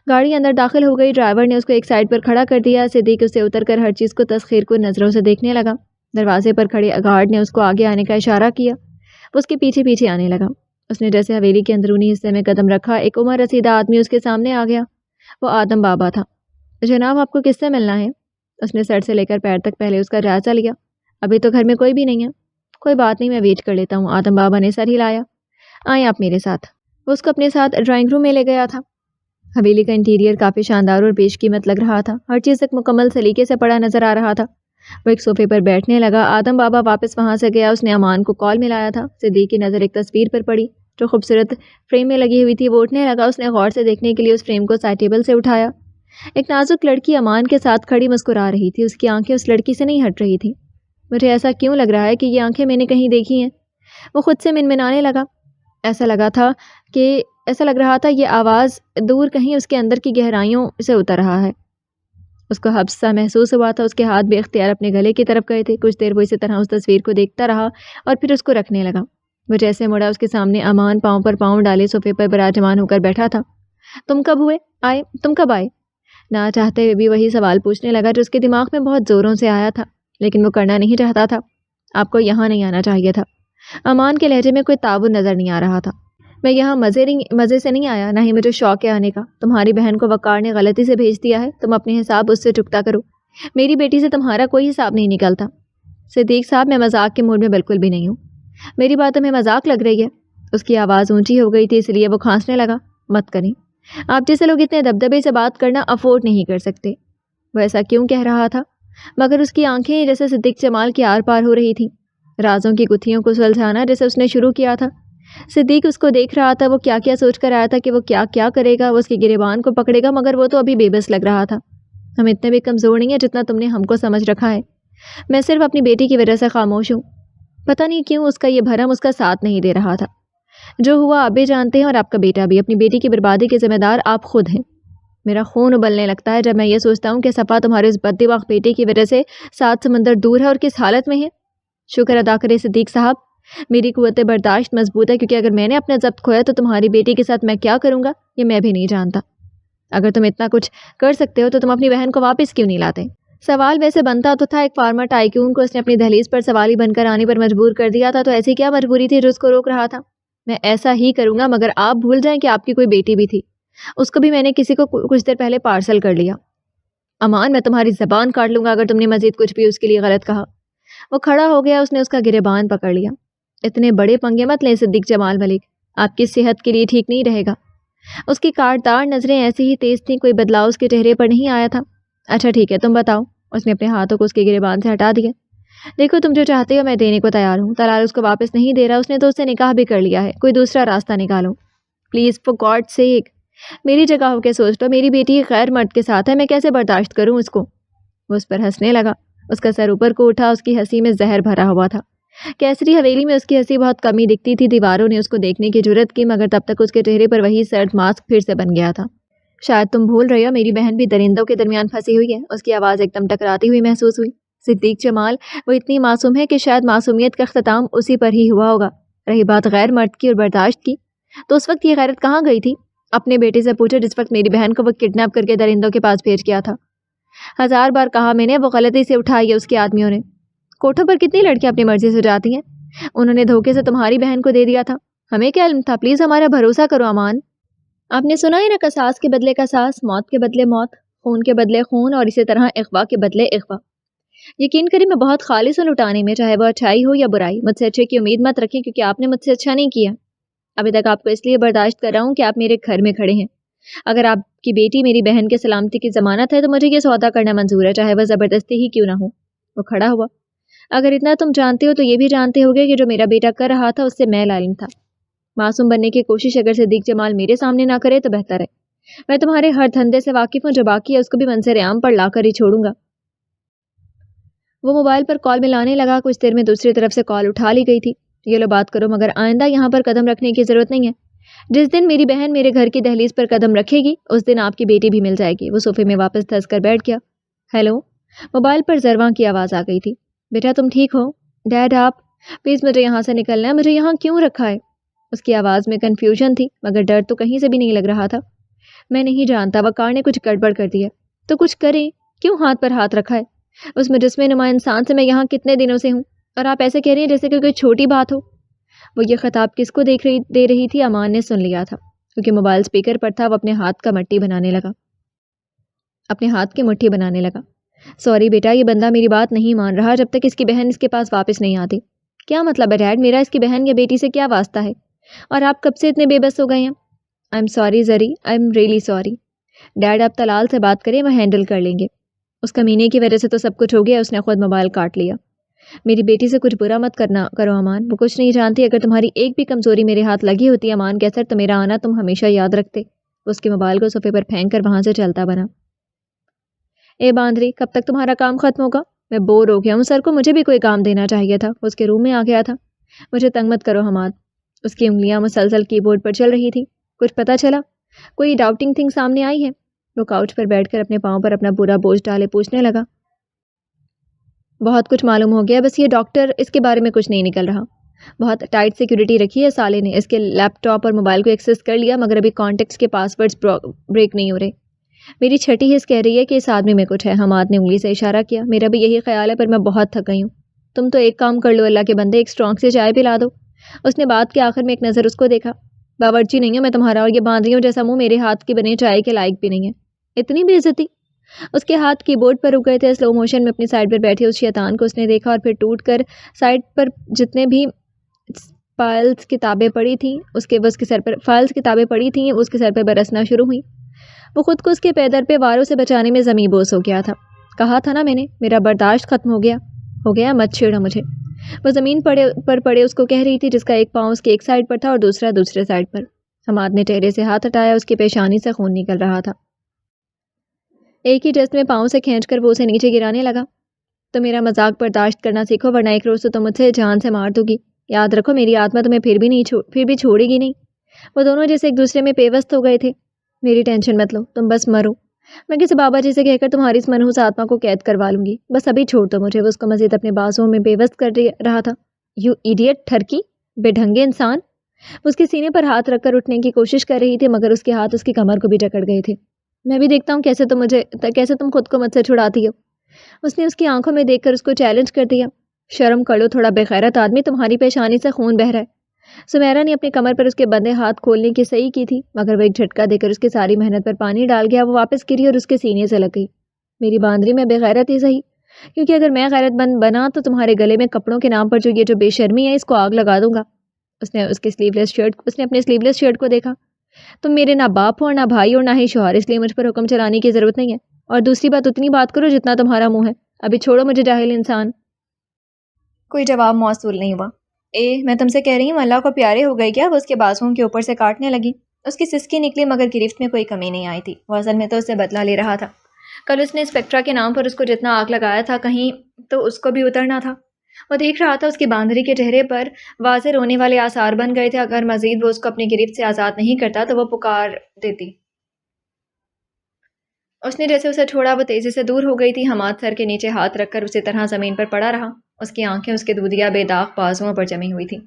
گاڑی اندر داخل ہو گئی۔ ڈرائیور نے اس کو ایک سائڈ پر کھڑا کر دیا۔ صدیق اسے اتر کر ہر چیز کو تسخیر کو نظروں سے دیکھنے لگا۔ دروازے پر کھڑے گارڈ نے اس کو آگے آنے کا اشارہ کیا، وہ اس کے پیچھے پیچھے آنے لگا۔ اس نے جیسے حویلی کے اندرونی حصے میں قدم رکھا، ایک عمر رسیدہ آدمی اس کے سامنے آ گیا۔ وہ آدم بابا تھا۔ جناب آپ کو کس سے ملنا ہے؟ اس نے سر سے لے کر پیر تک پہلے اس کا جائزہ لیا۔ ابھی تو گھر میں کوئی بھی نہیں ہے۔ کوئی بات نہیں، میں ویٹ کر لیتا ہوں۔ آدم بابا نے سر ہلایا۔ آئیں آپ میرے ساتھ۔ وہ اس کو اپنے ساتھ ڈرائنگ روم میں لے گیا تھا۔ حویلی کا انٹیریئر کافی شاندار اور بیش قیمت لگ رہا تھا، ہر چیز ایک مکمل سلیقے سے پڑا نظر آ رہا تھا۔ وہ ایک صوفے پر بیٹھنے لگا۔ آدم بابا واپس وہاں سے گیا۔ اس نے امان کو کال ملایا تھا۔ صدیق کی نظر ایک تصویر پر پڑی جو خوبصورت فریم میں لگی ہوئی تھی، وہ اٹھنے لگا۔ اس نے غور سے دیکھنے کے لیے اس فریم کو سائڈ ٹیبل سے اٹھایا۔ ایک نازک لڑکی امان کے ساتھ کھڑی مسکرا رہی تھی، اس کی آنکھیں اس لڑکی سے نہیں ہٹ رہی تھیں۔ مجھے ایسا کیوں لگ رہا ہے کہ یہ آنکھیں میں نے کہیں دیکھی ہیں؟ وہ خود سے منمنانے لگا۔ ایسا لگ رہا تھا یہ آواز دور کہیں اس کے اندر کی گہرائیوں سے اتر رہا ہے۔ اس کو حبس سا محسوس ہوا تھا، اس کے ہاتھ بے اختیار اپنے گلے کی طرف گئے تھے۔ کچھ دیر وہ اسی طرح اس تصویر کو دیکھتا رہا اور پھر اس کو رکھنے لگا۔ وہ جیسے مڑا، اس کے سامنے امان پاؤں پر پاؤں ڈالے صوفے پر براجمان ہو کر بیٹھا تھا۔ تم کب آئے؟ نہ چاہتے ہوئے بھی وہی سوال پوچھنے لگا جو اس کے دماغ میں بہت زوروں سے آیا تھا، لیکن وہ کرنا نہیں چاہتا تھا۔ آپ کو یہاں نہیں آنا چاہیے تھا۔ امان کے لہجے میں کوئی تعاون نظر نہیں آ رہا تھا۔ میں یہاں مزے سے نہیں آیا، نہ ہی مجھے شوق ہے آنے کا۔ تمہاری بہن کو وقار نے غلطی سے بھیج دیا ہے، تم اپنے حساب اس سے چکتا کرو۔ میری بیٹی سے تمہارا کوئی حساب نہیں نکلتا۔ صدیق صاحب میں مذاق کے موڈ میں بالکل بھی نہیں ہوں۔ میری بات تمہیں مذاق لگ رہی ہے؟ اس کی آواز اونچی ہو گئی تھی اس لیے وہ کھانسنے لگا۔ مت کریں، آپ جیسے لوگ اتنے دبدبے سے بات کرنا افورڈ نہیں کر سکتے۔ وہ ایسا کیوں کہہ رہا تھا؟ مگر اس کی آنکھیں جیسے صدیق جمال کی آر پار ہو رہی تھیں، رازوں کی گتھیوں کو سلجھانا جیسے اس نے شروع کیا تھا۔ صدیق اس کو دیکھ رہا تھا، وہ کیا کیا سوچ کر آیا تھا کہ وہ کیا کیا کرے گا، وہ اس کے گریبان کو پکڑے گا، مگر وہ تو ابھی بے بس لگ رہا تھا۔ ہم اتنے بھی کمزور نہیں ہیں جتنا تم نے ہم کو سمجھ رکھا ہے۔ میں صرف اپنی بیٹی کی وجہ سے خاموش ہوں۔ پتہ نہیں کیوں اس کا یہ بھرم اس کا ساتھ نہیں دے رہا تھا۔ جو ہوا آپ بھی جانتے ہیں اور آپ کا بیٹا بھی۔ اپنی بیٹی کی بربادی کے ذمہ دار آپ خود ہیں۔ میرا خون ابلنے لگتا ہے جب میں یہ سوچتا ہوں کہ صفا تمہارے اس بددماغ بیٹے کی وجہ سے 7 سمندر دور ہے اور کس حالت میں ہے۔ شکر ادا کرے صدیق صاحب، میری قوت برداشت مضبوط ہے، کیونکہ اگر میں نے اپنا ضبط کھویا تو تمہاری بیٹی کے ساتھ میں کیا کروں گا یہ میں بھی نہیں جانتا۔ اگر تم اتنا کچھ کر سکتے ہو تو تم اپنی بہن کو واپس کیوں نہیں لاتے؟ سوال ویسے بنتا تو تھا، ایک فارمر ٹائکون کو اس نے اپنی دہلیز پر سوالی بن کر آنے پر مجبور کر دیا تھا، تو ایسی کیا مجبوری تھی جو اس کو روک رہا تھا؟ میں ایسا ہی کروں گا، مگر آپ بھول جائیں کہ آپ کی کوئی بیٹی بھی تھی، اس کو بھی میں نے کسی کو کچھ دیر پہلے پارسل کر لیا۔ امان، میں تمہاری زبان کاٹ لوں گا اگر تم نے مزید کچھ بھی اس کے لیے غلط کہا۔ وہ کھڑا ہو گیا، اس نے اس کا گریبان پکڑ لیا۔ اتنے بڑے پنگے مت لیں صدیق جمال ملک، آپ کی صحت کے لیے ٹھیک نہیں رہے گا۔ اس کی کاٹدار نظریں ایسی ہی تیز تھیں، کوئی بدلاؤ اس کے چہرے پر نہیں آیا تھا۔ اچھا ٹھیک ہے، تم بتاؤ۔ اس نے اپنے ہاتھوں کو اس کے گریبان سے ہٹا دیا۔ دیکھو تم جو چاہتے ہو میں دینے کو تیار ہوں۔ طلال اس کو واپس نہیں دے رہا، اس نے تو اس سے نکاح بھی کر لیا ہے، کوئی دوسرا راستہ نکالو پلیز، فار گاڈ سیک۔ میری جگہ ہو کے سوچ لو، میری بیٹی غیر مرد کے ساتھ ہے، میں کیسے برداشت کروں اس کو؟ وہ اس پر ہنسنے لگا، اس کا سر اوپر کو اٹھا، اس کی ہنسی میں زہر بھرا ہوا تھا۔ کیسری حویلی میں اس کی ہنسی بہت کمی دکھتی تھی، دیواروں نے اس کو دیکھنے کی جرت کی، مگر تب تک اس کے چہرے پر وہی سرد ماسک پھر سے بن گیا تھا۔ شاید تم بھول رہی ہو میری بہن بھی درندوں کے درمیان پھنسی ہوئی ہے۔ اس کی آواز ایک دم ٹکراتی ہوئی محسوس ہوئی۔ صدیق جمال وہ اتنی معصوم ہے کہ شاید معصومیت کا اختتام اسی پر ہی ہوا ہوگا۔ رہی بات غیر مرد کی اور برداشت کی، تو اس وقت یہ غیرت کہاں گئی تھی؟ اپنے بیٹے سے پوچھو جس وقت میری بہن کو وہ کڈنیپ کر کے درندوں کے پاس بھیج گیا تھا۔ 1000 بار کہا میں نے، وہ غلطی سے اٹھائی ہے اس کے آدمیوں نے۔ کوٹھوں پر کتنی لڑکیاں اپنی مرضی سے جاتی ہیں؟ انہوں نے دھوکے سے تمہاری بہن کو دے دیا تھا۔ ہمیں کیا علم تھا؟ پلیز ہمارا بھروسہ کرو امان۔ آپ نے سنا ہے نا، قصاص کے بدلے قصاص، موت کے بدلے موت، خون کے بدلے خون، اور اسی طرح اغوا کے بدلے اغوا۔ یقین کریں میں بہت خالص ہوں لٹانے میں، چاہے وہ اچھائی ہو یا برائی۔ مجھ سے اچھے کی امید مت رکھیں کیونکہ آپ نے مجھ سے اچھا نہیں کیا۔ ابھی تک آپ کو اس لیے برداشت کر رہا ہوں کہ آپ میرے گھر میں کھڑے ہیں۔ اگر آپ کی بیٹی میری بہن کے سلامتی کی ضمانت ہے تو مجھے یہ سودا کرنا منظور ہے، چاہے وہ زبردستی ہی کیوں نہ ہو۔ وہ کھڑا ہوا۔ اگر اتنا تم جانتے ہو تو یہ بھی جانتے ہوگے کہ جو میرا بیٹا کر رہا تھا اس سے میں لالم تھا۔ معصوم بننے کی کوشش اگر صدیق جمال میرے سامنے نہ کرے تو بہتر ہے۔ میں تمہارے ہر دھندے سے واقف ہوں، جو باقی ہے اس کو بھی منظر عام پر لا کر ہی چھوڑوں گا۔ وہ موبائل پر کال ملانے لگا۔ کچھ دیر میں دوسری طرف سے کال اٹھا لی گئی تھی۔ یہ لو بات کرو، مگر آئندہ یہاں پر قدم رکھنے کی ضرورت نہیں ہے۔ جس دن میری بہن میرے گھر کی دہلیز پر قدم رکھے گی اس دن آپ کی بیٹی بھی مل جائے گی۔ وہ صوفے میں واپس دھس کر بیٹھ گیا۔ ہیلو، موبائل پر زرواں کی آواز آ گئی تھی۔ بیٹا تم ٹھیک ہو؟ ڈیڈ آپ پلیز مجھے یہاں سے نکلنا ہے، مجھے یہاں کیوں رکھا ہے؟ اس کی آواز میں کنفیوژن تھی مگر ڈر تو کہیں سے بھی نہیں لگ رہا تھا۔ میں نہیں جانتا، وقار نے کچھ گڑبڑ کر دی ہے۔ تو کچھ کریں، کیوں ہاتھ پر ہاتھ رکھا ہے؟ اس مجسمے نما انسان سے میں یہاں کتنے دنوں سے ہوں، اور آپ ایسے کہہ رہی ہیں جیسے کہ کوئی چھوٹی بات ہو۔ وہ یہ خطاب کس کو دے رہی تھی امان نے سن لیا تھا، کیونکہ موبائل سپیکر پر تھا۔ وہ اپنے ہاتھ کی مٹھی بنانے لگا۔ سوری بیٹا، یہ بندہ میری بات نہیں مان رہا جب تک اس کی بہن اس کے پاس واپس نہیں آتی۔ کیا مطلب ہے ڈیڈ؟ میرا اس کی بہن یا بیٹی سے کیا واسطہ ہے؟ اور آپ کب سے اتنے بے بس ہو گئے ہیں؟ I am sorry Zari, I am really sorry. Dad آپ طلال سے بات کریں، وہ ہینڈل کر لیں گے۔ اس کمینے کی وجہ سے تو سب کچھ ہو گیا۔ اس نے خود موبائل کاٹ لیا۔ میری بیٹی سے کچھ برا مت کرو امان، وہ کچھ نہیں جانتی۔ اگر تمہاری ایک بھی کمزوری میرے ہاتھ لگی ہوتی امان کے اثر، تو میرا آنا تم ہمیشہ یاد رکھتے۔ اس کے موبائل کو صفحے پر پھینک کر وہاں سے چلتا بنا۔ اے باندری، کب تک تمہارا کام ختم ہوگا؟ میں بور ہو گیا ہوں، سر کو مجھے بھی کوئی کام دینا چاہیے تھا۔ اس کے روم میں آ گیا تھا۔ مجھے تنگ مت کرو حماد۔ اس کی انگلیاں مسلسل کی بورڈ پر چل رہی تھی۔ کچھ پتہ چلا؟ کوئی ڈاؤٹنگ تھنگ سامنے آئی ہے؟ وہ کاؤچ پر بیٹھ کر اپنے پاؤں پر اپنا پورا بوجھ ڈالے پوچھنے لگا۔ بہت کچھ معلوم ہو گیا، بس یہ ڈاکٹر، اس کے بارے میں کچھ نہیں نکل رہا۔ بہت ٹائٹ سیکیورٹی رکھی ہے سالے نے۔ اس کے لیپ ٹاپ اور موبائل کو ایکسس کر لیا مگر ابھی کانٹیکٹس کے پاس ورڈز بریک نہیں ہو رہے۔ میری چھٹی حس کہہ رہی ہے کہ اس آدمی میں کچھ ہے۔ حماد نے انگلی سے اشارہ کیا۔ میرا بھی یہی خیال ہے، پر میں بہت تھک گئی ہوں۔ تم تو ایک کام کر لو اللہ کے بندے، ایک اسٹرانگ سے چائے پلا دو۔ اس نے بات کے آخر میں ایک نظر اس کو دیکھا۔ باورچی نہیں ہوں میں تمہارا، اور یہ باندریوں جیسا منہ میرے ہاتھ کی بنے چائے کے لائق بھی نہیں ہے۔ اتنی بے عزتی! اس کے ہاتھ کی بورڈ پر رک گئے تھے۔ سلو موشن میں اپنی سائڈ پر بیٹھے اس شیطان کو اس نے دیکھا، اور پھر ٹوٹ کر سائڈ پر جتنے بھی فائلز کتابیں پڑی تھیں اس کے سر پر برسنا شروع ہوئیں۔ وہ خود کو اس کے پیدر پہ واروں سے بچانے میں زمیں بوس ہو گیا تھا۔ کہا تھا نا میں نے، میرا برداشت ختم ہو گیا، مت چھیڑو مجھے۔ وہ زمین پر پڑے اس کو کہہ رہی تھی، جس کا ایک پاؤں اس کے ایک سائڈ پر تھا اور دوسرا دوسرے سائڈ پر۔ حماد نے چہرے سے ہاتھ ہٹایا۔ اس کی پیشانی سے خون نکل رہا تھا۔ ایک ہی جست میں پاؤں سے کھینچ کر وہ اسے نیچے گرانے لگا۔ تو میرا مذاق برداشت کرنا سیکھو، ورنہ ایک روز تو تم مجھ سے جان سے مار دو گی۔ یاد رکھو میری آتما تمہیں پھر بھی چھوڑے گی نہیں۔ وہ دونوں جیسے ایک دوسرے میں پیوست ہو گئے تھے۔ میری ٹینشن مت لو، تم بس مرو۔ میں کسی بابا جی سے کہہ کر تمہاری اس منحوس آتما کو قید کروا لوں گی۔ بس ابھی چھوڑ دو مجھے۔ وہ اس کو مزید اپنے بازوؤں میں پیوست کر رہا تھا۔ یو ایڈیٹ، ٹھرکی، بے ڈھنگے انسان! وہ اس کے سینے پر ہاتھ رکھ کر اٹھنے کی کوشش کر رہی تھی مگر اس کے ہاتھ اس کی کمر کو بھی جکڑ گئے تھے۔ میں بھی دیکھتا ہوں کیسے تم خود کو مجھ سے چھڑاتی ہو۔ اس نے اس کی آنکھوں میں دیکھ کر اس کو چیلنج کر دیا۔ شرم کرو تھوڑا بے غیرت آدمی، تمہاری پیشانی سے خون بہہ رہا ہے۔ سمیرا نے اپنی کمر پر اس کے بندے ہاتھ کھولنے کی صحیح کی تھی مگر وہ ایک جھٹکا دے کر اس کی ساری محنت پر پانی ڈال گیا۔ وہ واپس گری اور اس کے سینے سے لگ گئی۔ میری باندری میں بے غیرت ہی صحیح، کیونکہ اگر میں غیرت مند بنا تو تمہارے گلے میں کپڑوں کے نام پر جو بے شرمی ہے اس کو آگ لگا دوں گا۔ اس نے اپنے سلیو لیس شرٹ کو دیکھا۔ تم میرے نہ باپ ہو اور نہ بھائی اور نہ ہی شوہر، اس لیے مجھ پر حکم چلانے کی ضرورت نہیں ہے۔ اور دوسری بات، اتنی بات کرو جتنا تمہارا منہ ہے۔ ابھی چھوڑو مجھے جاہل انسان۔ کوئی جواب موصول نہیں ہوا۔ میں تم سے کہہ رہی ہوں اللہ کو پیارے ہو گئے کیا؟ وہ اس کے بازوؤں کے اوپر سے کاٹنے لگی۔ اس کی سسکی نکلی مگر گرفت میں کوئی کمی نہیں آئی تھی۔ وہ اصل میں تو اس سے بدلہ لے رہا تھا۔ کل اس نے اسپیکٹرا کے نام پر اس کو جتنا آگ لگایا تھا، کہیں تو اس کو بھی اترنا تھا۔ وہ دیکھ رہا تھا اس کی باندری کے چہرے پر واضح رونے والے آثار بن گئے تھے۔ اگر مزید وہ اس کو اپنی گرفت سے آزاد نہیں کرتا تو وہ پکار دیتی۔ اس نے جیسے اسے چھوڑا وہ تیزی سے دور ہو گئی تھی. حماد سر کے نیچے ہاتھ رکھ کر اسی طرح زمین پر پڑا رہا. اس کی آنکھیں اس کے دودھیا بے داغ بازوؤں پر جمی ہوئی تھیں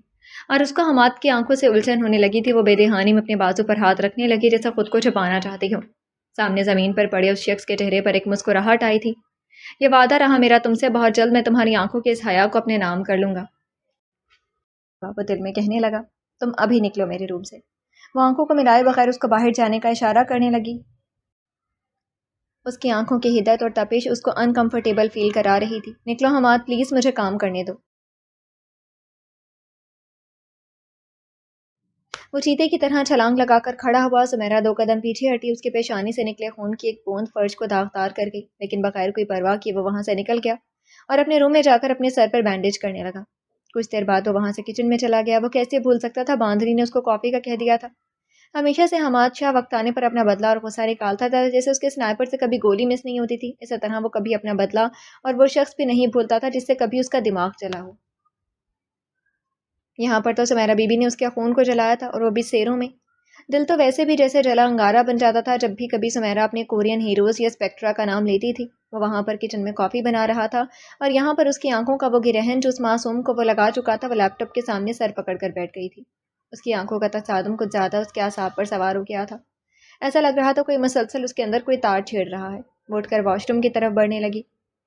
اور اس کو حماد کی آنکھوں سے الجھن ہونے لگی تھی. وہ بے دہانی میں اپنے بازو پر ہاتھ رکھنے لگی جیسے خود کو چھپانا چاہتی ہو. سامنے زمین پر پڑے اس شخص کے چہرے پر ایک مسکراہٹ آئی تھی. یہ وعدہ رہا میرا تم سے, بہت جلد میں تمہاری آنکھوں کے اس حیا کو اپنے نام کر لوں گا. وہ دل میں کہنے لگا, تم ابھی نکلو میرے روم سے. وہ آنکھوں کو ملائے بغیر اس کو باہر جانے کا اشارہ کرنے لگی. اس کی آنکھوں کی ہدایت اور تپش اس کو انکمفرٹیبل فیل کرا رہی تھی. نکلو حماد پلیز, مجھے کام کرنے دو. وہ چیتے کی طرح چھلانگ لگا کر کھڑا ہوا. سمیرا 2 قدم پیچھے ہٹی. اس کے پیشانی سے نکلے خون کی ایک بوند فرش کو داغدار کر گئی, لیکن بغیر کوئی پرواہ کیے وہ وہاں سے نکل گیا اور اپنے روم میں جا کر اپنے سر پر بینڈیج کرنے لگا. کچھ دیر بعد وہ وہاں سے کچن میں چلا گیا. وہ کیسے بھول سکتا تھا باندھری نے اس کو کافی کا کہہ دیا تھا. ہمیشہ سے حماد شاہ وقت آنے پر اپنا بدلہ اور غصہ نکالتا تھا. جیسے اس کے سنائپر سے کبھی گولی مس نہیں ہوتی تھی, اسی طرح وہ کبھی اپنا بدلہ اور وہ شخص بھی نہیں بھولتا تھا جس سے کبھی اس کا دماغ چلا ہو. یہاں پر تو سمیرا بی بی نے اس کے خون کو جلایا تھا, اور وہ بھی سیروں میں. دل تو ویسے بھی جیسے جلا انگارہ بن جاتا تھا جب بھی کبھی سمیرا اپنے کورین ہیروز یا اسپیکٹرا کا نام لیتی تھی. وہ وہاں پر کچن میں کافی بنا رہا تھا, اور یہاں پر اس کی آنکھوں کا وہ گرہن جو اس معصوم کو وہ لگا چکا تھا, وہ لیپ ٹاپ کے سامنے سر پکڑ کر بیٹھ گئی تھی. اس کی آنکھوں کا تصادم کچھ زیادہ اس کے اعصاب پر سوار ہو گیا تھا. ایسا لگ رہا تھا کوئی مسلسل اس کے اندر کوئی تار چھیڑ رہا ہے. وہ اٹھ کر واش روم کی طرف بڑھنے لگی.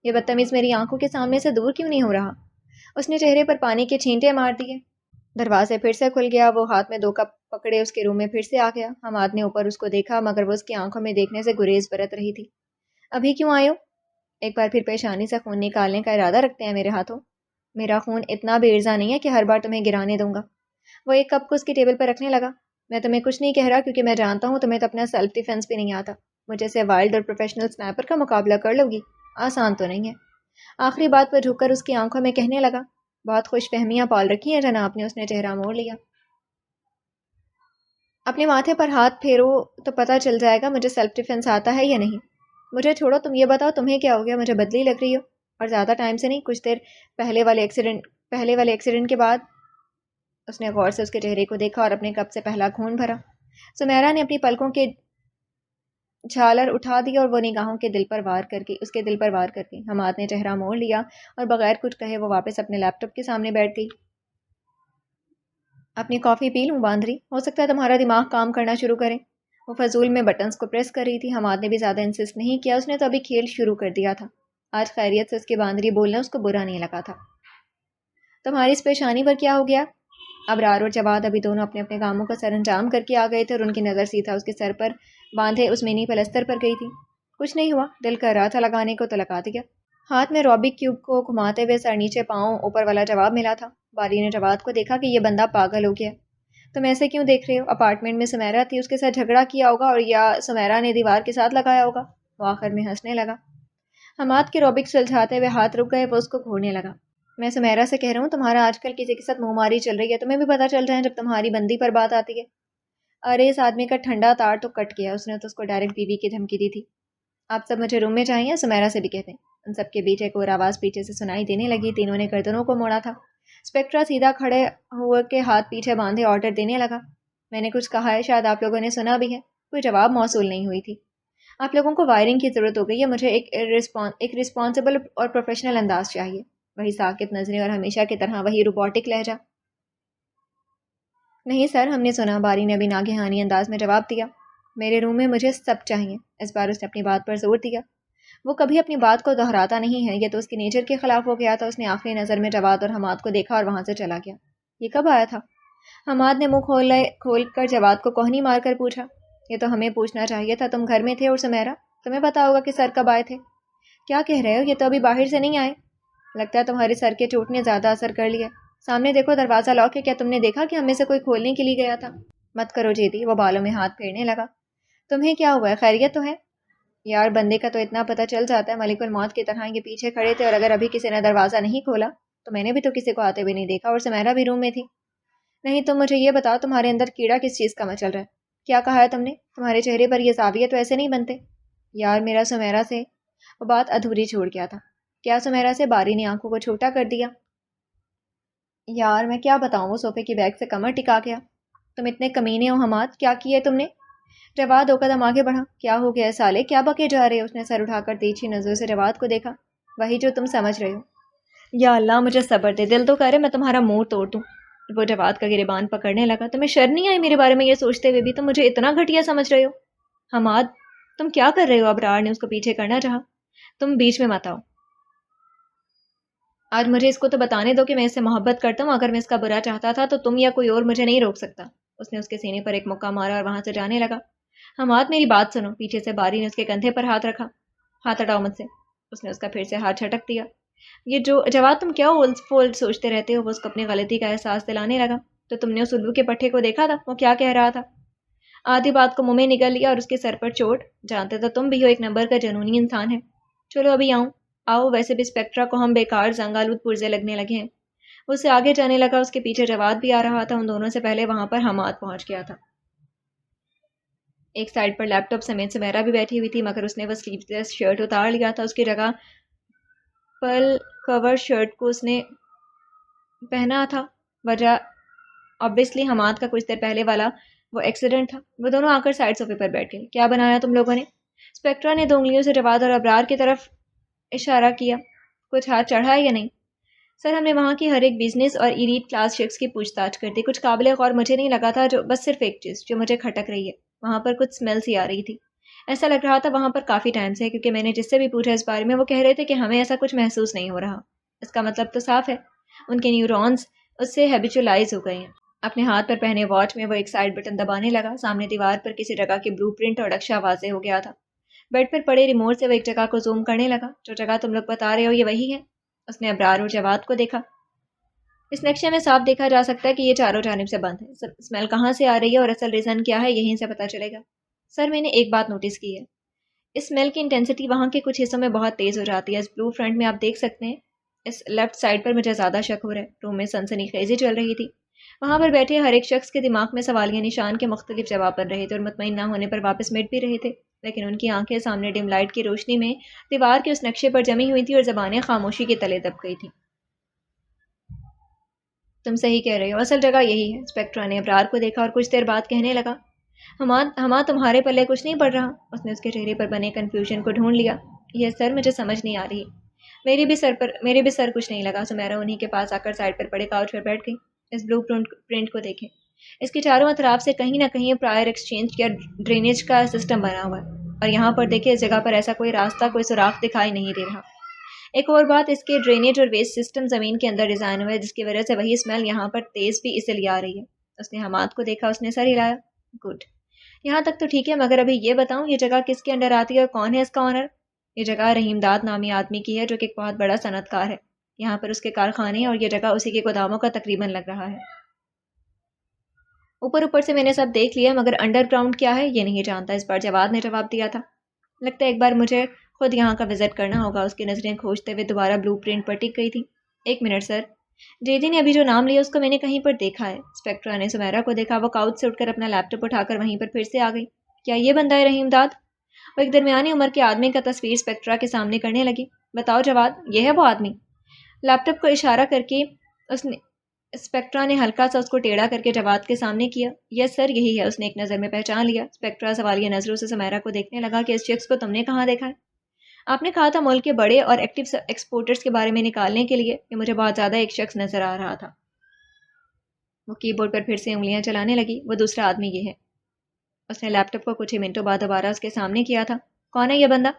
یہ بدتمیز میری آنکھوں کے سامنے سے دور کیوں نہیں ہو رہا؟ اس نے چہرے پر پانی کے چھینٹے مار دیے. دروازے پھر سے کھل گیا. وہ ہاتھ میں 2 کپ پکڑے اس کے روم میں پھر سے آ گیا. حماد نے اوپر اس کو دیکھا, مگر وہ اس کی آنکھوں میں دیکھنے سے گریز برت رہی تھی. ابھی کیوں آئے ہو؟ ایک بار پھر پیشانی سے خون نکالنے کا ارادہ رکھتے ہیں میرے ہاتھوں؟ میرا خون اتنا بے ارزا نہیں ہے کہ ہر بار تمہیں گرانے دوں گا. وہ ایک کپ کو اس کی ٹیبل پر رکھنے لگا. میں تمہیں کچھ نہیں کہہ رہا کیونکہ میں جانتا ہوں تمہیں تو اپنا سیلف ڈیفینس بھی نہیں آتا. مجھے سے وائلڈ اور پروفیشنل سنائپر کا مقابلہ کر لو گی؟ آسان تو نہیں ہے. آخری بات پر جھک کر اس کی آنکھوں میں کہنے لگا. بہت خوش فہمیاں پال رکھی ہیں جناب نے. اس نے چہرہ موڑ لیا. اپنے ماتھے پر ہاتھ پھیرو تو پتہ چل جائے گا مجھے سیلف ڈیفینس آتا ہے یا نہیں. مجھے چھوڑو, تم یہ بتاؤ تمہیں کیا ہو گیا؟ مجھے بدلی لگ رہی ہو, اور زیادہ ٹائم سے نہیں, کچھ دیر پہلے والے ایکسیڈنٹ کے بعد. اس نے غور سے اس کے چہرے کو دیکھا اور اپنے کپ سے پہلا خون بھرا. سمیرا نے اپنی پلکوں کے جھالر اٹھا دی اور وہ نگاہوں کے دل پر وار کر گئی. حماد نے چہرہ موڑ لیا اور بغیر کچھ کہے وہ واپس اپنے لیپ ٹاپ کے سامنے بیٹھ گئی. اپنی کافی پی لوں باندھری؟ ہو سکتا ہے تمہارا دماغ کام کرنا شروع کرے. وہ فضول میں بٹنز کو پریس کر رہی تھی. حماد نے بھی زیادہ انسسٹ نہیں کیا. اس نے تو ابھی کھیل شروع کر دیا تھا. آج خیریت سے اس کی باندھری بولنا اس کو برا نہیں لگا تھا. تمہاری اس پیشانی پر کیا ہو گیا؟ ابرار اور جواد ابھی دونوں اپنے اپنے کاموں کا سر انجام کر کے آ گئے تھے, اور ان کی نظر سیدھا اس کے سر پر باندھے اس منی پلستر پر گئی تھی. کچھ نہیں ہوا. دل کر رہا تھا لگانے کو تو لگا دیا. ہاتھ میں روبک کیوب کو گھماتے ہوئے سر نیچے پاؤں اوپر والا جواب ملا تھا. باری نے جواد کو دیکھا کہ یہ بندہ پاگل ہو گیا. تم ایسے کیوں دیکھ رہے ہو؟ اپارٹمنٹ میں سمیرا تھی, اس کے ساتھ جھگڑا کیا ہوگا, اور یا سمیرا نے دیوار کے ساتھ لگایا ہوگا. وہ آخر میں ہنسنے لگا. حماد کے روبک سلجھاتے ہوئے ہاتھ رک گئے. وہ اس کو گھورنے لگا. میں سمیرا سے کہہ رہا ہوں تمہارا آج کل کسی کے ساتھ منہ ماری چل رہی ہے. تمہیں بھی پتہ چل جائے جب تمہاری بندی پر بات آتی ہے. ارے اس آدمی کا ٹھنڈا تار تو کٹ گیا. اس نے تو اس کو ڈائریکٹ بیوی کی دھمکی دی تھی. آپ سب مجھے روم میں چاہیے, سمیرا سے بھی کہتے ہیں. ان سب کے بیچ ایک اور آواز پیچھے سے سنائی دینے لگی. تینوں نے گردنوں کو موڑا تھا. اسپیکٹرا سیدھا کھڑے ہوئے کے ہاتھ پیچھے باندھے آرڈر دینے لگا. میں نے کچھ کہا ہے, شاید آپ لوگوں نے سنا بھی ہے. کوئی جواب موصول نہیں ہوئی تھی. آپ لوگوں کو وائرنگ کی ضرورت ہو گئی ہے. مجھے ایک رسپانسبل اور پروفیشنل انداز چاہیے. وہی ساکت نظریں اور ہمیشہ کی طرح وہی روبوٹک لہجہ. نہیں سر, ہم نے سنا. باری نے ابھی ناگہانی انداز میں جواب دیا. میرے روم میں مجھے سب چاہیے. اس بار اس نے اپنی بات پر زور دیا. وہ کبھی اپنی بات کو دہراتا نہیں ہے, یہ تو اس کے نیچر کے خلاف ہو گیا تھا. اس نے آخری نظر میں جواد اور حماد کو دیکھا اور وہاں سے چلا گیا. یہ کب آیا تھا؟ حماد نے منہ کھول کر جواد کو کوہنی مار کر پوچھا. یہ تو ہمیں پوچھنا چاہیے تھا. تم گھر میں تھے, اور سمیرا تمہیں پتا ہوگا کہ سر کب آئے تھے. کیا کہہ رہے ہو؟ یہ تو ابھی باہر سے نہیں آئے. لگتا ہے تمہارے سر کے چوٹ نے زیادہ اثر کر لیا. سامنے دیکھو, دروازہ لاک ہے. کیا تم نے دیکھا کہ ہم میں سے کوئی کھولنے کے لیے گیا تھا؟ مت کرو جیدی. وہ بالوں میں ہاتھ پھیرنے لگا. تمہیں کیا ہوا ہے؟ خیریت تو ہے؟ یار بندے کا تو اتنا پتہ چل جاتا ہے. ملک الموت کی طرح یہ پیچھے کھڑے تھے, اور اگر ابھی کسی نے دروازہ نہیں کھولا تو میں نے بھی تو کسی کو آتے ہوئے نہیں دیکھا, اور سمیرا بھی روم میں تھی. نہیں, تم مجھے یہ بتاؤ تمہارے اندر کیڑا کس چیز کا مچل رہا ہے؟ کیا کہا ہے تم نے؟ تمہارے چہرے پر یہ زاویے تو ایسے نہیں بنتے. یار میرا سمیرا سے. وہ بات ادھوری چھوڑ گیا تھا. کیا سمیرا سے؟ باری نے آنکھوں کو چھوٹا کر دیا. یار میں کیا بتاؤں. وہ صوفے کی بیگ سے کمر ٹکا گیا. تم اتنے کمینے ہو حماد, کیا کیے تم نے؟ جواد دو قدم آگے بڑھا. کیا ہو گیا سالے, کیا بکے جا رہے ہو؟ اس نے سر اٹھا کر تیزی نظروں سے جواد کو دیکھا. وہی جو تم سمجھ رہے ہو. یا اللہ مجھے صبر دے, دل تو کرے میں تمہارا منہ توڑ دوں. وہ جواد کا گریبان پکڑنے لگا. تمہیں شرم نہیں آئی میرے بارے میں یہ سوچتے ہوئے بھی تم مجھے اتنا گھٹیا سمجھ رہے ہو؟ حماد تم کیا کر رہے ہو؟ ابرار نے اس کو پیچھے کرنا چاہا. تم بیچ میں مت آؤ. آج مجھے اس کو تو بتانے دو کہ میں اس سے محبت کرتا ہوں. اگر میں اس کا برا چاہتا تھا تو تم یا کوئی اور مجھے نہیں روک سکتا. اس نے اس کے سینے پر ایک مکہ مارا اور وہاں سے جانے لگا. حماد میری بات سنو. پیچھے سے باری نے اس کے کندھے پر ہاتھ رکھا. ہاتھ ہٹاؤ مجھ سے. اس نے اس کا پھر سے ہاتھ جھٹک دیا. یہ جو جواد تم کیا اولڈ فولڈ سوچتے رہتے ہو؟ وہ اس کو اپنی غلطی کا احساس دلانے لگا. تو تم نے اس الو کے پٹھے کو دیکھا تھا, وہ کیا کہہ رہا تھا؟ آدھی بات کو منہ میں نگل لیا اور اس کے سر پر چوٹ. جانتے تو تم بھی ہو ایک نمبر کا جنونی انسان ہے. چلو ابھی آؤ. ویسے بھی اسپیکٹرا کو ہم بیکار زنگالود پرزے لگنے لگے ہیں. وہ اس سے آگے جانے لگا. اس کے پیچھے جواد بھی آ رہا تھا. ان دونوں سے پہلے وہاں پر حماد پہنچ گیا تھا. ایک سائڈ پر لیپ ٹاپ سمیت سمیرا بھی بیٹھی ہوئی تھی, مگر اس نے وہ سلیو لیس شرٹ اتار لیا تھا. اس کی جگہ پل کور شرٹ کو اس نے پہنا تھا. وجہ obviously حماد کا کچھ دیر پہلے والا وہ ایکسیڈنٹ تھا. وہ دونوں آ کر سائڈ صوفے پر بیٹھ گئے. کیا بنایا تم لوگوں نے؟ اسپیکٹرا نے 2 انگلیوں سے جواد اور ابرار کی طرف اشارہ کیا. کچھ ہاتھ چڑھا ہے یا نہیں؟ سر ہم نے وہاں کی ہر ایک بزنس اور ایلیٹ کلاس شخص کی پوچھ تاچھ کر دی. کچھ قابل غور مجھے نہیں لگا تھا, جو بس صرف ایک چیز جو مجھے کھٹک رہی ہے. وہاں پر کچھ اسمیل سی آ رہی تھی. ایسا لگ رہا تھا وہاں پر کافی ٹائم سے, کیونکہ میں نے جس سے بھی پوچھا اس بارے میں وہ کہہ رہے تھے کہ ہمیں ایسا کچھ محسوس نہیں ہو رہا. اس کا مطلب تو صاف ہے, ان کے نیورونز اس سے ہیبیچولائز ہو گئے ہیں. اپنے ہاتھ پر پہنے واچ میں وہ ایک سائڈ بٹن دبانے لگا. سامنے دیوار پر کسی جگہ کی بلو پرنٹ اور نقشہ واضح ہو گیا تھا. بیڈ پر پڑے ریموٹ سے وہ ایک جگہ کو زوم کرنے لگا. جو جگہ تم لوگ بتا رہے ہو یہ وہی ہے؟ اس نے ابرار اور جواد کو دیکھا. اس نقشے میں صاف دیکھا جا سکتا ہے کہ یہ چاروں جانب سے بند ہے. اسمیل کہاں سے آ رہی ہے اور اصل ریزن کیا ہے یہیں سے پتہ چلے گا. سر میں نے ایک بات نوٹس کی ہے. اس اسمیل کی انٹینسٹی وہاں کے کچھ حصوں میں بہت تیز ہو جاتی ہے. اس بلو فرنٹ میں آپ دیکھ سکتے ہیں. اس لیفٹ سائڈ پر مجھے زیادہ شک ہو رہا ہے. روم میں سنسنی خیزی چل رہی تھی. وہاں پر بیٹھے ہر ایک شخص کے دماغ میں سوالیہ نشان کے مختلف جواب بن رہے تھے اور مطمئن نہ ہونے پر واپس مٹ بھی رہے تھے. لیکن ان کی آنکھیں سامنے ڈم لائٹ کی روشنی میں دیوار کے اس نقشے پر جمی ہوئی تھی اور زبانیں خاموشی کے تلے دب گئی تھیں. تم صحیح کہہ رہے ہو, اصل جگہ یہی ہے. اسپیکٹرا نے ابرار کو دیکھا اور کچھ دیر بعد کہنے لگا. ہمارا تمہارے پلے کچھ نہیں پڑ رہا. اس نے اس کے چہرے پر بنے کنفیوژن کو ڈھونڈ لیا. یہ سر مجھے سمجھ نہیں آ رہی. میرے بھی سر کچھ نہیں لگا. سمیرا انہی کے پاس آ کر سائڈ پر پڑے کاؤچ پر بیٹھ گئی. اس بلو پرنٹ کو دیکھیں. اس کے چاروں اطراف سے کہیں نہ کہیں پرائر ایکسچینج یا ڈرینیج کا سسٹم بنا ہوا ہے. اور یہاں پر دیکھیں اس جگہ پر ایسا کوئی راستہ, کوئی سوراخ دکھائی نہیں دے رہا. ایک اور بات, اس کے ڈرینیج اور ویسٹ سسٹم زمین کے اندر ڈیزائن ہوا ہے, جس کی وجہ سے وہی اسمیل یہاں پر تیز بھی اس لیے آ رہی ہے. اس نے حماد کو دیکھا. اس نے سر ہلایا. گڈ, یہاں تک تو ٹھیک ہے, مگر ابھی یہ بتاؤں یہ جگہ کس کے انڈر آتی ہے اور کون ہے اس کا آنر؟ یہ جگہ رحیم داد نامی آدمی کی ہے, جو کہ ایک بہت بڑا صنعت کار ہے. یہاں پر اس کے کارخانے اور یہ جگہ اسی کے گوداموں کا تقریباً لگ رہا ہے. اوپر سے میں نے سب دیکھ لیا, مگر انڈر گراؤنڈ کیا ہے یہ نہیں جانتا. اس بار جواد نے جواب دیا تھا. لگتا ہے ایک بار مجھے خود یہاں کا وزٹ کرنا ہوگا. اس کی نظریں کھوجتے ہوئے دوبارہ بلو پرنٹ پر ٹک گئی تھی. 1 منٹ سر, جیدی نے ابھی جو نام لیا اس کو میں نے کہیں پر دیکھا ہے. اسپیکٹرا نے سمیرا کو دیکھا. وہ کاؤچ سے اٹھ کر اپنا لیپ ٹاپ اٹھا کر وہیں پر پھر سے آ گئی. کیا یہ بندہ ہے رحیم داد؟ وہ ایک درمیانی عمر کے آدمی کا تصویر اسپیکٹرا کے سامنے کرنے لگی. بتاؤ جواد, یہ ہے وہ آدمی؟ لیپ ٹاپ کو اشارہ کر کے اس نے اسپیکٹرا نے ہلکا سا اس کو ٹیڑھا کر کے جواد کے سامنے کیا. یس سر یہی ہے. اس نے ایک نظر میں پہچان لیا. اسپیکٹرا سوالیہ نظروں سے سمیرا کو دیکھنے لگا کہ اس شخص کو تم نے کہاں دیکھا ہے؟ آپ نے کہا تھا ملک کے بڑے اور ایکٹیو ایکسپورٹرز کے بارے میں نکالنے کے لیے. کہ مجھے بہت زیادہ ایک شخص نظر آ رہا تھا. وہ کی بورڈ پر پھر سے انگلیاں چلانے لگی. وہ دوسرا آدمی یہ ہے. اس نے لیپ ٹاپ کو کچھ ہی منٹوں بعد دوبارہ اس کے سامنے کیا تھا. کون ہے یہ بندہ؟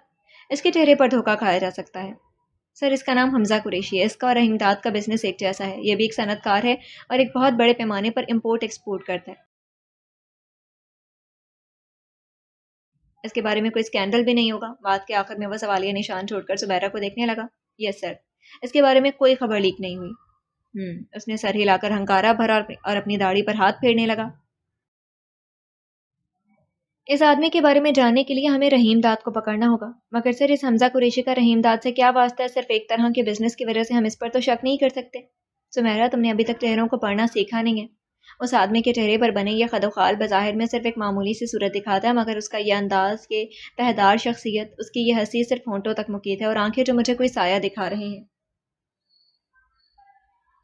اس کے چہرے پر دھوکہ کھایا جا سکتا ہے. سر اس کا نام حمزہ قریشی ہے. اس کا اور رحیم داد کا بزنس ایک جیسا ہے. یہ بھی ایک صنعت کار ہے اور ایک بہت بڑے پیمانے پر امپورٹ ایکسپورٹ کرتا ہے. اس کے بارے میں کوئی اسکینڈل بھی نہیں ہوگا. بات کے آخر میں وہ سوالیہ نشان چھوڑ کر سمیرا کو دیکھنے لگا. یس سر, اس کے بارے میں کوئی خبر لیک نہیں ہوئی. اس نے سر ہلا کر ہنکارا بھرا اور اپنی داڑھی پر ہاتھ پھیرنے لگا. اس آدمی کے بارے میں جاننے کے لیے ہمیں رحیم داد کو پکڑنا ہوگا. مگر سر اس حمزہ قریشی کا رحیم داد سے کیا واسطہ ہے؟ صرف ایک طرح کے بزنس کی وجہ سے ہم اس پر تو شک نہیں کر سکتے. سمیرا تم نے ابھی تک چہروں کو پڑھنا سیکھا نہیں ہے. اس آدمی کے چہرے پر بنے یہ خد و خال بظاہر میں صرف ایک معمولی سی صورت دکھاتا ہے, مگر اس کا یہ انداز, یہ تہدار شخصیت, اس کی یہ ہنسی صرف ہونٹوں تک مقید ہے اور آنکھیں جو مجھے کوئی سایہ دکھا رہے ہیں.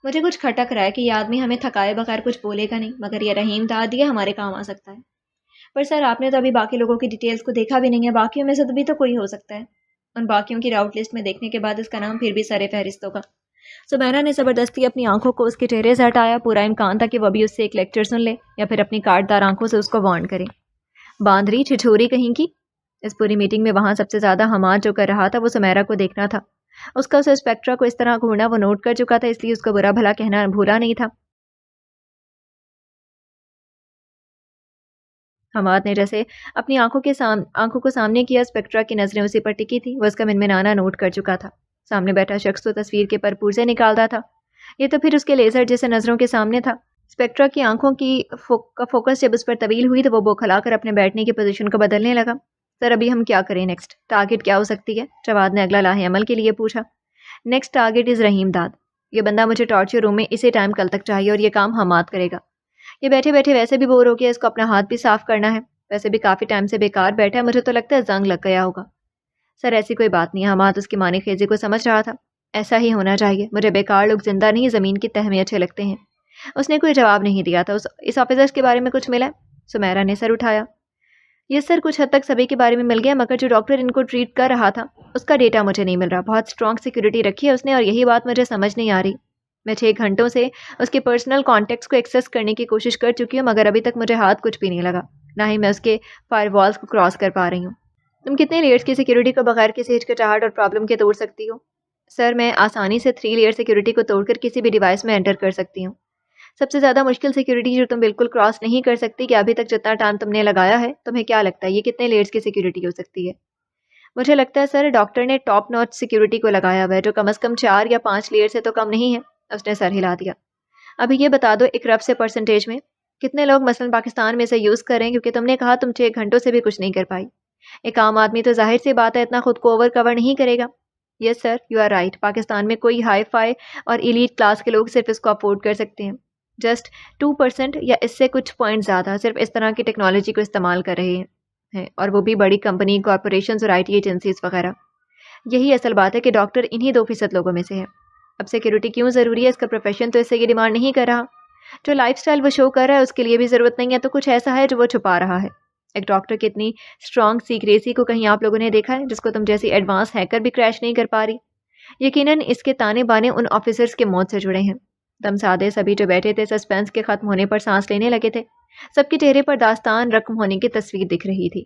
مجھے کچھ کھٹک رہا ہے کہ یہ آدمی ہمیں تھکائے بغیر کچھ بولے گا نہیں, مگر یہ رحیم داد یہ ہمارے کام آ سکتا ہے. پر سر آپ نے تو ابھی باقی لوگوں کی ڈیٹیلز کو دیکھا بھی نہیں ہے، باقیوں میں سے تو بھی تو کوئی ہو سکتا ہے۔ ان باقیوں کی راؤٹ لسٹ میں دیکھنے کے بعد اس کا نام پھر بھی سر فہرست ہوگا۔ سمیرا نے زبردستی اپنی آنکھوں کو اس کے چہرے سے ہٹایا، پورا امکان تھا کہ وہ بھی اس سے ایک لیکچر سن لے یا پھر اپنی کاٹ دار آنکھوں سے اس کو وارن کرے۔ باندری چھچھوری کہیں کی۔ اس پوری میٹنگ میں وہاں سب سے زیادہ حماد جو کر رہا تھا وہ سمیرا کو دیکھنا تھا۔ اس کا اسے اسپیکٹرا کو اس طرح گھورنا وہ نوٹ کر چکا تھا، اس لیے اس کو برا بھلا کہنا بھولا نہیں تھا۔ حماد نے جیسے اپنی آنکھوں کو سامنے کیا، اسپیکٹرا کی نظریں اسی پر ٹکی تھی، وہ اس کا منمنانا نوٹ کر چکا تھا۔ سامنے بیٹھا شخص تو تصویر کے پرپور سے نکالتا تھا، یہ تو پھر اس کے لیزر جیسے نظروں کے سامنے تھا۔ اسپیکٹرا کی آنکھوں کا فوکس جب اس پر طویل ہوئی تو وہ بوکھلا کر اپنے بیٹھنے کی پوزیشن کو بدلنے لگا۔ سر ابھی ہم کیا کریں نیکسٹ؟ ٹارگٹ کیا ہو سکتی ہے؟ جواد نے اگلا لاہ عمل کے لیے پوچھا۔ نیکسٹ ٹارگٹ از رحیم داد۔ یہ بندہ مجھے ٹارچر روم میں اسی ٹائم کل تک چاہیے اور یہ کام حماد کرے گا۔ یہ بیٹھے بیٹھے ویسے بھی بور ہو گیا، اس کو اپنا ہاتھ بھی صاف کرنا ہے، ویسے بھی کافی ٹائم سے بیکار بیٹھا ہے، مجھے تو لگتا ہے زنگ لگ گیا ہوگا۔ سر ایسی کوئی بات نہیں، حماد اس کی معنی خیزی کو سمجھ رہا تھا۔ ایسا ہی ہونا چاہیے، مجھے بیکار لوگ زندہ نہیں زمین کی تہ میں اچھے لگتے ہیں۔ اس نے کوئی جواب نہیں دیا تھا۔ اس آفیسرز کے بارے میں کچھ ملا؟ سمیرا نے سر اٹھایا۔ یہ سر کچھ حد تک سبھی کے بارے میں مل گیا، مگر جو ڈاکٹر ان کو ٹریٹ کر رہا تھا اس کا ڈیٹا مجھے نہیں مل رہا۔ بہت اسٹرانگ سیکیورٹی رکھی ہے اس نے اور یہی بات مجھے سمجھ نہیں آ رہی۔ میں 6 گھنٹوں سے اس کے پرسنل کانٹیکٹس کو ایکسیس کرنے کی کوشش کر چکی ہوں، مگر ابھی تک مجھے ہاتھ کچھ بھی نہیں لگا، نہ ہی میں اس کے فائر والز کو کراس کر پا رہی ہوں۔ تم کتنے لیئرز کی سیکیورٹی کو بغیر کسی ہچکچاہٹ اور پرابلم کے توڑ سکتی ہو؟ سر میں آسانی سے 3 لیئر سیکیورٹی کو توڑ کر کسی بھی ڈیوائس میں انٹر کر سکتی ہوں۔ سب سے زیادہ مشکل سیکیورٹی جو تم بالکل کراس نہیں کر سکتی کہ ابھی تک جتنا ٹائم تم نے لگایا ہے، تمہیں کیا لگتا ہے یہ کتنے لیئرز کی سیکیورٹی ہو سکتی ہے؟ مجھے لگتا ہے سر ڈاکٹر نے ٹاپ نوچ سیکیورٹی کو لگایا ہوا ہے جو کم از کم 4 یا 5 لیئر سے تو کم نہیں ہے۔ اس نے سر ہلا دیا۔ ابھی یہ بتا دو ایک رف سے پرسنٹیج میں کتنے لوگ مثلا پاکستان میں اسے یوز کریں، کیونکہ تم نے کہا تم 6 گھنٹوں سے بھی کچھ نہیں کر پائی۔ ایک عام آدمی تو ظاہر سی بات ہے اتنا خود کو اوور کور نہیں کرے گا۔ Yes sir you are right, Pakistan میں کوئی ہائی فائی اور ایلیٹ کلاس کے لوگ صرف اس کو افورڈ کر سکتے ہیں۔ جسٹ 2% یا اس سے کچھ پوائنٹ زیادہ صرف اس طرح کی ٹیکنالوجی کو استعمال کر رہے ہیں، اور وہ بھی بڑی کمپنی، کارپوریشنز اور IT ایجنسیز وغیرہ۔ یہی اصل بات ہے کہ ڈاکٹر انہی 2% لوگوں میں سے ہے۔ اب سیکیورٹی کیوں ضروری ہے؟ اس کا پروفیشن تو اس سے یہ ڈیمانڈ نہیں کر رہا۔ جو لائف سٹائل وہ شو کر رہا ہے اس کے لیے بھی ضرورت نہیں ہے، تو کچھ ایسا ہے جو وہ چھپا رہا ہے۔ ایک ڈاکٹر کی اتنی اسٹرانگ سیکریسی کو کہیں آپ لوگوں نے دیکھا ہے جس کو تم جیسی ایڈوانس ہیکر بھی کریش نہیں کر پا رہی؟ یقیناً اس کے تانے بانے ان آفیسرز کے موت سے جڑے ہیں۔ دم سادے سبھی جو بیٹھے تھے سسپینس کے ختم ہونے پر سانس لینے لگے تھے، سب کے چہرے پر داستان رقم ہونے کی تصویر دکھ رہی تھی۔